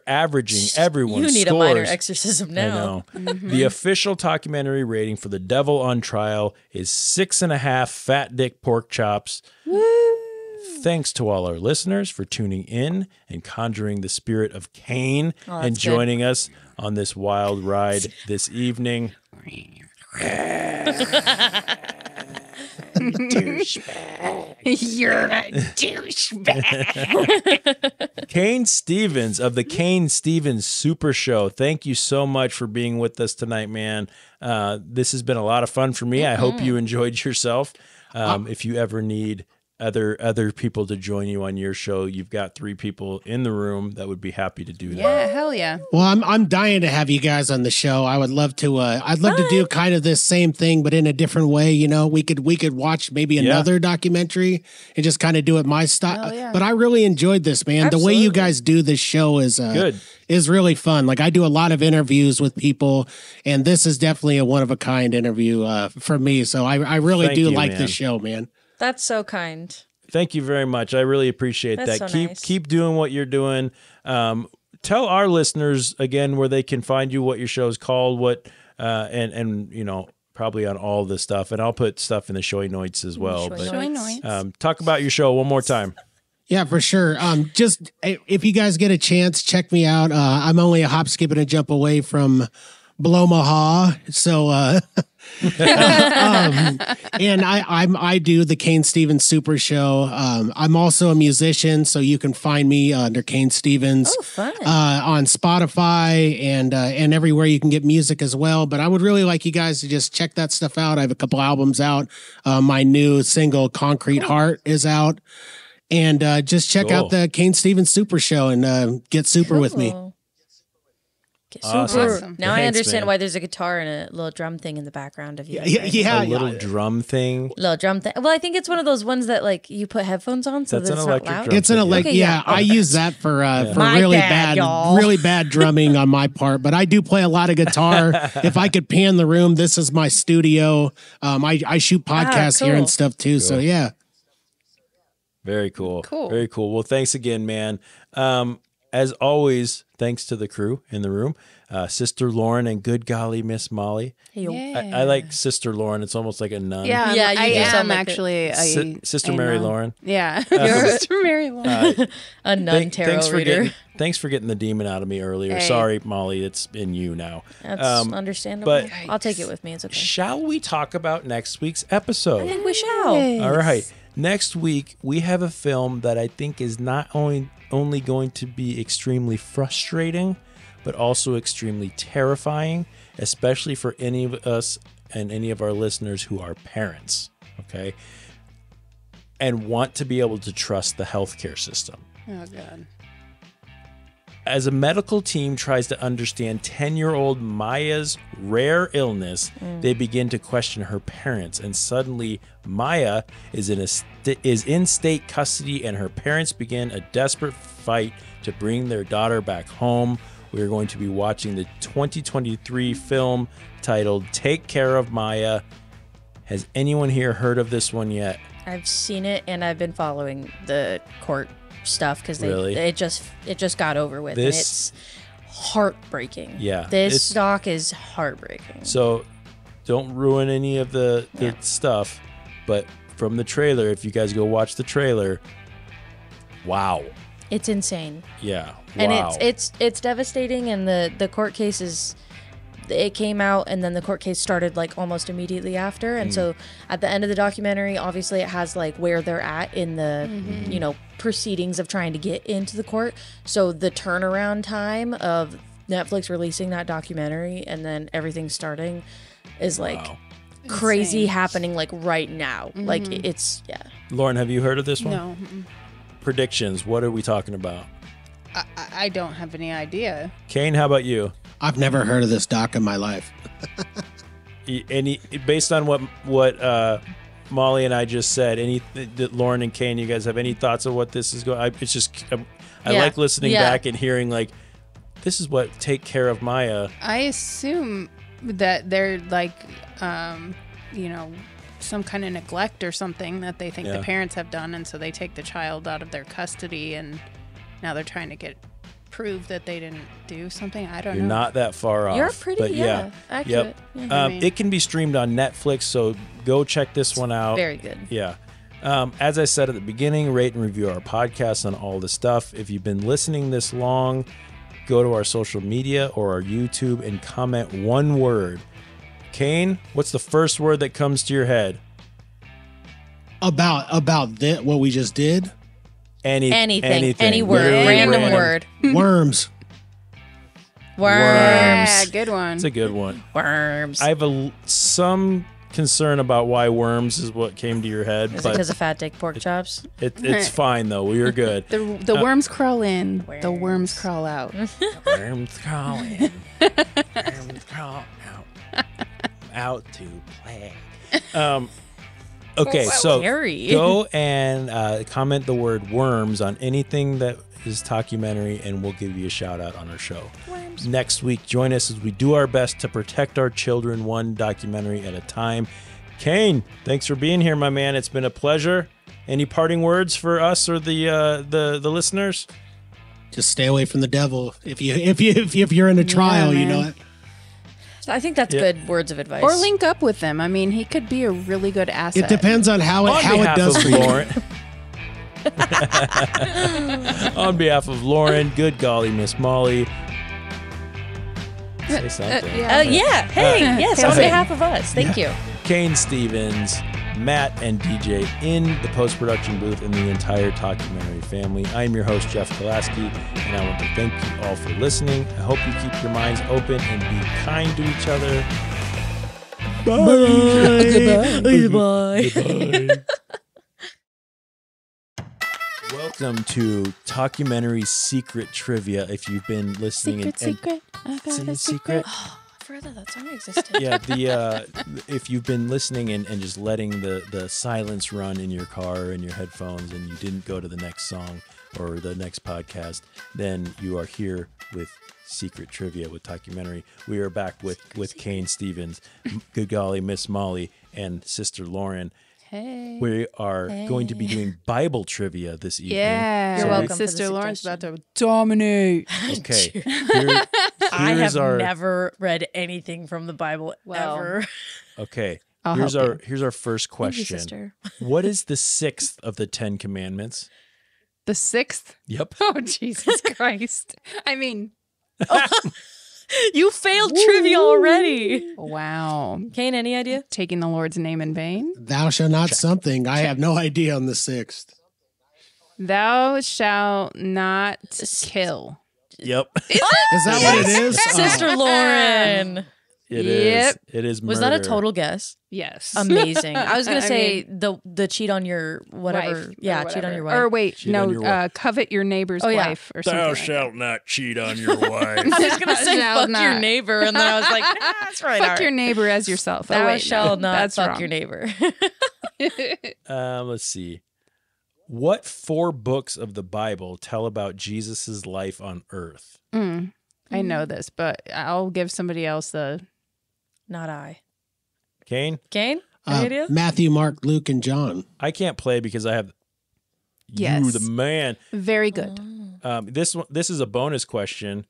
averaging everyone's you need scores, a minor exorcism now. I know. The official documentary rating for The Devil on Trial is 6.5 fat dick pork chops. Woo! Thanks to all our listeners for tuning in and conjuring the spirit of Cain and joining us on this wild ride this evening. Douchebag. You're a douchebag. Cain Stevens of the Cain Stevens Super Show. Thank you so much for being with us tonight, man. This has been a lot of fun for me. I hope you enjoyed yourself. If you ever need other people to join you on your show, you've got 3 people in the room that would be happy to do that. Yeah, hell yeah. Well, I'm dying to have you guys on the show. I would love to. I'd love to do kind of this same thing, but in a different way. We could watch maybe another documentary and just kind of do it my style. Yeah. But I really enjoyed this, man. Absolutely. The way you guys do this show is good. Is really fun. Like I do a lot of interviews with people, and this is definitely a one of a kind interview for me. So I really Thank do you, like man. this show, man. That's so kind. Thank you very much. I really appreciate That's that. so nice. Keep doing what you're doing. Tell our listeners again where they can find you, what your show's called, and probably on all this stuff. And I'll put stuff in the showy notes as well. Talk about your show one more time. Yeah, for sure. Just if you guys get a chance, check me out. I'm only a hop, skip, and a jump away from Blomaha. So, and I do the Cain Stevens Super Show. I'm also a musician, so you can find me under Cain Stevens on Spotify and everywhere you can get music as well. But I would really like you guys to just check that stuff out. I have a couple albums out. My new single, Concrete Heart, is out. And just check out the Cain Stevens Super Show and get super with me. Awesome. Now I understand why there's a guitar and a little drum thing in the background of you. A little drum thing. Little drum thing. Well, I think it's one of those ones that like you put headphones on, so That's that it's an not electric loud. drum. It's an electric. I use that for really bad drumming on my part. But I do play a lot of guitar. If I could pan the room, this is my studio. I shoot podcasts here and stuff too. Cool. So yeah. Very cool. Very cool. Well, thanks again, man. As always, thanks to the crew in the room, Sister Lauren and good golly, Miss Molly. I like Sister Lauren. It's almost like a nun. Yeah, you I am like actually Sister Mary Lauren. Yeah, Sister Mary Lauren. A nun tarot reader. Thanks for getting the demon out of me earlier. Hey. Sorry, Molly, it's in you now. That's understandable. But I'll take it with me. It's okay. Shall we talk about next week's episode? I think we shall. All right. Next week, we have a film that I think is not only going to be extremely frustrating, but also extremely terrifying, especially for any of us and any of our listeners who are parents, okay? And want to be able to trust the healthcare system. Oh, God. As a medical team tries to understand 10-year-old Maya's rare illness, they begin to question her parents, and suddenly Maya is in state custody, and her parents begin a desperate fight to bring their daughter back home. We are going to be watching the 2023 film titled Take Care of Maya. Has anyone here heard of this one yet? I've seen it, and I've been following the court stuff because Really? it just got over with. And it's heartbreaking. Yeah, this doc is heartbreaking. So don't ruin any of the stuff, but from the trailer, if you guys go watch the trailer, wow. It's insane. Yeah. And wow. it's devastating, and the court case is, it came out and then the court case started like almost immediately after, and so at the end of the documentary, obviously it has like where they're at in the proceedings of trying to get into the court. So the turnaround time of Netflix releasing that documentary and then everything starting is like crazy happening like right now. Like it's Lauren, have you heard of this one? No. predictions. What are we talking about? I don't have any idea. Cain, how about you? I've never heard of this doc in my life. Based on what Molly and I just said, Lauren and Cain, you guys have any thoughts of what this is going? I like listening back and hearing like, this is what take care of Maya. I assume that they're like, some kind of neglect or something that they think the parents have done, and so they take the child out of their custody, and now they're trying to prove that they didn't do something. I don't know. You're not that far off. You're pretty accurate. Yep. It can be streamed on Netflix, so go check this one out. Very good. Yeah. As I said at the beginning, rate and review our podcast on all the stuff. If you've been listening this long, go to our social media or our YouTube and comment one word. Cain, what's the first word that comes to your head? About what we just did? Anything. Any word. Random word. Worms. Yeah, good one. It's a good one. Worms. I have some concern about why worms is what came to your head. Is it because of fat dick pork chops? It's fine, though. We were good. The worms crawl in. The worms crawl out. Worms crawl in. Worms crawl out. Out to play. Okay, so scary. Go and comment the word worms on anything that is Talkumentary, and we'll give you a shout out on our show. Worms. Next week, join us as we do our best to protect our children one documentary at a time. Cain, thanks for being here, my man. It's been a pleasure. Any parting words for us or the listeners? Just stay away from the devil. If you're in a trial, you know it. I think that's good words of advice. Or link up with them. I mean, he could be a really good asset. It depends on how it does for Lauren. On behalf of Lauren, good golly, Miss Molly. Say something. Hey, yes, on behalf of us. Thank you. Cain Stevens, Matt, and DJ in the post-production booth, and the entire Talkumentary family. I'm your host, Jeff Kolaski, and I want to thank you all for listening. I hope you keep your minds open and be kind to each other. Bye. Goodbye. Welcome to Talkumentary Secret Trivia. If you've been listening, Secret. I got a secret. I forgot that song existed. Yeah, if you've been listening and just letting the silence run in your car and your headphones, and you didn't go to the next song or the next podcast, then you are here with Secret Trivia with Talkumentary. We are back with Cain Stevens, good golly, Miss Molly, and Sister Lauren. Hey. We are going to be doing Bible trivia this evening. Yeah. You're welcome. Sister Lauren's about to dominate. Okay. I have never read anything from the Bible ever. Okay. I'll here's help our first question. Thank you, sister. What is the sixth of the 10 Commandments? The sixth? Yep. Oh, Jesus Christ. I mean... You failed trivia already. Wow. Cain, any idea? Taking the Lord's name in vain? Thou shalt not something. I have no idea on the 6th. Thou shalt not kill. Yep. Is that what it is? Sister Lauren. It is. It is murder. Was that a total guess? Yes. Amazing. I was going to say the cheat on your whatever. Wife yeah, or cheat on your whatever. wife. Or wait, Cheat on your wife. covet your neighbor's wife or something. Thou like shalt not cheat on your wife. I was going to say Shall fuck your not. neighbor, and then I was like, that's right. Fuck your neighbor as yourself. Thou shall not that's fuck wrong. your neighbor. Let's see. What 4 books of the Bible tell about Jesus' life on earth? I know this, but I'll give somebody else the... Not I. Cain? Cain? Any idea? Matthew, Mark, Luke, and John. I can't play because I have Yes. you, the man. Very good. This is a bonus question.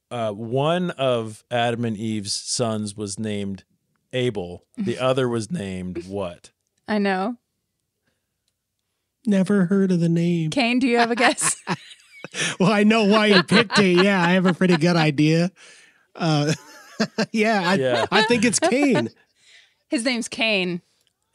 One of Adam and Eve's sons was named Abel. The other was named what? I know. Never heard of the name. Cain, do you have a guess? Well, I know why you picked it. Yeah, I have a pretty good idea. I think it's Cain. His name's Cain.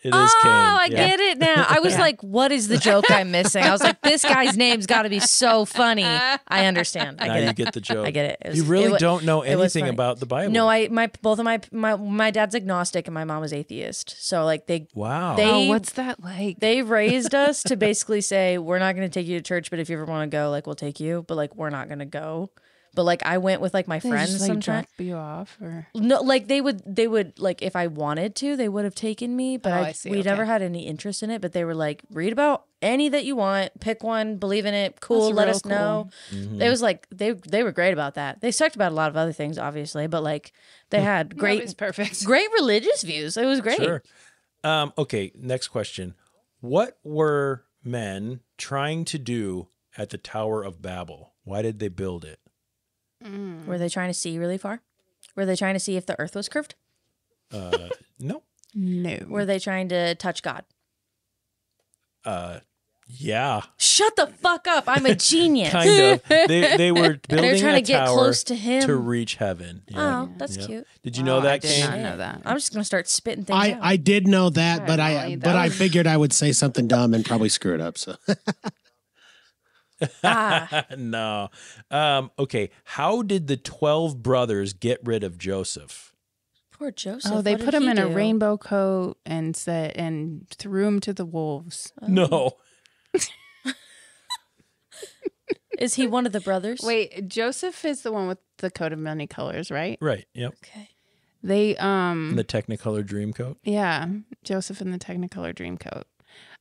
It is Cain. I get it now. I was like, what is the joke I'm missing? I was like, this guy's name's got to be so funny. I understand. I now get you it. get the joke. I get it. You really don't know it was anything funny. about the Bible. No, both of my dad's agnostic and my mom was atheist. So like Wow. What's that like? They raised us to basically say, we're not going to take you to church, but if you ever want to go, like we'll take you, but like we're not going to go. But like I went with like my friends just, like, sometimes. drop you off or No, like they would like if I wanted to, they would have taken me, but I see, we never had any interest in it. But they were like, read about any that you want, pick one, believe in it, cool, That's let real us know. Mm-hmm. It was like they were great about that. They sucked about a lot of other things, obviously, but like they had it was perfect. great religious views. It was great. Sure. Okay, next question. What were men trying to do at the Tower of Babel? Why did they build it? Were they trying to see really far? Were they trying to see if the earth was curved? No. No. Were they trying to touch God? Yeah. Shut the fuck up. I'm a genius. Kind of. They were building They're trying a to get tower close to him. to reach heaven. Yeah. Oh, that's cute. Did you know that, I did Cain? not know that. I'm just gonna start spitting things out. I did know that, but Molly, I figured I would say something dumb and probably screw it up. So No. Okay. How did the 12 brothers get rid of Joseph? Poor Joseph. Oh, they what put did him he in a do? rainbow coat and threw him to the wolves. No. Is he one of the brothers? Wait, Joseph is the one with the coat of many colors, right? Right. Yep. Okay. They The Technicolor Dreamcoat. yeah, Joseph in the Technicolor Dreamcoat.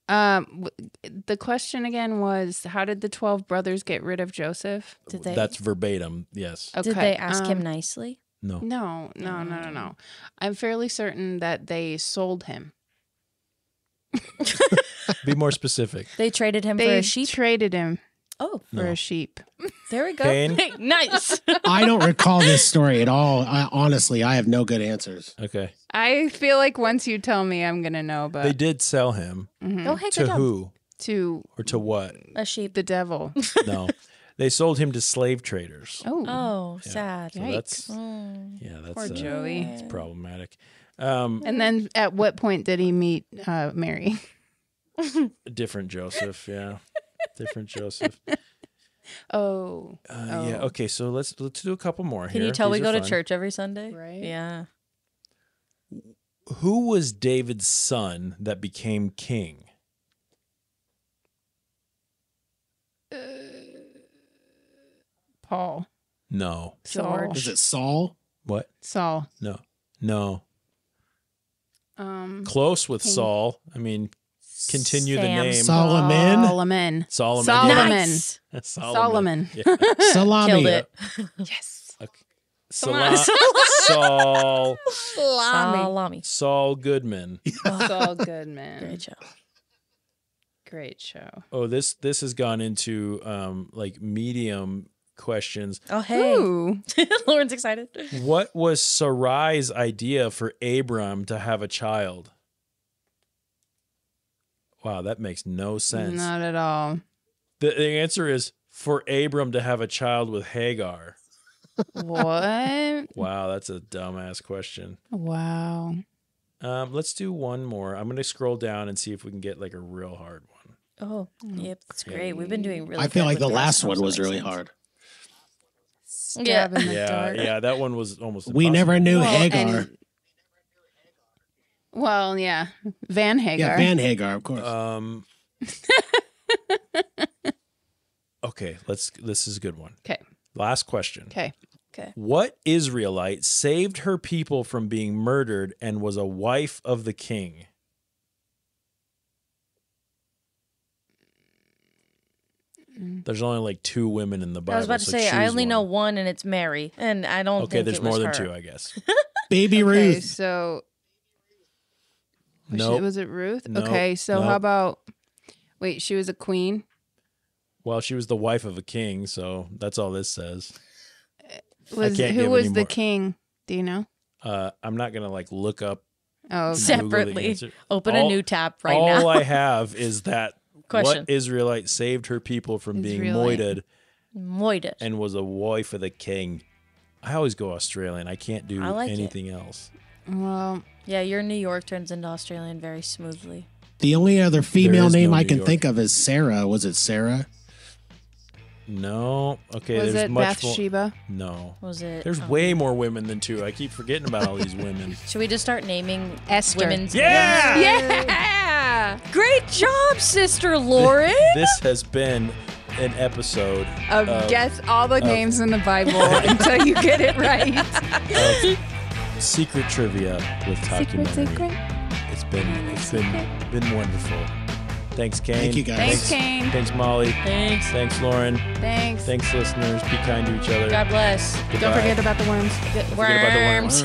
The question again was, how did the 12 brothers get rid of Joseph? Did they? That's verbatim. Yes. Okay. Did they ask him nicely? No. No. I'm fairly certain that they sold him. Be more specific. They traded him for They a sheep. traded him Oh, for a sheep. there we go. Cain? Nice. I don't recall this story at all. Honestly, I have no good answers. Okay. I feel like once you tell me, I'm gonna know. But They did sell him. Oh, hey, good To job. who? to Or to what? A sheep. the devil. No. They sold him to slave traders. Oh, sad. So that's Mm. that's Poor Joey. It's problematic. And then at what point did he meet Mary? Different Joseph, yeah. Different Joseph. Oh. Yeah. Okay. So let's do a couple more. Can here. you tell These we are go to fun. church every Sunday? Right. Yeah. Who was David's son that became king? Paul. No. Saul. Is it Saul? What? Saul. No. Close with King. Saul. I mean, continue the Sam. name. Solomon. Solomon. Nice. Yeah. Solomon. Yeah. Salami. Killed it. Yes. Saul. Salami. Saul Goodman. Saul Goodman. Great show. Great show. Oh, this has gone into like medium questions. Oh, hey. Ooh. Lauren's excited. What was Sarai's idea for Abram to have a child? Wow, that makes no sense. Not at all. The answer is for Abram to have a child with Hagar. What? Wow, that's a dumbass question. Wow. Let's do one more. I'm going to scroll down and see if we can get like a real hard one. Oh, yep. That's great. We've been doing really I feel good like with the last one was episodes. really hard. Stab in the dark. Yeah, that one was almost We impossible. never knew Well, Hagar. Well, yeah. Van Hagar. Yeah, Van Hagar, of course. Okay, this is a good one. Okay. Last question. Okay. Okay. What Israelite saved her people from being murdered and was a wife of the king? There's only like 2 women in the Bible. I was about to so say, I choose only one. know one, and it's Mary, and I don't Okay, think there's it was more than her. 2, I guess. Baby Okay, Ruth. so Nope. was it Ruth? Nope. Okay, so how Nope. about wait, she was a queen? Well, she was the wife of a king, so that's all this says. Was can't who give was any the more. king? Do you know? I'm not gonna like look up Oh, and okay. Google the Separately. answer. Open a new tab right all now. I have is that Question. what Israelite saved her people from being Israelite. moited Moided. and was a wife of the king. I always go Australian. I can't do I like it. anything else. Well, yeah, your New York turns into Australian very smoothly. The only other female is name no I New can York. think of is Sarah. Was it Sarah? No. Okay, was there's it much more. Bathsheba? No. Was it? There's way more women than 2. I keep forgetting about all these women. Should we just start naming Esther? women's Yeah! names? Yeah! Great job, Sister Lauren! This has been an episode Guess all the names in the Bible until you get it right. of secret trivia with Talkumentary. Secret. It's been wonderful. Thanks, Cain. Thank you, guys. Thanks, Cain. Thanks, Molly. Thanks. Thanks, Lauren. Thanks. Thanks, listeners. Be kind to each other. God bless. Goodbye. Don't forget about the worms. Forget about the worms.